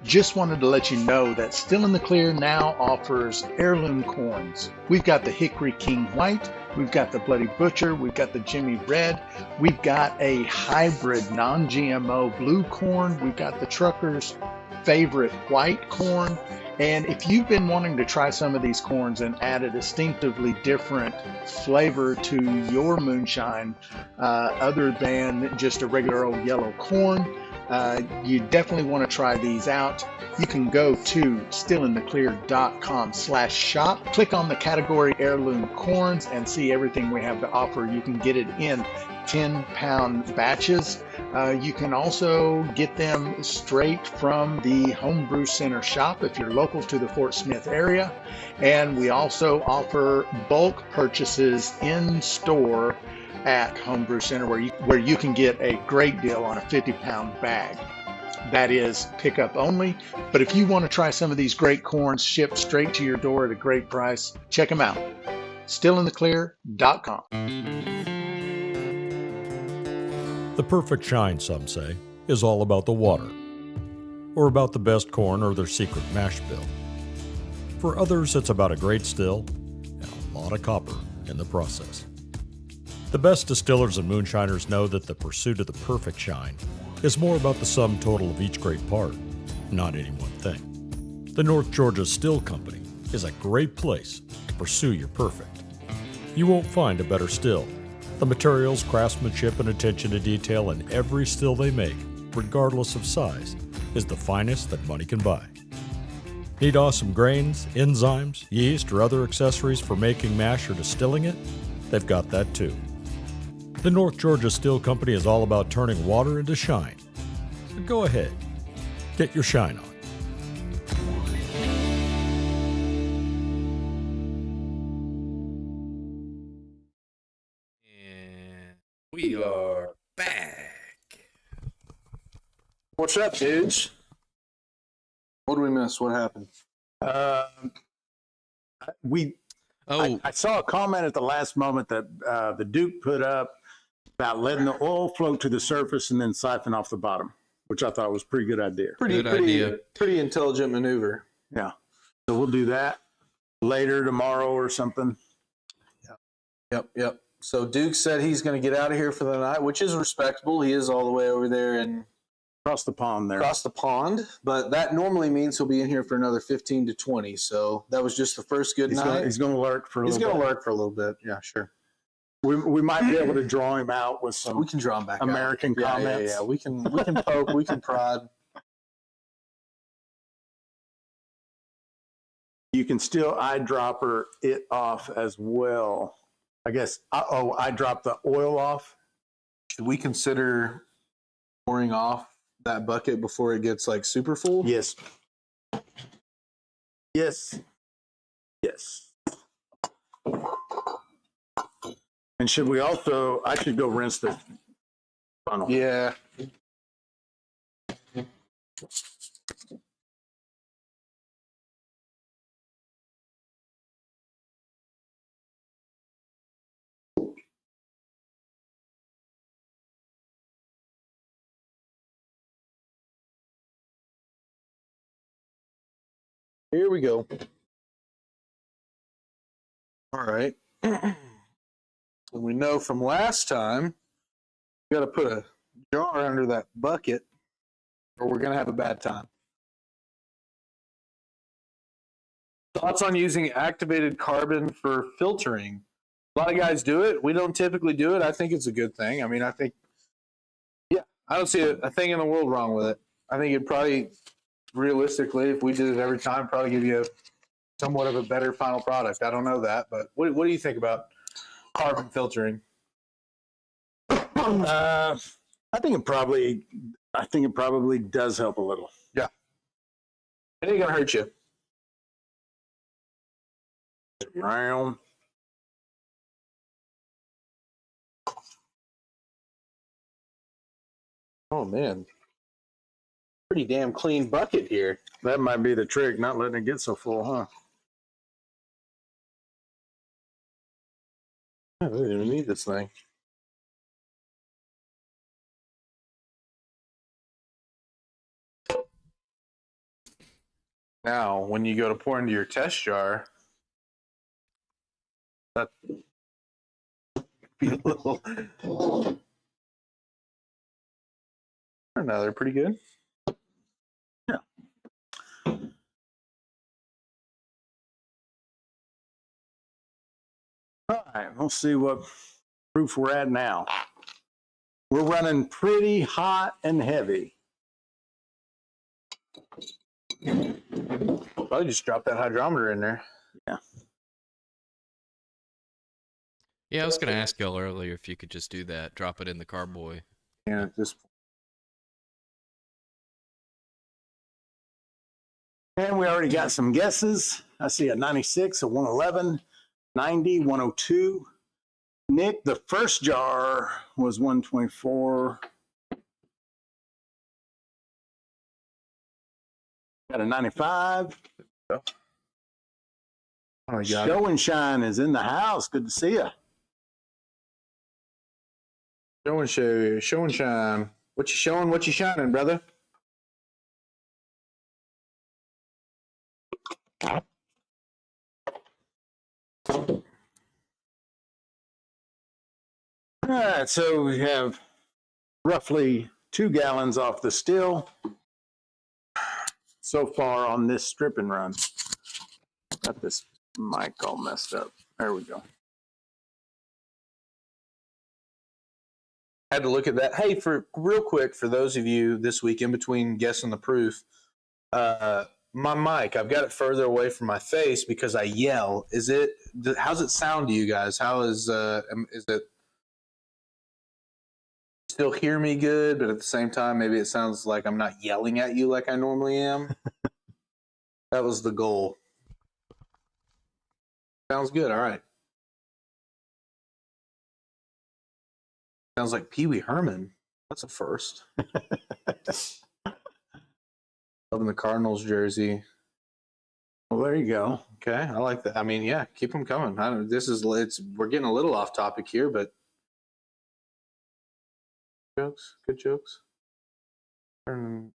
Just wanted to let you know that Still in the Clear now offers heirloom corns. We've got the Hickory King White, we've got the Bloody Butcher, we've got the Jimmy Red, we've got a hybrid non-GMO blue corn, we've got the Truckers. favorite white corn. And if you've been wanting to try some of these corns and add a distinctively different flavor to your moonshine, other than just a regular old yellow corn, you definitely want to try these out. You can go to stillintheclear.com/shop, click on the category Heirloom Corns, and see everything we have to offer. You can get it in 10-pound batches. You can also get them straight from the Homebrew Center shop if you're local to the Fort Smith area. And we also offer bulk purchases in store at Homebrew Center where you can get a great deal on a 50-pound bag. That is pickup only. But if you want to try some of these great corns shipped straight to your door at a great price, check them out. Stillintheclear.com. The perfect shine, some say, is all about the water, or about the best corn or their secret mash bill. For others, it's about a great still and a lot of copper in the process. The best distillers and moonshiners know that the pursuit of the perfect shine is more about the sum total of each great part, not any one thing. The North Georgia Still Company is a great place to pursue your perfect. You won't find a better still. The materials, craftsmanship, and attention to detail in every still they make, regardless of size, is the finest that money can buy. Need awesome grains, enzymes, yeast, or other accessories for making mash or distilling it? They've got that too. The North Georgia Still Company is all about turning water into shine. So go ahead, get your shine on. And we are back. What's up, dudes? What did we miss? What happened? I saw a comment at the last moment that the Duke put up about letting the oil float to the surface and then siphon off the bottom, which I thought was a pretty good idea. Good idea. Pretty intelligent maneuver. Yeah. So we'll do that later tomorrow or something. Yep. So Duke said he's going to get out of here for the night, which is respectable. He is all the way over there and Across the pond there. across the pond, but that normally means he'll be in here for another 15 to 20. So that was just the first good night. He's going to lurk for a He's little going bit. to lurk for a little bit. Yeah, sure. We might be able to draw him out with some We can draw him back American out. Yeah, comments. Yeah. We can poke, we can prod. You can still eyedropper it off as well. I guess, eyedrop the oil off. Should we consider pouring off that bucket before it gets like super full? Yes. And should we also, I should go rinse the funnel. Yeah. Here we go. All right. And we know from last time, we got to put a jar under that bucket or we're going to have a bad time. Thoughts on using activated carbon for filtering? A lot of guys do it. We don't typically do it. I think it's a good thing. I mean, I don't see a thing in the world wrong with it. I think it'd probably, realistically, if we did it every time, probably give you somewhat of a better final product. I don't know that, but what do you think about carbon filtering? I think it probably does help a little. Yeah. It ain't gonna hurt you. Round. Oh man. Pretty damn clean bucket here. That might be the trick, not letting it get so full, huh? I don't even need this thing. Now, when you go to pour into your test jar, that be a little. No, they're pretty good. Yeah. All right, we'll see what proof we're at now. We're running pretty hot and heavy. Probably just drop that hydrometer in there. Yeah, I was gonna ask y'all earlier if you could just do that, drop it in the carboy. Yeah, just And we already got some guesses. I see a 96, a 111, 90, 102. Nick, the first jar was 124. Got a 95. oh my god. Show and Shine is in the house. Good to see you. Show and shine. What you showing? What you shining, brother? All right, so we have roughly 2 gallons off the still so far on this strip and run. Got this mic all messed up. There we go. Had to look at that. Hey, for real quick, for those of you this week in between guessing the proof, my mic, I've got it further away from my face because I yell. How's it sound to you guys? How is it? Still hear me good, but at the same time, maybe it sounds like I'm not yelling at you like I normally am. That was the goal. Sounds good. All right. Sounds like Pee Wee Herman. That's a first. Loving the Cardinals jersey. Well, there you go. Okay, I like that. I mean, yeah, keep them coming. We're getting a little off topic here, but jokes, good jokes. Turn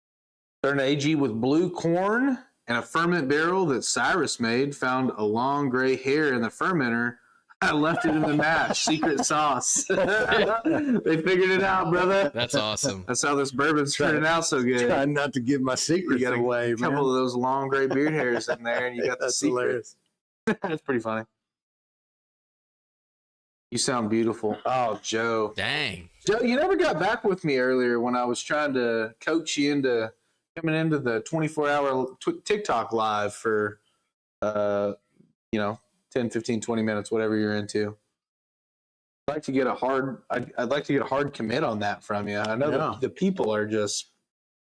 AG with blue corn and a ferment barrel that Cyrus made. Found a long gray hair in the fermenter. I left it in the mash. Secret sauce. They figured it out, brother. That's awesome. That's how this bourbon's turning out so good. Trying not to give my secrets You got away, a couple of those long gray beard hairs in there, and you got the That's secret. hilarious. That's pretty funny. You sound beautiful. Oh, Joe. Dang. Joe, you never got back with me earlier when I was trying to coach you into coming into the 24-hour TikTok live for, 10, 15, 20 minutes, whatever you're into. I'd like to get a hard commit on that from you. I know Yeah. the people are just,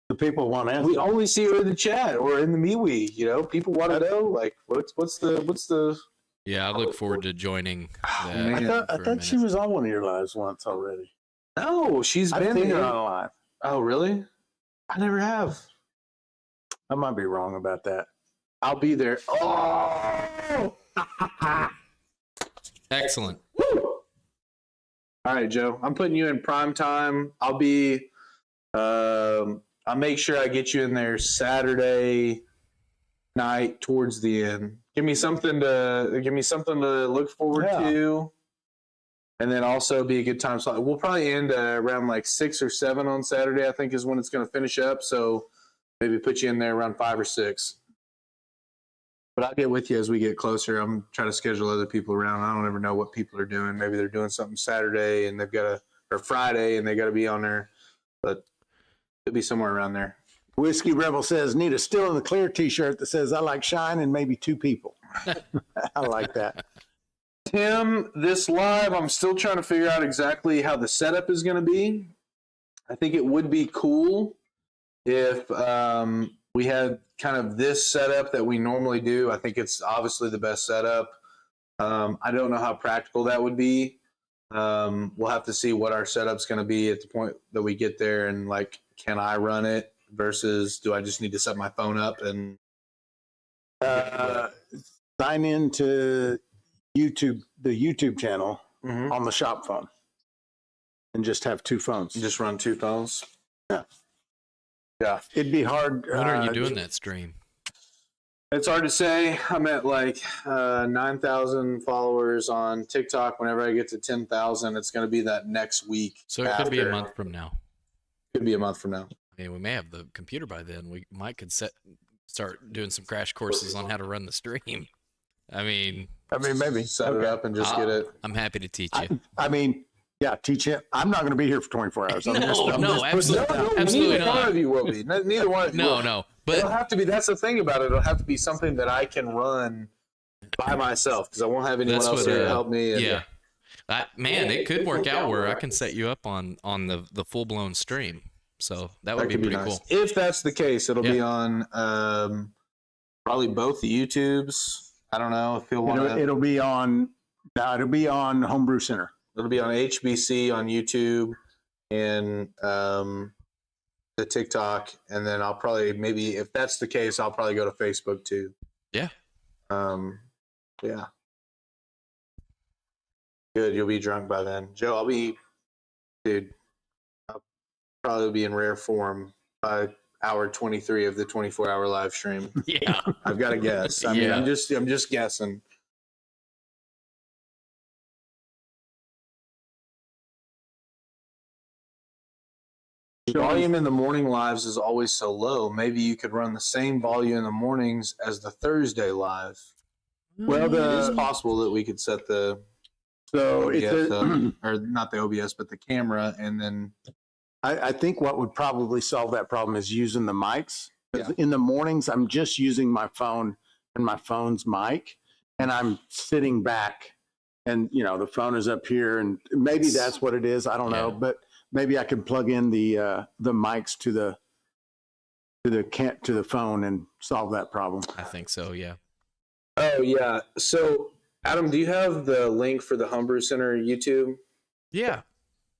The people want answers. we only see her in the chat or in the MeWe, people want to know, like, what's the, Yeah, I look forward to joining that. man. I for a thought she minute. was on one of your lives once already. no, she's I've been seen her in. on a live. Oh, really? I never have. I might be wrong about that. I'll be there. Oh! Excellent. All right, Joe. I'm putting you in prime time. I'll be. I'll make sure I get you in there Saturday night towards the end. Give me something to look forward to, and then also be a good time slot. We'll probably end around like 6 or 7 on Saturday. I think is when it's going to finish up. So maybe put you in there around 5 or 6. But I'll get with you as we get closer. I'm trying to schedule other people around. I don't ever know what people are doing. Maybe they're doing something Saturday and or Friday and they got to be on there. But it'll be somewhere around there. Whiskey Rebel says, need a Still in the Clear t-shirt that says, I like Shine and maybe 2 people. I like that. Tim, this live, I'm still trying to figure out exactly how the setup is going to be. I think it would be cool if we had kind of this setup that we normally do. I think it's obviously the best setup. I don't know how practical that would be. We'll have to see what our setup's going to be at the point that we get there, and like, can I run it versus do I just need to set my phone up and Sign in to YouTube, the YouTube channel Mhm. on the shop phone and just have 2 phones. just run 2 phones? Yeah. Yeah. It'd be hard. When are you doing that stream? It's hard to say. I'm at like 9,000 followers on TikTok. Whenever I get to 10,000, it's going to be that next week. So it could be a after. month from now. Could be a month from now. I mean, we may have the computer by then. We might could start doing some crash courses on how to run the stream. I mean, maybe. Set it up and just get it. I'm happy to teach you. I mean, yeah, teach it. I'm not going to be here for 24 hours. I'm No, just putting absolutely, it down. absolutely Neither not. one of you will be. Neither one of you will. No, It'll but have to be. That's the thing about it. It'll have to be something that I can run by myself because I won't have anyone That's else what, here to help me. And, yeah. Man, it could work out where I can set you up on the full blown stream. So that would be could pretty nice. cool. If that's the case, it'll be Yeah. on probably both the YouTubes. I don't know if you'll want to. It'll be on. No, it'll be on Homebrew Center. It'll be on HBC on YouTube and the TikTok, and then I'll probably maybe if that's the case, I'll probably go to Facebook too. Yeah. Yeah. Good. You'll be drunk by then, Joe. I'll probably be in rare form by hour 23 of the 24-hour live stream. Yeah. I've got to guess. I mean, Yeah. I'm just guessing. The volume in the morning lives is always so low. Maybe you could run the same volume in the mornings as the Thursday live. Well, It is possible that we could set the So OBS it's up, or not the OBS, but the camera, and then I think what would probably solve that problem is using the mics. 'Cause Yeah. in the mornings, I'm just using my phone and my phone's mic, and I'm sitting back, and the phone is up here, and maybe that's what it is. I don't know, Yeah. but maybe I could plug in the mics to the phone and solve that problem. I think so, yeah. oh yeah. So Adam, do you have the link for the Homebrew Center YouTube? Yeah.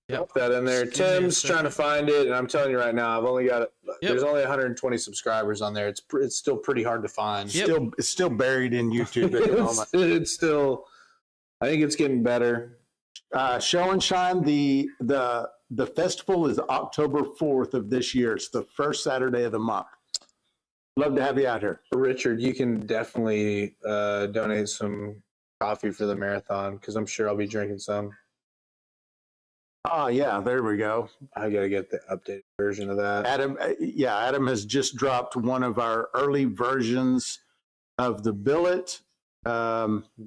Yep. Put that in there. Just give me a Tim's second. trying to find it, and I'm telling you right now, I've only got it. Yep. There's only 120 subscribers on there. It's still pretty hard to find. Yep. It's still buried in YouTube at the moment. It's still. I think it's getting better. Show and Shine, the festival is October 4th of this year. It's the first Saturday of the month. Love to have you out here. Richard, you can definitely donate some coffee for the marathon because I'm sure I'll be drinking some. Oh, yeah, there we go. I got to get the updated version of that. Adam has just dropped one of our early versions of the billet.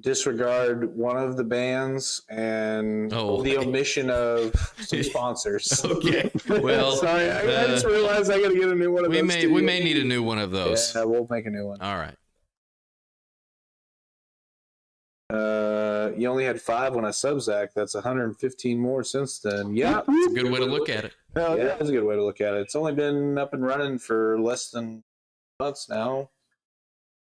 Disregard one of the bands and the omission of some sponsors. Okay. Well, sorry, I just realized I got to get a new one of those. we may need a new one of those. Yeah, we'll make a new one. All right. You only had 5 when I Subzac. That's 115 more since then. Yeah, It's a good way to look at it. yeah, that's a good way to look at it. It's only been up and running for less than months now.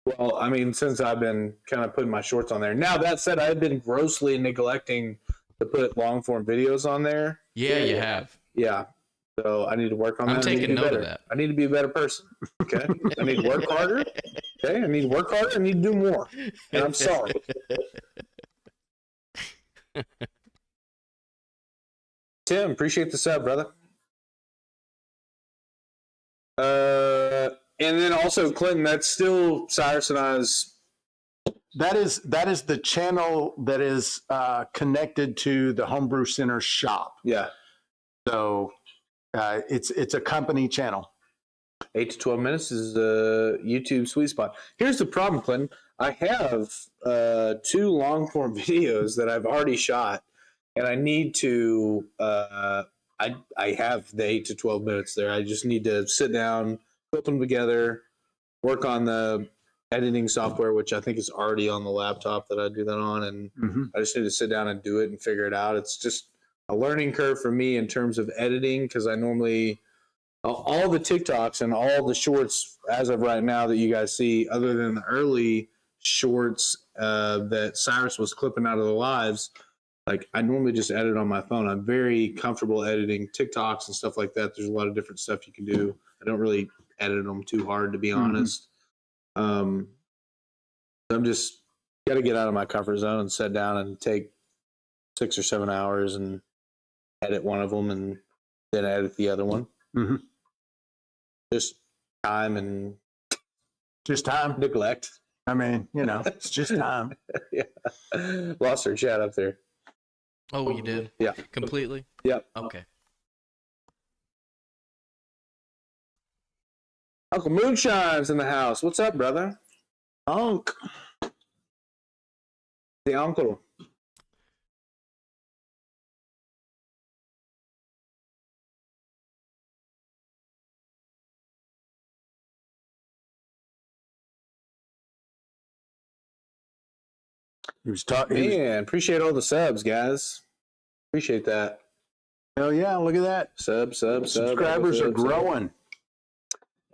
Well, I mean, since I've been kind of putting my shorts on there. Now, that said, I've been grossly neglecting to put long form videos on there. Yeah, you have. Yeah. So I need to work on that. I'm taking I need to be note of better. that. I need to be a better person. Okay. I need to work harder. Okay. I need to work harder. I need to do more. And I'm sorry. Tim, appreciate the sub, brother. And then also Clinton, that's still Cyrus and I's. That is the channel that is connected to the Homebrew Center shop. Yeah. So it's a company channel. 8 to 12 minutes is the YouTube sweet spot. Here's the problem, Clinton. I have 2 long form videos that I've already shot, and I need to. I have the 8 to 12 minutes there. I just need to sit down, put them together, work on the editing software, which I think is already on the laptop that I do that on, and I just need to sit down and do it and figure it out. It's just a learning curve for me in terms of editing because I normally all the TikToks and all the shorts as of right now that you guys see, other than the early shorts that Cyrus was clipping out of the lives, like I normally just edit on my phone. I'm very comfortable editing TikToks and stuff like that. There's a lot of different stuff you can do. I don't really edit them too hard, to be honest. I'm just got to get out of my comfort zone and sit down and take 6 or 7 hours and edit one of them and then edit the other one. Just time and neglect. I mean, it's just time. Yeah. Lost our chat up there. Oh, you did? Yeah. Completely? Yep. Okay. Uncle Moonshine's in the house. What's up, brother? Unc. The uncle. He was talking. Man, appreciate all the subs, guys. Appreciate that. Hell yeah! Look at that. Subscribers are growing.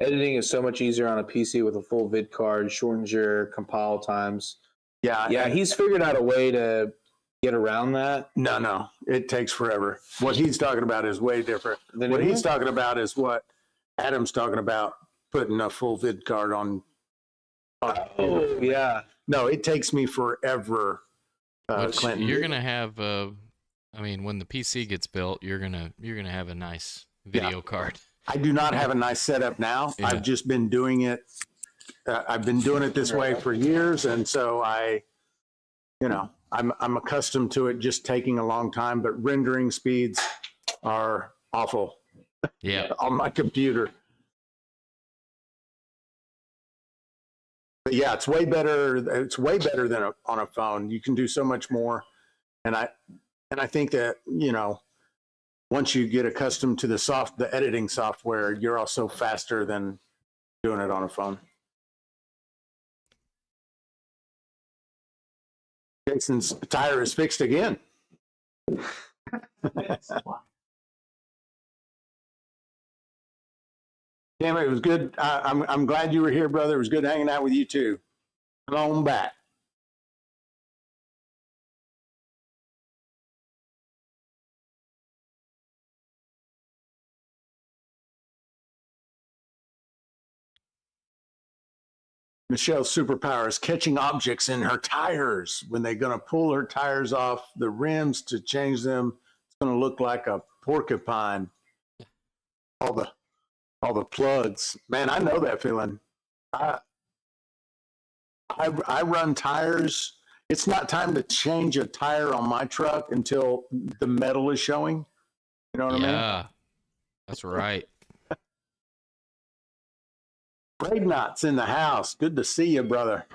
Editing is so much easier on a PC with a full vid card. Shortens your compile times. Yeah. He's figured out a way to get around that. No, it takes forever. What he's talking about is way different. What he's talking about is what Adam's talking about, putting a full vid card on. Oh, yeah. No, it takes me forever. Clinton, you're gonna have. I mean, when the PC gets built, you're gonna have a nice video card. I do not have a nice setup now. Yeah. I've just been doing it. I've been doing it this way for years, and so I'm accustomed to it just taking a long time. But rendering speeds are awful. Yeah. On my computer. But yeah, it's way better. It's way better than on a phone. You can do so much more, and I think that once you get accustomed to the editing software, you're also faster than doing it on a phone. Jason's tire is fixed again. Damn it was good. I'm glad you were here, brother. It was good hanging out with you too. Come on back. Michelle's superpower is catching objects in her tires. When they're going to pull her tires off the rims to change them, it's going to look like a porcupine. All the plugs. Man, I know that feeling. I run tires. It's not time to change a tire on my truck until the metal is showing. You know what I mean? Yeah, that's right. Braid knots in the house. Good to see you, brother.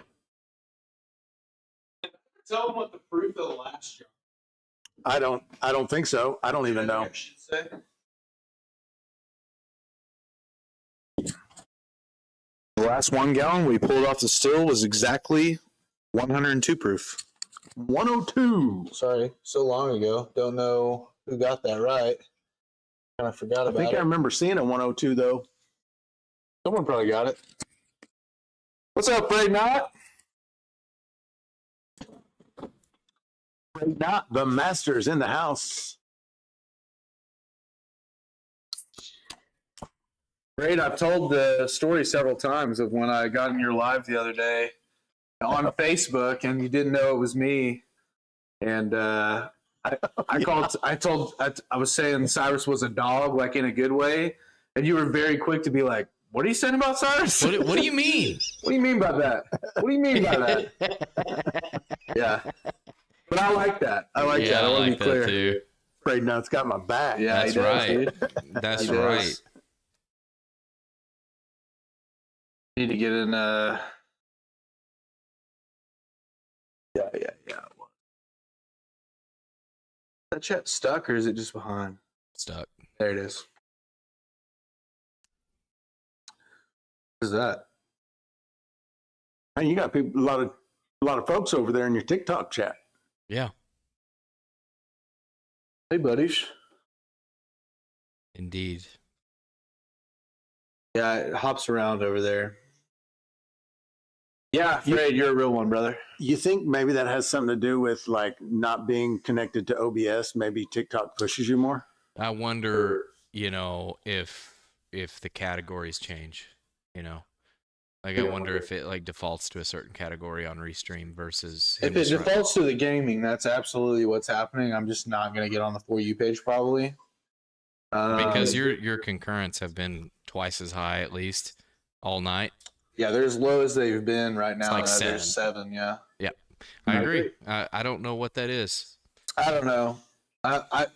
Tell them what the proof of the last jar. I don't think so. I don't even know. The last 1 gallon we pulled off the still was exactly 102 proof. 102. Sorry, so long ago. Don't know who got that right. Kind of forgot I about think it. I remember seeing a 102 though. Someone probably got it. What's up, Braid Knot? Braid Knot, the master's in the house. Braid, I've told the story several times of when I got in your live the other day on Facebook and you didn't know it was me. And I was saying Cyrus was a dog, like in a good way. And you were very quick to be like, what are you saying about Cyrus? What do you mean? What do you mean by that? What do you mean by that? Yeah. But I like that. I like that. I want to be clear. Too. Braid Knot's got my back. Yeah, That's he does, right. dude. That's He does. right. Need to get in. Yeah. That chat stuck, or is it just behind? Stuck. There it is. What is that? And you got people, a lot of folks over there in your TikTok chat. Yeah. Hey, buddies. Indeed. Yeah, it hops around over there. Yeah, Fred, you're a real one, brother. You think maybe that has something to do with like not being connected to OBS? Maybe TikTok pushes you more? I wonder, if the categories change, Like, I wonder if it, defaults to a certain category on Restream versus... If it defaults to the gaming, that's absolutely what's happening. I'm just not going to get on the For You page, probably. Because your concurrents have been twice as high, at least, all night. Yeah, they're as low as they've been right now. It's like There's 7, yeah. Yep. I agree. I don't know what that is. I don't know. I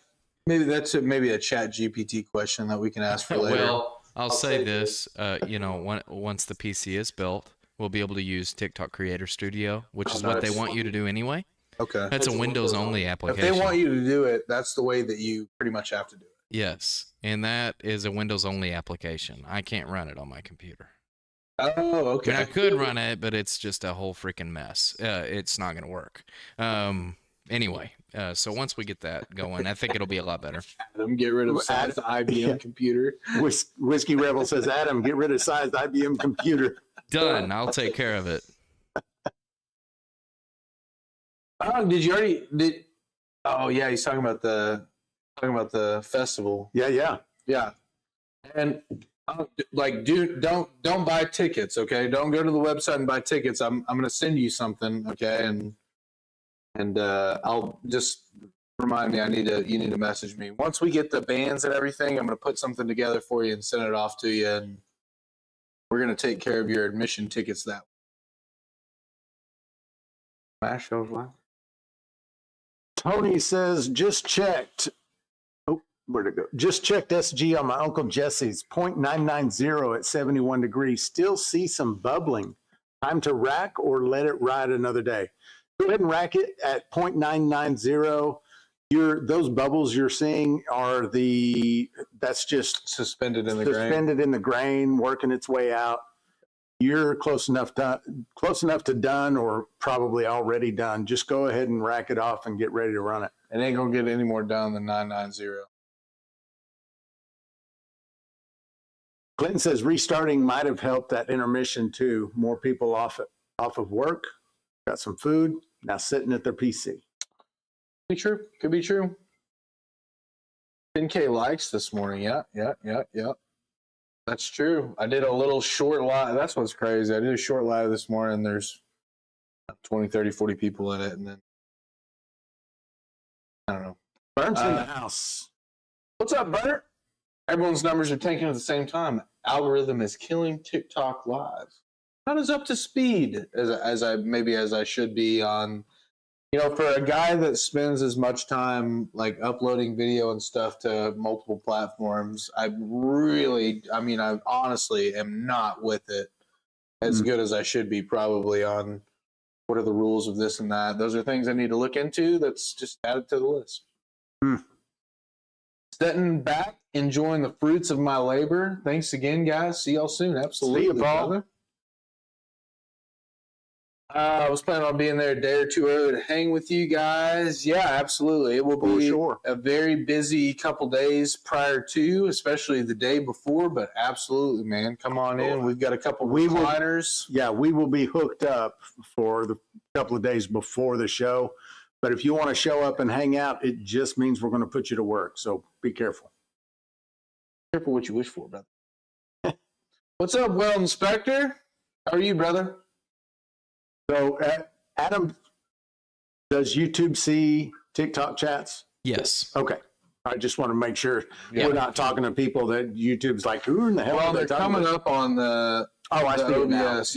maybe that's maybe a Chat GPT question that we can ask for later. Well, I'll say this. Once the PC is built, we'll be able to use TikTok Creator Studio, which is what they want you to do anyway. Okay. That's a Windows only If application. they want you to do it, that's the way that you pretty much have to do it. Yes, and that is a Windows only application. I can't run it on my computer. Oh, okay. I mean, I could run it, but it's just a whole freaking mess. It's not going to work. Anyway, so once we get that going, I think it'll be a lot better. Adam, get rid of Si's IBM computer. Whiskey Rebel says, Adam, get rid of Si's IBM computer. Done. I'll take care of it. Oh, did you already did? Oh yeah, he's talking about the festival. Yeah. And don't buy tickets, okay? Don't go to the website and buy tickets. I'm gonna send you something, okay? And I'll just remind me. You need to message me once we get the bands and everything. I'm gonna put something together for you and send it off to you, and we're gonna take care of your admission tickets that way. Tony says, just checked. Oh, where'd it go? Just checked SG on my Uncle Jesse's 0.990 at 71 degrees. Still see some bubbling. Time to rack or let it ride another day. Go ahead and rack it at 0.990. Those bubbles you're seeing are that's just Suspended in the grain, working its way out. You're close enough to done, or probably already done. Just go ahead and rack it off and get ready to run it. It ain't gonna get any more done than 990. Clinton says restarting might have helped that intermission too. More people off of work, got some food, now sitting at their PC. Could be true. 10K likes this morning. Yeah. That's true. I did a little short live. That's what's crazy. I did a short live this morning. There's 20, 30, 40 people in it. And then, I don't know. Burnt's in the house. What's up, Burnt? Everyone's numbers are tanking at the same time. Algorithm is killing TikTok live. Not as up to speed as I should be on. For a guy that spends as much time like uploading video and stuff to multiple platforms, I honestly am not with it as good as I should be probably on what are the rules of this and that. Those are things I need to look into. That's just added to the list. Sitting back, enjoying the fruits of my labor. Thanks again, guys. See y'all soon. Absolutely. See you, Paul. Brother. I was planning on being there a day or two early to hang with you guys. Yeah, absolutely. It will be a very busy couple days prior to, especially the day before, but absolutely, man. Come on in. We've got a couple recliners. We will be hooked up for the couple of days before the show. But if you want to show up and hang out, it just means we're going to put you to work. So be careful. Careful what you wish for, brother. What's up, Well Inspector? How are you, brother? So, Adam, does YouTube see TikTok chats? Yes. Okay. I just want to make sure we're not talking to people that YouTube's like, who in the hell are they they're talking coming about? up on the I see it now. OBS.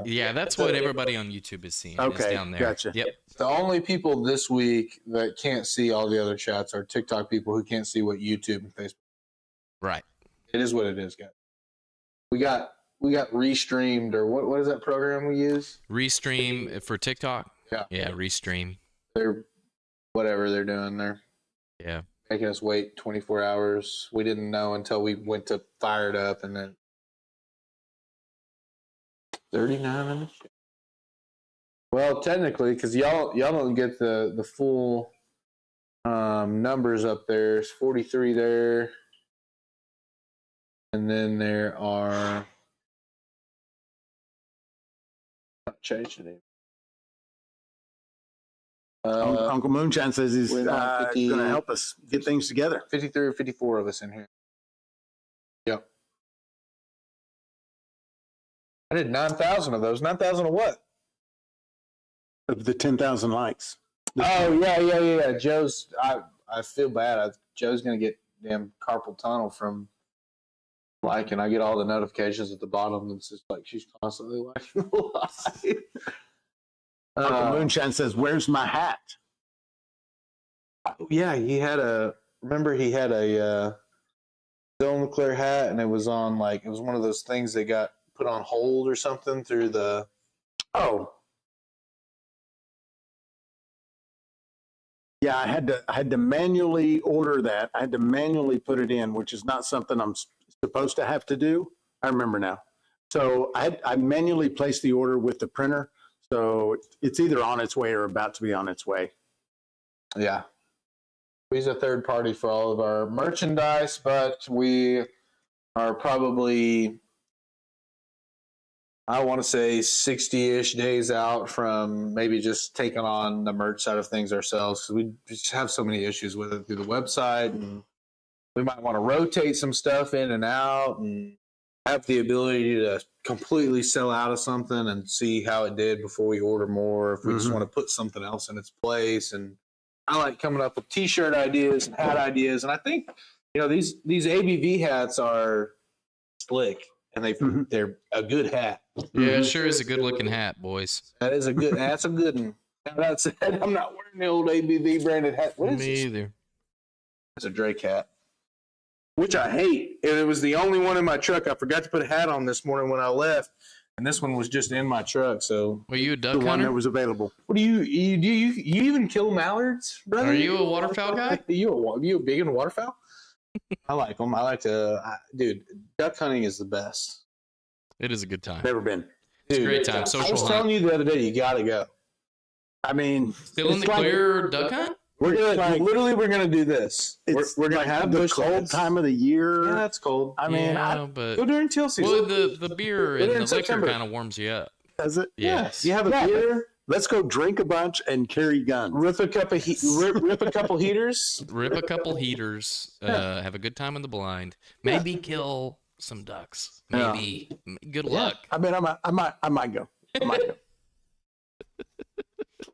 Yeah. That's what everybody on YouTube is seeing. Okay, is down there. gotcha. Yep. The only people this week that can't see all the other chats are TikTok people who can't see what YouTube and Facebook. Right. It is what it is, guys. We got Restreamed, or what is that program we use? Restream for TikTok. Yeah. Restream. They're whatever they're doing there. Yeah. Making us wait 24 hours. We didn't know until we went to fire it up, and then 39 minutes. Well, technically, because y'all don't get the full numbers up there. There's 43 there, and then there are. Not changing it. Uncle Moonshine says he's going to help us get things together. 53 or 54 of us in here. Yep. I did 9,000 of those. 9,000 of what? Of the 10,000 likes. Oh, yeah. Joe's, I feel bad. Joe's going to get damn carpal tunnel from liking. I get all the notifications at the bottom. It's just like she's constantly liking the live. Uncle Moonshine says, where's my hat? Yeah, he had a Still in the Clear hat, and it was on it was one of those things that got put on hold or something through the. Oh. Yeah, I had to manually order that. I had to manually put it in, which is not something I'm supposed to have to do. I remember now. So I manually placed the order with the printer. So it's either on its way or about to be on its way. Yeah. We use a third party for all of our merchandise, but we are probably, I want to say 60-ish days out from maybe just taking on the merch side of things ourselves, because we just have so many issues with it through the website, and we might want to rotate some stuff in and out and have the ability to completely sell out of something and see how it did before we order more, if we just want to put something else in its place. And I like coming up with t-shirt ideas and hat ideas, and I think, you know, these ABV hats are slick. And they're a good hat. Yeah, it sure is a good looking hat, boys. That's a good one. Now that said, I'm not wearing the old ABV branded hat. What is Me this? either. It's a Drake hat, which I hate. And it was the only one in my truck. I forgot to put a hat on this morning when I left, and this one was just in my truck. So, Were you a duck The one hunter? that was available. what do you even kill mallards, brother? Are you a waterfowl guy? You big into waterfowl? I like them. I like to, dude. Duck hunting is the best. It is a good time. Never been. It's a Dude, great time. I Social was hunt. telling you the other day, you gotta go. I mean, Still in the clear duck hunt? We're gonna like- we're gonna do this. We're gonna like have the bush cold lights. time of the year. Yeah, it's cold. I mean, yeah, but Go during teal season. well, the beer and Put it the in liquor September. kind of warms you up. does it? Yes. You have a Yeah. beer, Let's go drink a bunch and carry guns. rip a couple heaters. Rip a couple heaters. Have a good time in the blind. Maybe kill some ducks. Maybe. Good luck. I mean, I might go. I might go.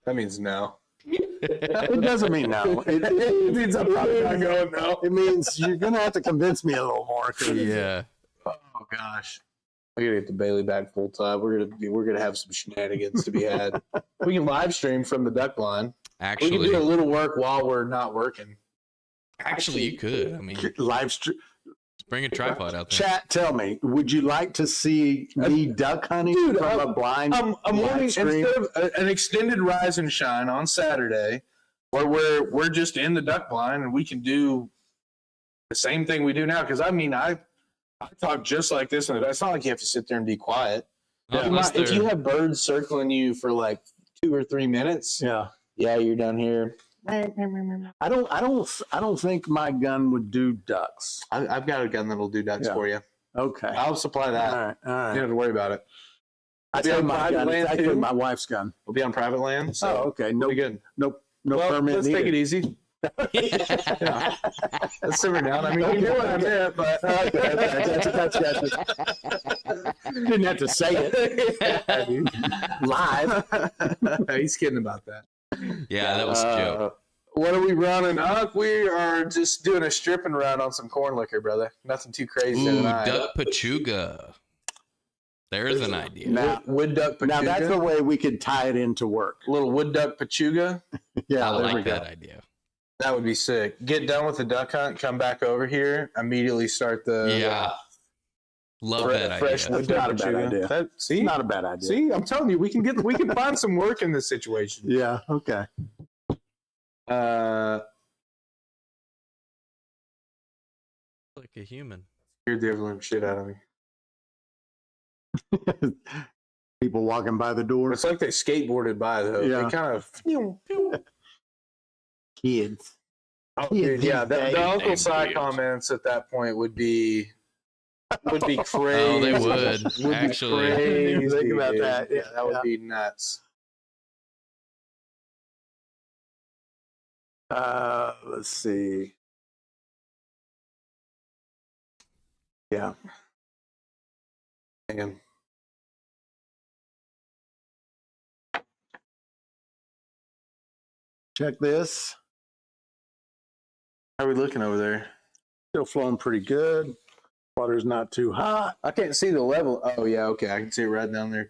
That means no. It doesn't mean no. It means I'm probably not going no. It means you're gonna have to convince me a little more. Yeah. Oh gosh. I gotta get the Bailey back full time. We're gonna have some shenanigans to be had. We can live stream from the duck blind. We can do a Actually, little work while we're not working. you could. I mean, Live stream. bring a tripod out there. Chat, tell me, would you like to see me duck hunting Dude, from a blind I'm live wanting, stream? instead of an extended rise and shine on Saturday, where we're just in the duck blind and we can do the same thing we do now. Because I mean, I talk just like this, and it's not like you have to sit there and be quiet. Unless If you they're- have birds circling you for like 2 or 3 minutes, Yeah. you're down here. I don't think my gun would do ducks. I've got a gun that'll do ducks Yeah. for you. Okay. I'll supply that. All right. All You right. don't have to worry about it. I be say on my private gun. It's land, actually too? my wife's gun. We'll be on private land. So Oh, okay. No, we'll be good. no Well, permit let's take it needed. easy. Let's simmer down. I mean, you know what I meant, but Didn't have to say it live. He's kidding about that. Yeah, that was a joke. What are we running up? We are just doing a stripping run on some corn liquor, brother. Nothing too crazy Ooh, tonight. duck pachuga. There's an idea. Now, Wood duck pachuga. now that's the way we could tie it into work. Little wood duck pachuga. Yeah, I there we like go. that idea. That would be sick. Get done with the duck hunt, come back over here, immediately start the Yeah. Love that fresh idea. wood That's duck not a bad pachuga. idea. That, see, Not a bad idea. see, I'm telling you, we can find some work in this situation. Yeah. Okay. Like a human. You're the living shit out of me. People walking by the door. It's like they skateboarded by though. Yeah. They kind of. Kids. Oh, Yeah, dude, yeah, they- the Uncle they Si do. comments at that point would be crazy. Oh, they would, be actually. crazy, Think about dude. that. Yeah, that would Yeah. be nuts. Let's see. Yeah. Man. Check this. How are we looking over there? Still flowing pretty good. Water's not too hot. I can't see the level. Oh yeah, okay, I can see it right down there.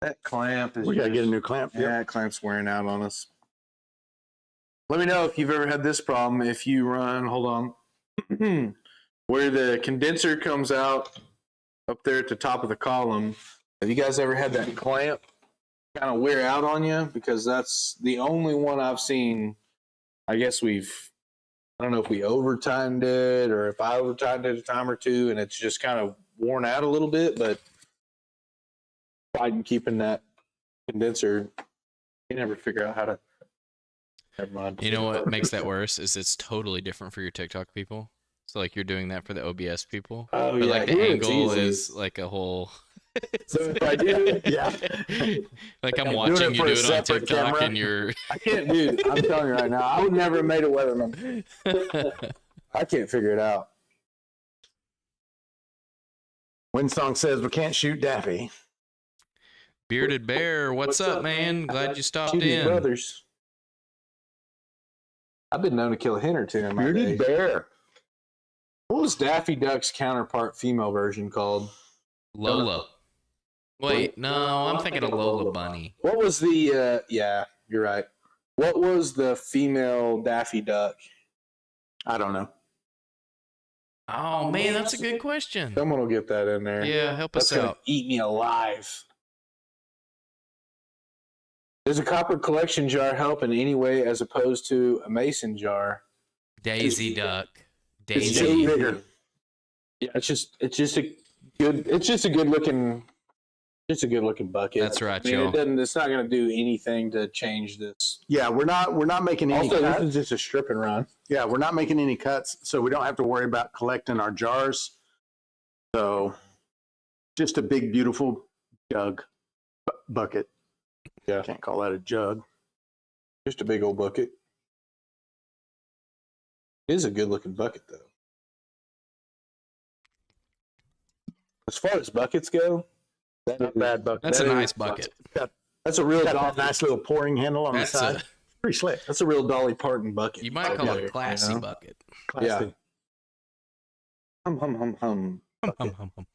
That clamp is. We gotta just- get a new clamp. Yeah, Yep. that clamp's wearing out on us. Let me know if you've ever had this problem. If you run, hold on, where the condenser comes out up there at the top of the column. Have you guys ever had that clamp kind of wear out on you, because that's the only one I've seen. I guess I don't know if we over tightened it or if I over tightened it a time or two, and it's just kind of worn out a little bit, but keeping that condenser, you never figure out how to. Never mind. You know what makes that worse is it's totally different for your TikTok people. So like you're doing that for the OBS people. Oh, but yeah, like the here it's angle easy. is like a whole. So if I do, Yeah. Like I'm doing watching it you for do a it on separate TikTok camera. and you're. I can't, dude. I'm telling you right now, I would never have made a weatherman. I can't figure it out. Windsong says we can't shoot Daffy. Bearded Bear, what's up, man? Glad you stopped Shoot his in. brothers. I've been known to kill a hen or two in my day. Bearded Bear. What was Daffy Duck's counterpart female version called? Lola. Wait, no, I'm thinking of Lola Bunny. What was the, yeah, you're right. What was the female Daffy Duck? I don't know. Oh man, that's a good question. Someone will get that in there. Yeah, help That's us gonna out. eat me alive. Does a copper collection jar help in any way as opposed to a mason jar? Daisy Duck. It's just Daisy. bigger. Yeah, it's just a good looking bucket. That's right, I mean, y'all. it's not gonna do anything to change this. Yeah, we're not making any Also, cuts. this is just a strip and run. Yeah, we're not making any cuts, so we don't have to worry about collecting our jars. So just a big, beautiful jug bucket. Yeah. Can't call that a jug. Just a big old bucket. It is a good looking bucket though. As far as buckets go, Not a bad bucket. That's a that nice is- bucket. That's a real Got Dolly, that nice little pouring handle on That's the side. a, Pretty slick. that's a real Dolly Parton bucket. you might call it Yeah, a classy you know? bucket. Classy. Hum hum hum hum. Hum, hum, hum, hum.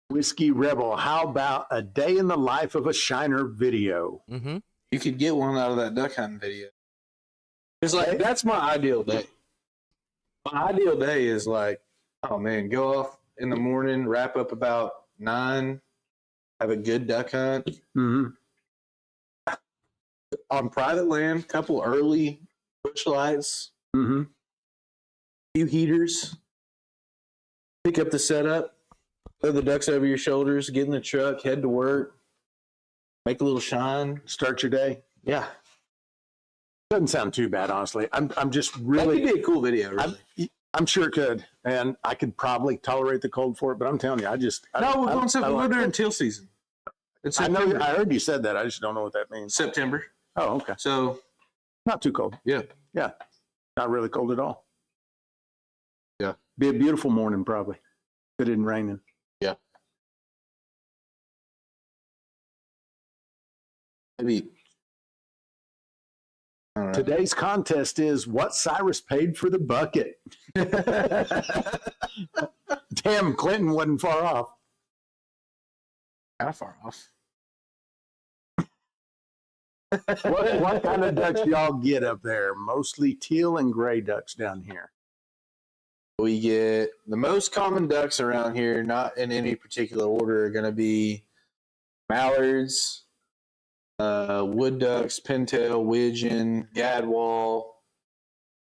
Whiskey Rebel. How about a day in the life of a Shiner video? Mm-hmm. You could get one out of that duck hunting video. It's like that's my ideal day. My ideal day is like, oh man, go off in the morning, wrap up about 9, have a good duck hunt Mm-hmm. on private land, couple early bush lights, Mm-hmm. few heaters, pick up the setup, throw the ducks over your shoulders, get in the truck, head to work, make a little shine. Start your day. Yeah, Doesn't sound too bad, honestly. I'm just that really. could be a cool video. Really. I'm sure it could, and I could probably tolerate the cold for it. But I'm telling you, No, we're going I September. We're like during it. teal season. It's I know. September. I heard you said that. I just don't know what that means. September. Oh, okay. So Not too cold. yeah, Yeah, not really cold at all. Yeah. Be a beautiful morning, probably. If it isn't raining. maybe. All right. Today's contest is what Cyrus paid for the bucket. Damn, Clinton wasn't far off. Kind of far off. What kind of ducks y'all get up there? Mostly teal and gray ducks down here. We get the most common ducks around here, not in any particular order, are going to be mallards, wood ducks, pintail, widgeon, gadwall,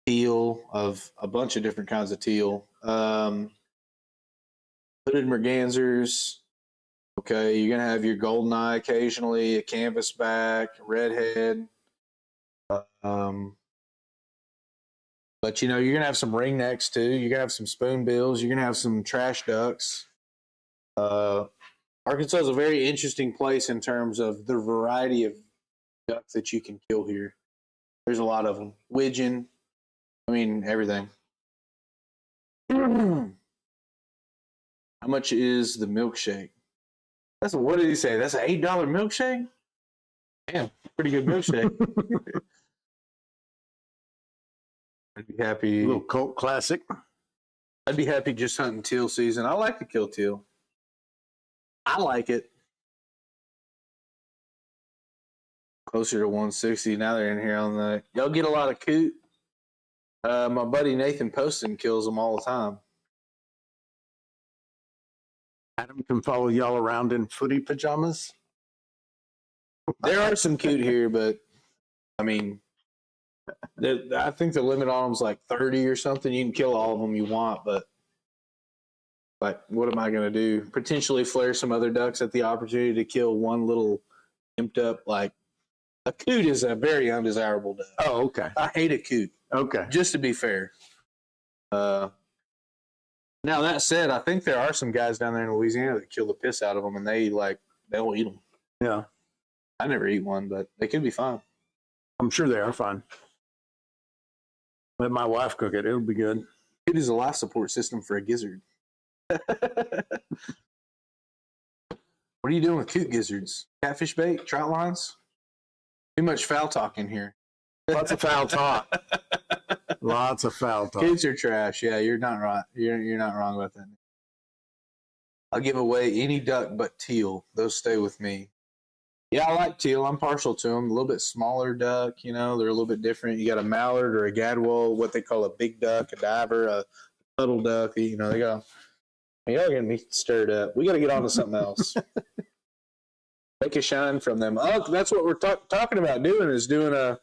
teal, of a bunch of different kinds of teal, hooded mergansers. Okay, you're going to have your goldeneye occasionally, a canvasback, redhead. But you're gonna have some ringnecks too. You're gonna have some spoonbills. You're gonna have some trash ducks. Arkansas is a very interesting place in terms of the variety of ducks that you can kill here. There's a lot of them. Widgeon, I mean everything. How much is the milkshake? What did he say? That's an $8 milkshake? Damn, pretty good milkshake. I'd be happy. A little cult classic. I'd be happy just hunting teal season. I like to kill teal. I like it. Closer to 160. Now they're in here on the. Y'all get a lot of coot. My buddy Nathan Poston kills them all the time. Adam can follow y'all around in footy pajamas. There are some cute here, but I mean, I think the limit on them is like 30 or something. You can kill all of them you want, but like, what am I going to do? Potentially flare some other ducks at the opportunity to kill one little imped up, like, a coot is a very undesirable duck. Oh, okay. I hate a coot, Okay. just to be fair. Now, that said, I think there are some guys down there in Louisiana that kill the piss out of them, and they'll eat them. Yeah. I never eat one, but they could be fine. I'm sure they are fine. Let my wife cook it. It'll be good. It is a life support system for a gizzard. What are you doing with coot gizzards? Catfish bait? Trout lines? Too much foul talk in here. Lots of foul talk. Lots of foul talk. Kids are trash. Yeah, you're not right. You're not wrong about that. I'll give away any duck but teal. Those stay with me. Yeah, I like teal. I'm partial to them. A little bit smaller duck, they're a little bit different. You got a mallard or a gadwall, what they call a big duck, a diver, a puddle duck. They got. Y'all getting me stirred up. We got to get on to something else. Make a shine from them. Oh, that's what we're talking about doing, is doing a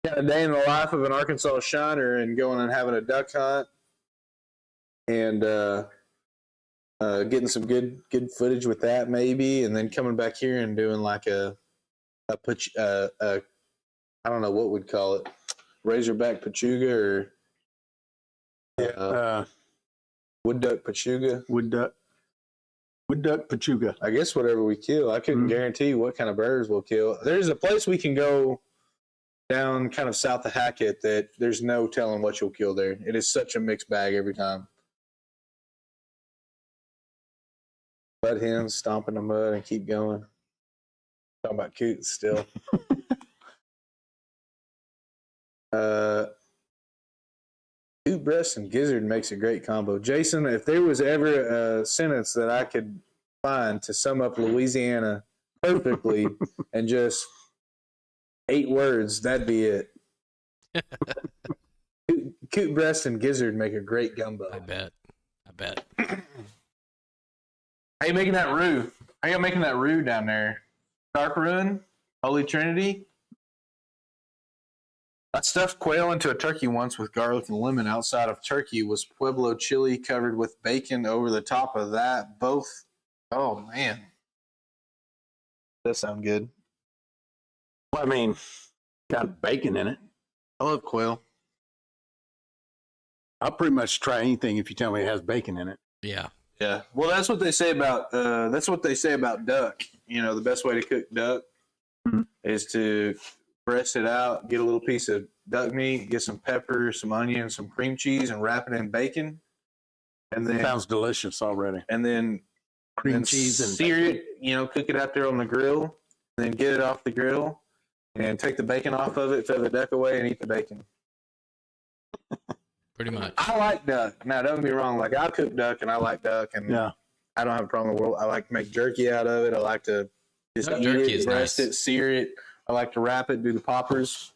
kind of day in the life of an Arkansas shiner and going and having a duck hunt and getting some good footage with that maybe, and then coming back here and doing like a I don't know what we'd call it, razorback pachuga or wood duck pachuga. Wood duck pachuga. I guess whatever we kill. I couldn't guarantee what kind of birds we'll kill. There's a place we can go down kind of south of Hackett that there's no telling what you'll kill there. It is such a mixed bag every time. Bud hens stomp in the mud and keep going. Talking about coots still. Coot breast and gizzard makes a great combo. Jason, if there was ever a sentence that I could find to sum up Louisiana perfectly and just 8 words, that'd be it. Coot breast and gizzard make a great gumbo. I bet. How you making that roux? How you making that roux down there? Dark Ruin? Holy Trinity? I stuffed quail into a turkey once with garlic and lemon. Outside of turkey was Pueblo chili covered with bacon over the top of that. Both. Oh, man. That sound good. Well, I mean, got bacon in it. I love quail. I'll pretty much try anything if you tell me it has bacon in it. Yeah. Yeah. Well, that's what they say about duck. The best way to cook duck is to breast it out, get a little piece of duck meat, get some pepper, some onion, some cream cheese, and wrap it in bacon. And then Sounds delicious already. and then Cream cheese and sear it, cook it out there on the grill, then get it off the grill and take the bacon off of it, throw the duck away, and eat the bacon. Pretty much. I like duck. Now, don't get me wrong. Like, I cook duck, and I like duck, and Yeah. I don't have a problem in the world. I like to make jerky out of it. I like to just Duck eat jerky it, is breast nice. it, sear it. I like to wrap it, do the poppers.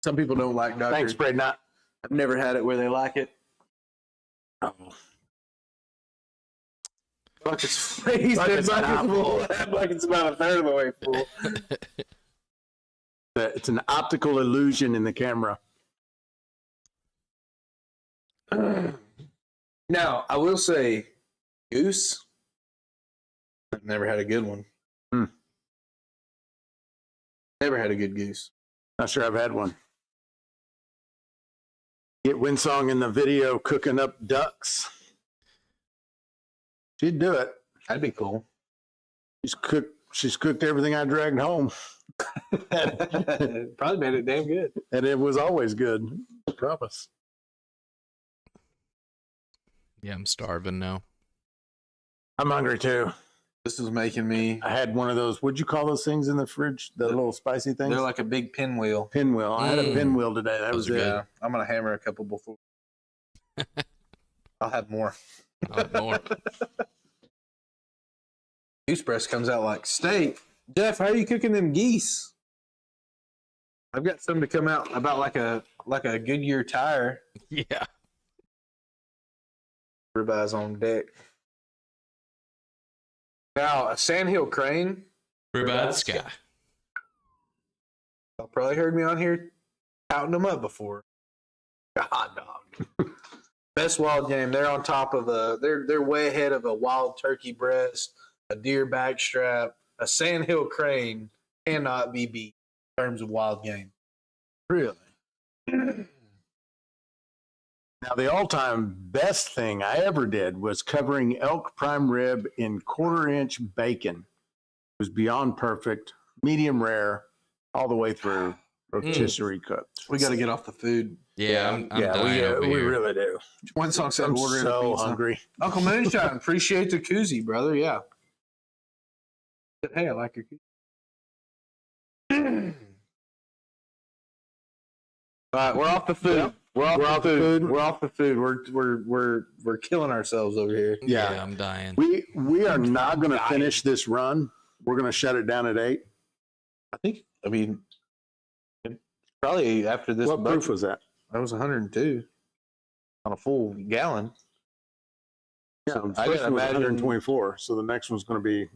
Some people don't like duck. Thanks, Brad. Not. I've never had it where they like it. Oh. Bucket's face. Bucket's That not bucket's full. full. That bucket's about a third of the way full. It's an optical illusion in the camera. Now, I will say, goose. I've never had a good one. Never had a good goose. Not sure I've had one. Get Winsong in the video cooking up ducks. She'd do it. That'd be cool. She's cooked everything I dragged home, Probably made it damn good. and it was always good. I promise. Yeah, I'm starving now. I'm hungry too. This is making me. I had one of those. What'd you call those things in the fridge? The little spicy things. They're like a big pinwheel. Pinwheel. I had a pinwheel today. That was Those are it. good. Yeah, I'm gonna hammer a couple before. I'll have more. More. Goose breast comes out like steak. Jeff, how are you cooking them geese? I've got some to come out about like a Goodyear tire. Yeah. Ribeyes on deck. Now, a Sandhill Crane. Rubadska. Y'all probably heard me on here touting them up before. A hot dog. Best wild game. They're on top of they're way ahead of a wild turkey breast, a deer backstrap, a Sandhill Crane cannot be beat in terms of wild game. Really? Now, the all-time best thing I ever did was covering elk prime rib in quarter-inch bacon. It was beyond perfect, medium rare, all the way through, rotisserie cooked. We got to get off the food. Yeah, I'm dying over we here. really do. One song said I'm ordering so a pizza. hungry. Uncle Moonshine, appreciate the koozie, brother. Yeah. Hey, I like your koozie. All right, we're off the food. Yep. We're off We're the food. We're off the food. We're killing ourselves over here. Yeah, I'm dying. We are not going to finish this run. We're going to shut it down at 8. I mean, probably after this. What proof was that? That was 102 on a full gallon. Yeah, So the I first gotta one was imagine- 124. So the next one's going to be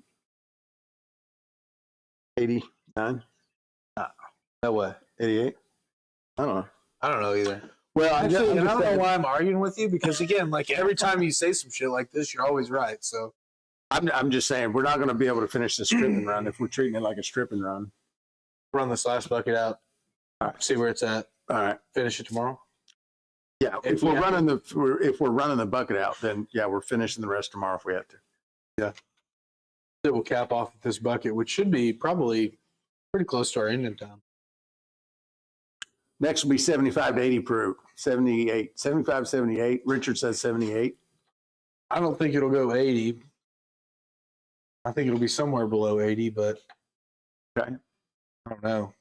89, No way. 88. I don't know. I don't know either. Well, Actually, and I don't know why I'm arguing with you because again, like every time you say some shit like this, you're always right. So I'm just saying we're not going to be able to finish the stripping run if we're treating it like a stripping run. run this last bucket out. See where it's at. All right. Finish it tomorrow. Yeah. If we're running the bucket out, then yeah, we're finishing the rest tomorrow if we have to. Yeah. It will cap off with this bucket, which should be probably pretty close to our ending time. Next will be 75 to 80 proof. 78, 75, 78. Richard says 78. I don't think it'll go 80. I think it'll be somewhere below 80, but Okay. I don't know.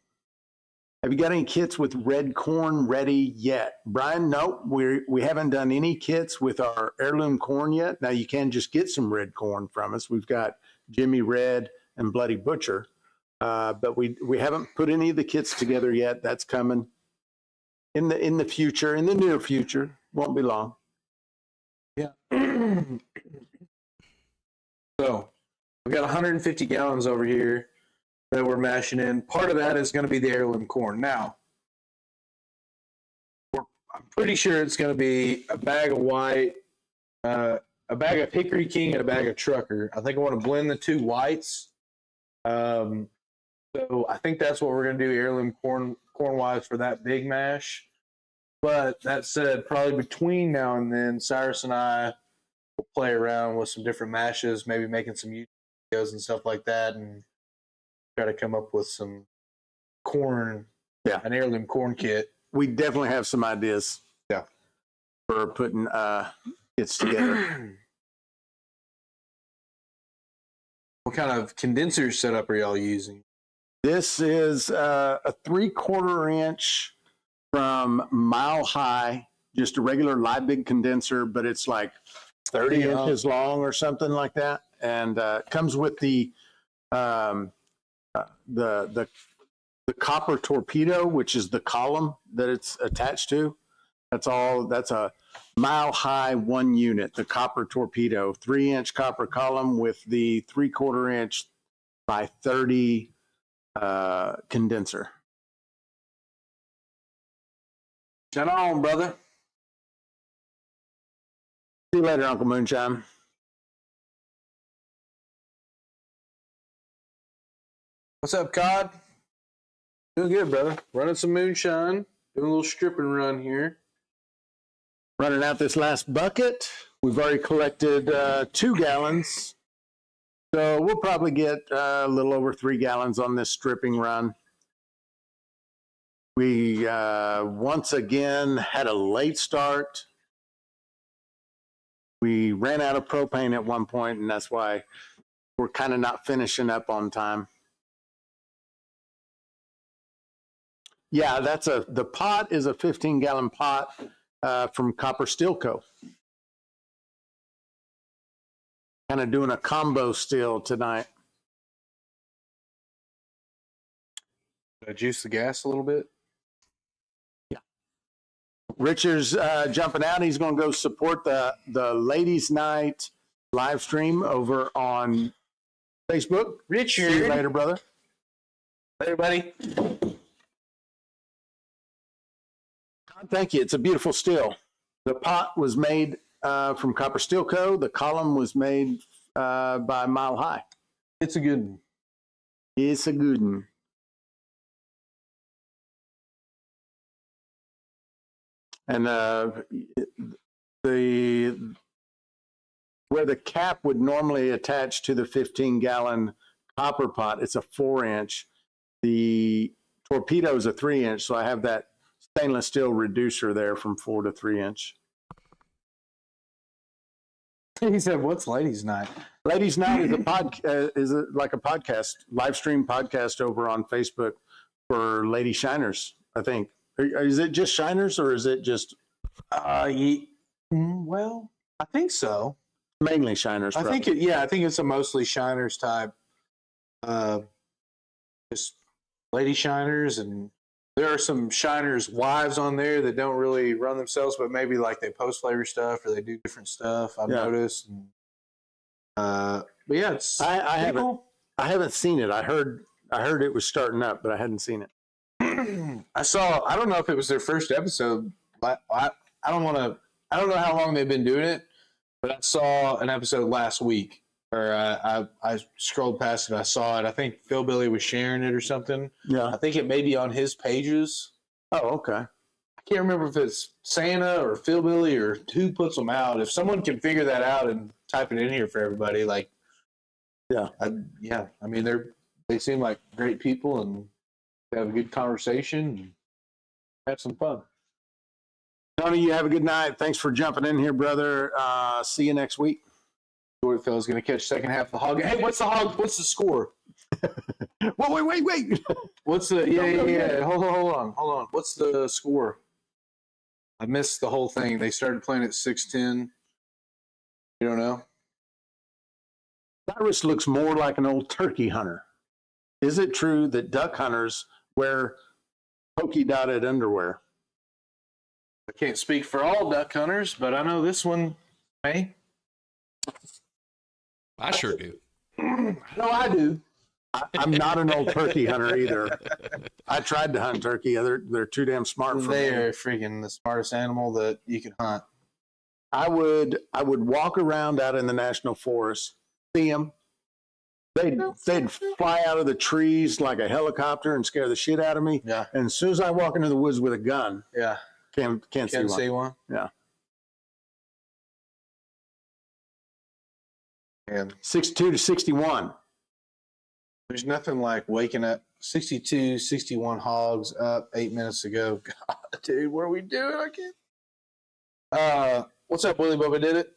Have you got any kits with red corn ready yet? Brian, no, we haven't done any kits with our heirloom corn yet. Now you can just get some red corn from us. We've got Jimmy Red and Bloody Butcher, but we haven't put any of the kits together yet. That's coming in the future, in the near future. Won't be long. Yeah. So we've got 150 gallons over here that we're mashing in. Part of that is going to be the heirloom corn. Now, I'm pretty sure it's going to be a bag of white, a bag of Hickory King, and a bag of Trucker. I think I want to blend the two whites. So I think that's what we're going to do, heirloom corn wise for that big mash. But that said, probably between now and then, Cyrus and I will play around with some different mashes, maybe making some YouTube videos and stuff like that, and try to come up with some corn, an heirloom corn kit. We definitely have some ideas. Yeah. For putting kits together. What kind of condenser setup are y'all using? This is a 3/4 inch from Mile High, just a regular Liebig condenser, but it's like 30 inches long or something like that, and comes with the copper torpedo, which is the column that it's attached to. That's all. That's a Mile High 1 unit, the copper torpedo, 3-inch copper column with the 3/4 inch by 30 condenser. Shut on, brother. See you later, Uncle Moonshine. What's up, Cod? Doing good, brother. Running some moonshine. Doing a little stripping run here. Running out this last bucket. We've already collected 2 gallons. So we'll probably get a little over 3 gallons on this stripping run. We once again had a late start. We ran out of propane at one point, and that's why we're kind of not finishing up on time. Yeah, the pot is a 15-gallon pot from Copper Steel Co. Kind of doing a combo still tonight. Did I juice the gas a little bit? Yeah. Richard's jumping out. He's going to go support the ladies' night live stream over on Facebook. Richard. See you later, brother. Later, buddy. Thank you. It's a beautiful still. The pot was made from Copper Steel Co. The column was made by Mile High. It's a good one. It's a good one. And where the cap would normally attach to the 15-gallon copper pot, it's a 4-inch. The torpedo is a 3-inch, so I have that stainless steel reducer there from 4 to 3-inch. He said, "What's Ladies' Night?" Ladies' Night is like a podcast, live stream podcast over on Facebook for Lady Shiners, I think. Is it just Shiners or is it just? Well, I think so. Mainly Shiners. I think it's a mostly Shiners type. Just Lady Shiners, and there are some Shiners wives on there that don't really run themselves, but maybe like they post flavor stuff or they do different stuff. I've noticed. And, but yeah, it's I haven't seen it. I heard it was starting up, but I hadn't seen it. I don't know if it was their first episode. I don't know how long they've been doing it, but I saw an episode last week, or I scrolled past it. I saw it. I think Phil Billy was sharing it or something. Yeah. I think it may be on his pages. Oh, okay. I can't remember if it's Santa or Phil Billy or who puts them out. If someone can figure that out and type it in here for everybody, like, I mean, they seem like great people and have a good conversation and have some fun. Tony, you have a good night. Thanks for jumping in here, brother. See you next week. Jordan Phil's going to catch second half of the hog. Hey, what's the score? Well, wait. What's the yeah. Hold on. What's the score? I missed the whole thing. They started playing at 6:10. You don't know? Cyrus looks more like an old turkey hunter. Is it true that duck hunters wear polka dotted underwear? I can't speak for all duck hunters, but I know this one may. I sure do. No, I do. I'm not an old turkey hunter either. I tried to hunt turkey. They're too damn smart for me. They're freaking the smartest animal that you can hunt. I would walk around out in the national forest, see them. They'd fly out of the trees like a helicopter and scare the shit out of me. Yeah. And as soon as I walk into the woods with a gun, can't see one. Yeah. And 62 to 61. there's nothing like waking up 62, 61 hogs up 8 minutes ago. God, dude, what are we doing? I can't. What's up, Willie Bubba did it?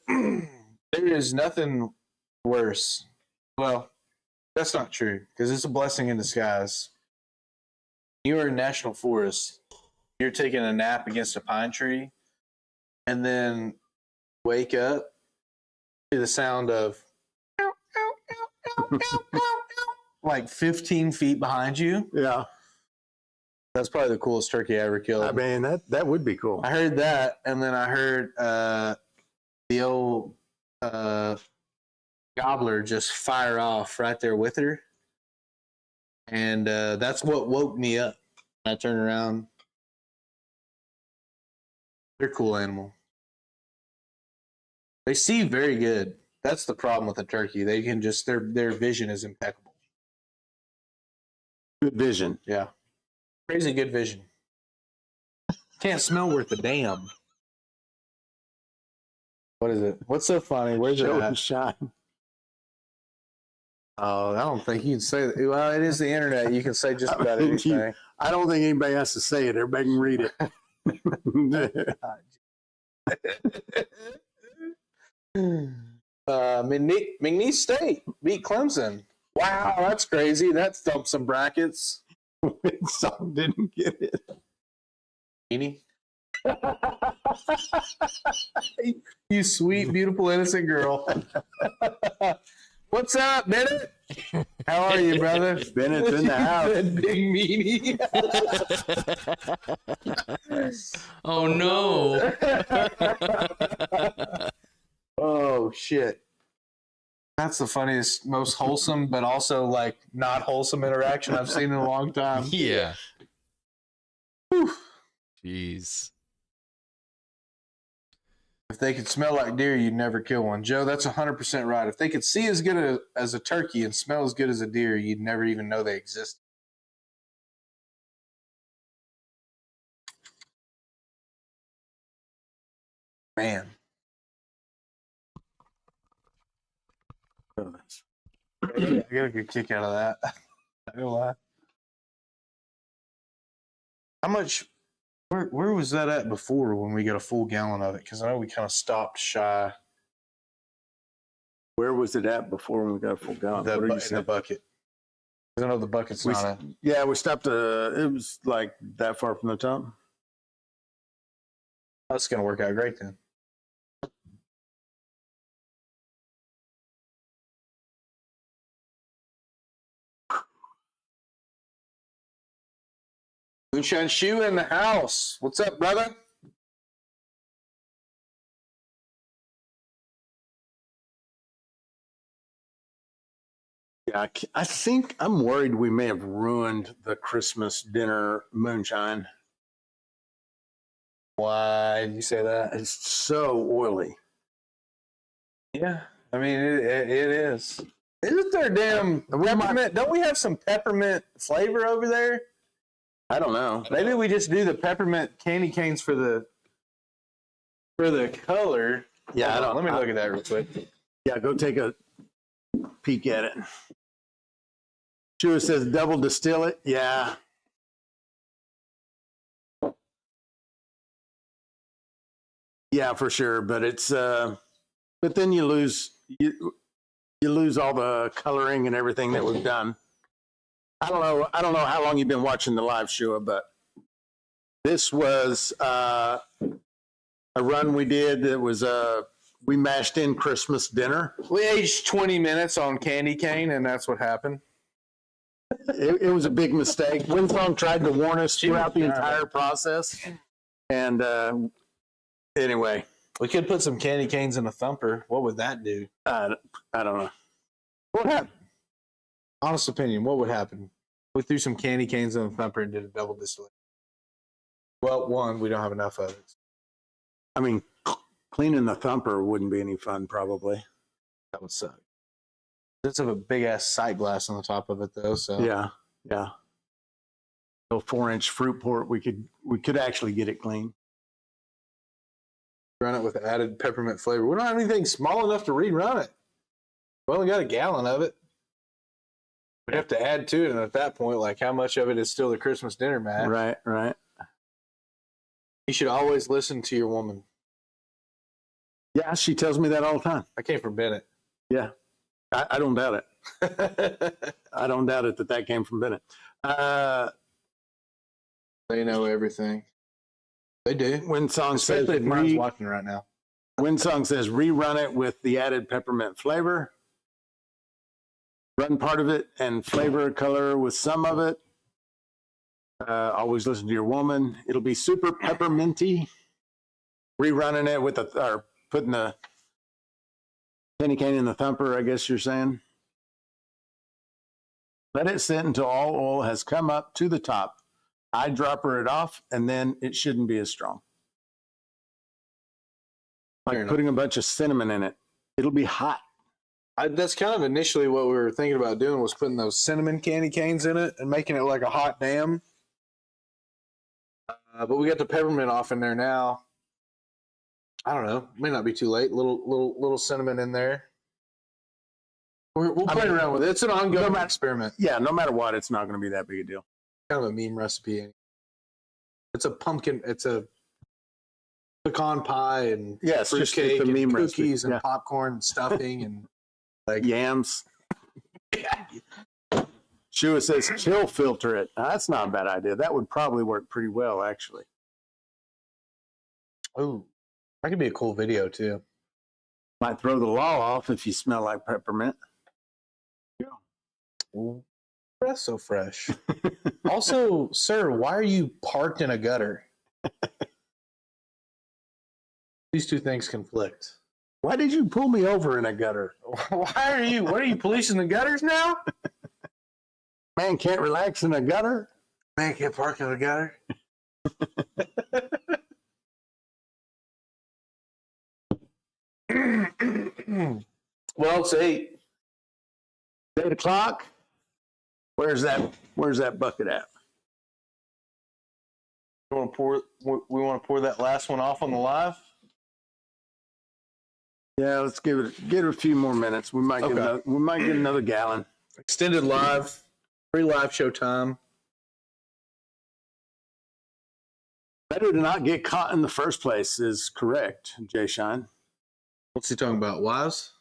There is nothing worse. Well, that's not true because it's a blessing in disguise. You are in national forest. You're taking a nap against a pine tree, and then wake up to the sound of like 15 feet behind you. Yeah. That's probably the coolest turkey I ever killed. I mean, that would be cool. I heard that, and then I heard the old gobbler just fire off right there with her. And that's what woke me up. I turned around. They're a cool animal. They see very good. That's the problem with a turkey. They can just their vision is impeccable. Good vision. Yeah. Crazy good vision. Can't smell worth a damn. What is it? What's so funny? Where's it Show at? and shine. Oh, I don't think you can say that. Well, it is the internet. You can say just about anything. I don't think anybody has to say it. Everybody can read it. McNeese State beat Clemson. Wow, that's crazy. That thumped some brackets. Some didn't get it. Meanie. You sweet, beautiful, innocent girl. What's up, Bennett? How are you, brother? Bennett's in the house. Big meanie. Oh no. Oh shit. That's the funniest, most wholesome, but also like not wholesome interaction I've seen in a long time. Yeah. Whew. Jeez. If they could smell like deer, you'd never kill one. Joe, that's 100% right. If they could see as good as a turkey and smell as good as a deer, you'd never even know they exist. Man. I get a good kick out of that. Not gonna lie. How much? Where was that at before when we got a full gallon of it? Because I know we kind of stopped shy. Where was it at before when we got a full gallon? The, What did you in say? the bucket. 'Cause I know the bucket's We, not a. yeah, we stopped. It was like that far from the top. That's gonna work out great then. Moonshine Shoe in the house. What's up, brother? Yeah, I think I'm worried we may have ruined the Christmas dinner moonshine. Why did you say that? It's so oily. Yeah, I mean it is. Isn't there damn peppermint? Don't we have some peppermint flavor over there? I don't know. Maybe we just do the peppermint candy canes for the color. Yeah, Hold on, let me look at that real quick. Yeah, go take a peek at it. Shua says double distill it. Yeah. Yeah, for sure. But it's but then you lose all the coloring and everything that we've done. I don't know how long you've been watching the live, Shua, but this was a run we did. It was we mashed in Christmas dinner. We aged 20 minutes on candy cane, and that's what happened. It was a big mistake. Winsong tried to warn us throughout the entire process. And anyway. We could put some candy canes in a thumper. What would that do? I don't know. What happened? Honest opinion, what would happen? We threw some candy canes in a thumper and did a double distillation. Well, one, we don't have enough of it. I mean, cleaning the thumper wouldn't be any fun, probably. That would suck. It's have a big ass sight glass on the top of it, though. So Yeah. So 4-inch fruit port, we could actually get it clean. run it with added peppermint flavor. We don't have anything small enough to rerun it. We only got a gallon of it. We'd have to add to it, and at that point, like, how much of it is still the Christmas dinner, Matt? Right. You should always listen to your woman. Yeah, she tells me that all the time. I came from Bennett. Yeah, I don't doubt it. I don't doubt it that came from Bennett. They know everything. They do. Winsong says, Especially if mine's watching right now. Winsong says rerun it with the added peppermint flavor. Run part of it and flavor color with some of it. Always listen to your woman. It'll be super pepperminty. Rerunning it with or putting the penny cane in the thumper, I guess you're saying. Let it sit until all oil has come up to the top. Eyedropper it off, and then it shouldn't be as strong. Like putting a bunch of cinnamon in it. It'll be hot. That's kind of initially what we were thinking about doing, was putting those cinnamon candy canes in it and making it like a hot dam. But we got the peppermint off in there now. I don't know. May not be too late. Little cinnamon in there. We'll play around with it. It's an ongoing experiment. Yeah, no matter what, it's not going to be that big a deal. Kind of a meme recipe. It's a pumpkin. It's a pecan pie and fruitcake and meme cookies and popcorn and stuffing and like yams. Shua says chill filter it. Now, that's not a bad idea. That would probably work pretty well, actually. Oh, that could be a cool video too. Might throw the law off if you smell like peppermint. Yeah. Ooh, that's so fresh. Also, sir, why are you parked in a gutter? These two things conflict. Why did you pull me over in a gutter? What are you policing the gutters now? Man can't relax in a gutter. Man can't park in the gutter. Well, it's 8. 8 o'clock. Where's that bucket at? We want to pour that last one off on the live. Yeah, let's give it a few more minutes. We might get another gallon. Extended live, free live show time. Better to not get caught in the first place is correct, Jay Shine. What's he talking about? Wives?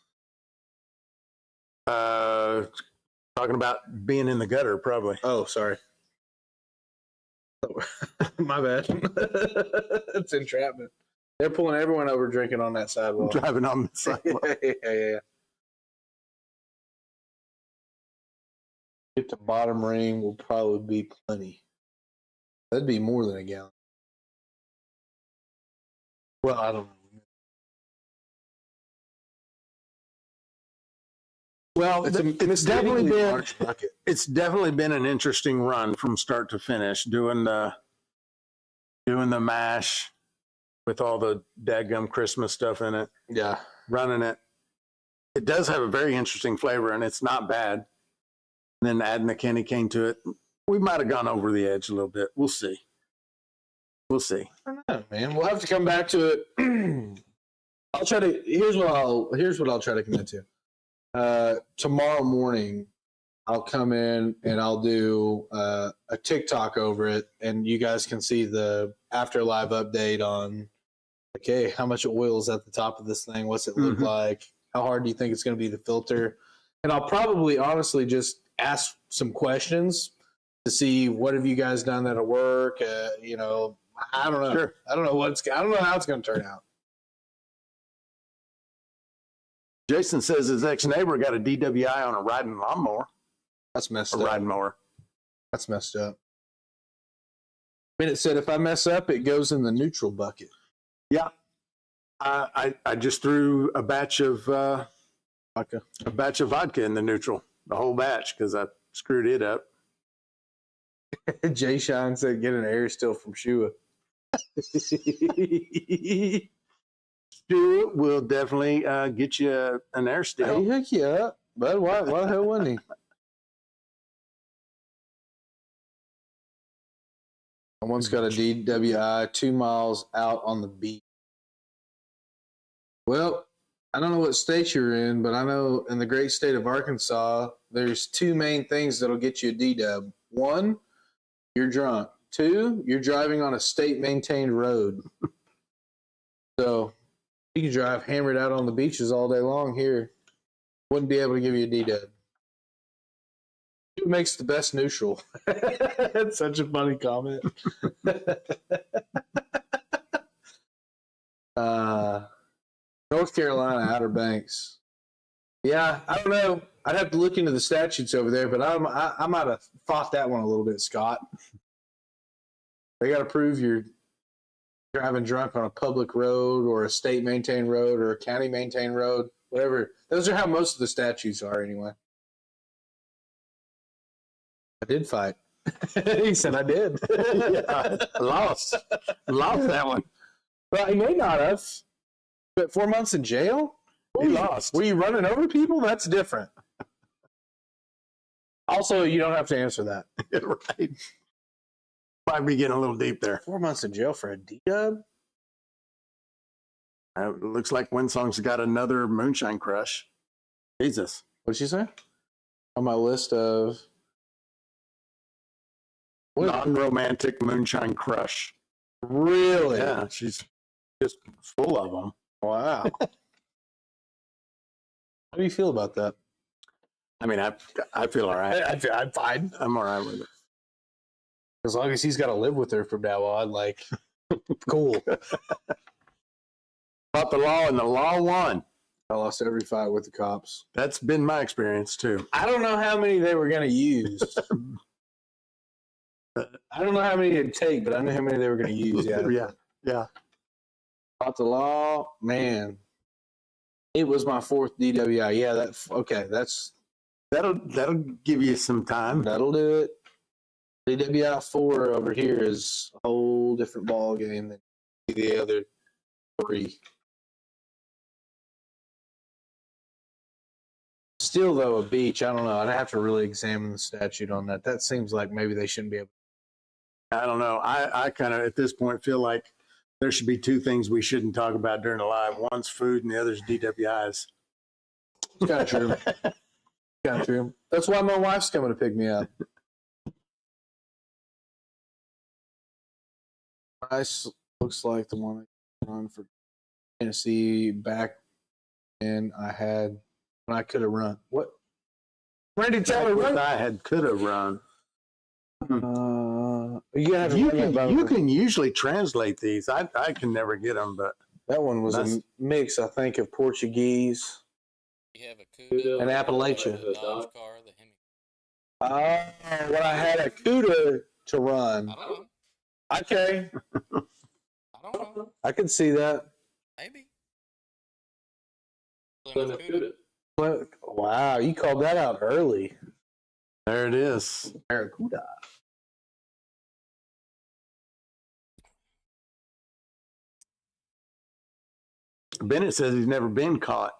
Talking about being in the gutter, probably. Oh, sorry. My bad. It's entrapment. They're pulling everyone over drinking on that sidewalk. Driving on the sidewalk. Yeah. Get the bottom ring will probably be plenty. That'd be more than a gallon. Well, I don't know. Well, it's definitely been an interesting run from start to finish, doing the mash with all the dadgum Christmas stuff in it. Yeah. Running it. It does have a very interesting flavor, and it's not bad. And then adding the candy cane to it, we might have gone over the edge a little bit. We'll see. I don't know, man. We'll have to come back to it. Here's what I'll try to commit to. Tomorrow morning, I'll come in and I'll do a TikTok over it, and you guys can see the after live update on, okay, how much oil is at the top of this thing? What's it look like? How hard do you think it's going to be to filter? And I'll probably honestly just ask some questions to see what have you guys done that'll work. I don't know. Sure. I don't know how it's going to turn out. Jason says his ex-neighbor got a DWI on a riding lawnmower. That's messed A up. riding mower. That's messed up. I mean, it said if I mess up, it goes in the neutral bucket. Yeah. I just threw a batch of Vodka. in the neutral, the whole batch, because I screwed it up. Jay Shine said, get an air still from Shua. Stuart will definitely get you an air still. He hook you up, bud. Why the hell wouldn't he? Someone's got a DWI 2 miles out on the beach. Well, I don't know what state you're in, but I know in the great state of Arkansas, there's 2 main things that'll get you a DW. 1, you're drunk. 2, you're driving on a state-maintained road. So you can drive hammered out on the beaches all day long here. Wouldn't be able to give you a DW. It makes the best neutral. That's such a funny comment. North Carolina, Outer Banks. Yeah, I don't know. I'd have to look into the statutes over there, but I might have fought that one a little bit, Scott. They got to prove you're driving drunk on a public road or a state-maintained road or a county-maintained road, whatever. Those are how most of the statutes are anyway. I did fight. He said I did. Yeah, lost that one. Well, he may not have. But 4 months in jail? He lost. Were you running over people? That's different. Also, you don't have to answer that. Right. Might be getting a little deep there. 4 months in jail for a D-dub? It looks like Winsong's got another moonshine crush. Jesus. What did she say? On my list of... Non-romantic moonshine crush. Really? Yeah, she's just full of them. Wow. How do you feel about that? I mean, I feel all right. I'm fine. I'm all right with it. As long as he's got to live with her from now on, like, cool. Fought the law and the law won. I lost every fight with the cops. That's been my experience too. I don't know how many they were going to use. I don't know how many it'd take, but I know how many they were going to use. Yeah. Yeah. Fought the law, man. It was my 4th DWI. Yeah, That'll give you some time. that'll do it. DWI 4 over here is a whole different ball game than the other 3. Still, though, a beach, I don't know. I'd have to really examine the statute on that. That seems like maybe they shouldn't be able. I don't know. I kind of, at this point, feel like there should be 2 things we shouldn't talk about during the live. One's food and the other's DWIs. It's kind of true. Kind of true. That's why my wife's coming to pick me up. Nice. Looks like the one I run for Tennessee back when I could have run. What? Randy Taylor run? I could have run. You can usually translate these. I can never get them, but that one was a mix, I think, of Portuguese You have a Cuda and Appalachia. The Dodge car, the Hemi. When I had a Cuda to run. I don't know. Okay. I don't know. I can see that. Maybe. Plymouth Cuda. Wow, you called that out early. there it is. Barracuda. Bennett says he's never been caught.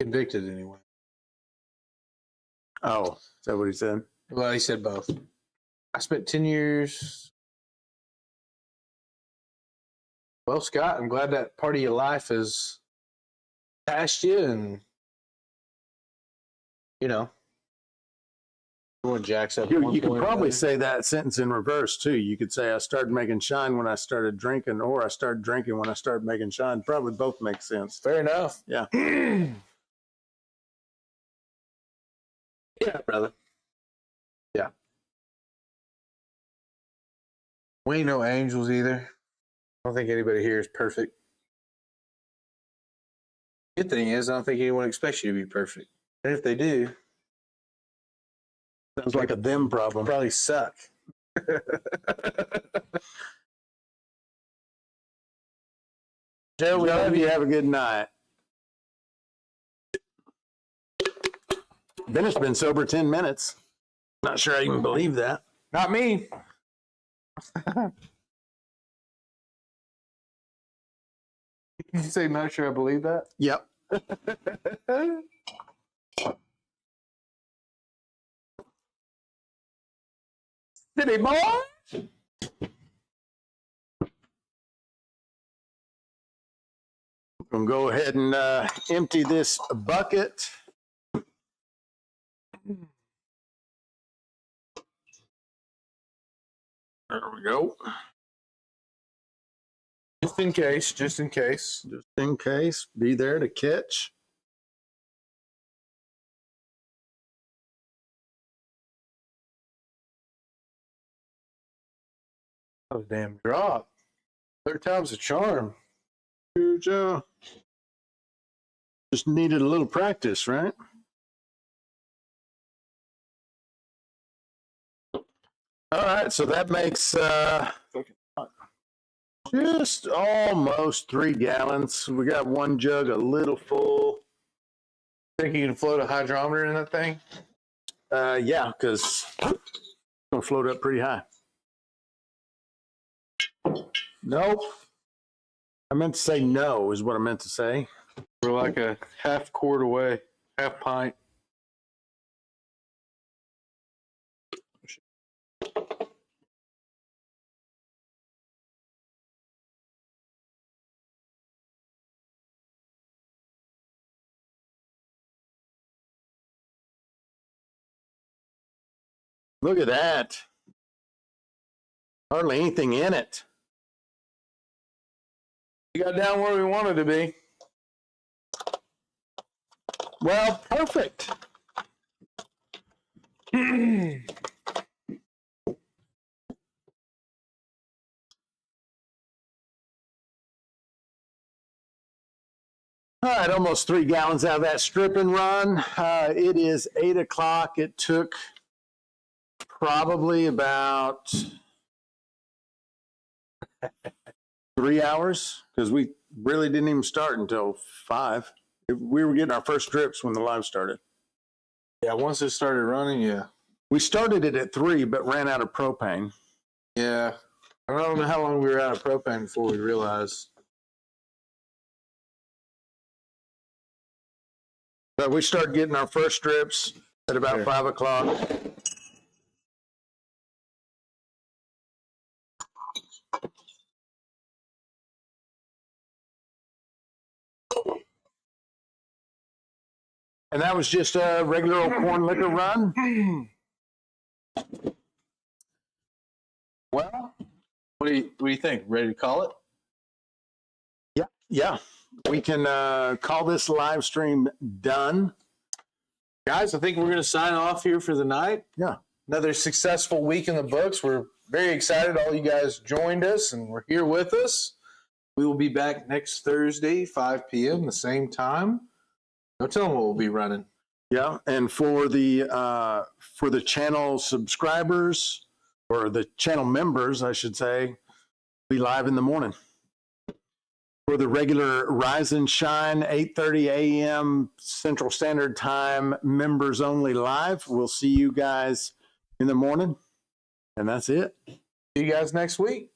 Convicted anyway. Oh, is that what he said? Well, he said both. I spent 10 years. Well, Scott, I'm glad that part of your life has passed you, and everyone jacks up. You could probably say that sentence in reverse too. You could say I started making shine when I started drinking, or I started drinking when I started making shine. Probably both make sense. Fair enough. Yeah. Yeah, brother. Yeah. We ain't no angels either. I don't think anybody here is perfect. Good thing is, I don't think anyone expects you to be perfect. And if they do, Sounds like a them problem. probably suck. Joe, we love you. Have a good night. Bennett's been sober 10 minutes. Not sure I even believe that. Not me. You say not sure I believe that? Yep. City boy. I'm going to go ahead and empty this bucket. There we go. Just in case. Just in case. Be there to catch. That was a damn drop. 3rd time's a charm. Here, Joe. Just needed a little practice, right? All right, so that makes just almost 3 gallons. We got 1 jug a little full. Think you can float a hydrometer in that thing? Yeah, because it's going to float up pretty high. Nope. I meant to say no is what I meant to say. We're like a half quart away, half pint. Look at that. Hardly anything in it. You got down where we wanted to be. Well, perfect. All right, almost 3 gallons out of that strip and run. It is 8 o'clock. It took probably about 3 hours because we really didn't even start until 5. We were getting our first drips when the live started. Yeah, once it started running, yeah. We started it at 3, but ran out of propane. Yeah. I don't know how long we were out of propane before we realized. But we started getting our first drips at about 5 o'clock. And that was just a regular old corn liquor run. Well, what do you think? Ready to call it? Yeah. We can call this live stream done. Guys, I think we're going to sign off here for the night. Yeah. Another successful week in the books. We're very excited all you guys joined us and were here with us. We will be back next Thursday, 5 p.m., the same time. Don't tell them what we'll be running. Yeah, and for the channel subscribers, or the channel members, I should say, be live in the morning. For the regular Rise and Shine, 8:30 a.m. Central Standard Time, members only live. We'll see you guys in the morning, and that's it. See you guys next week.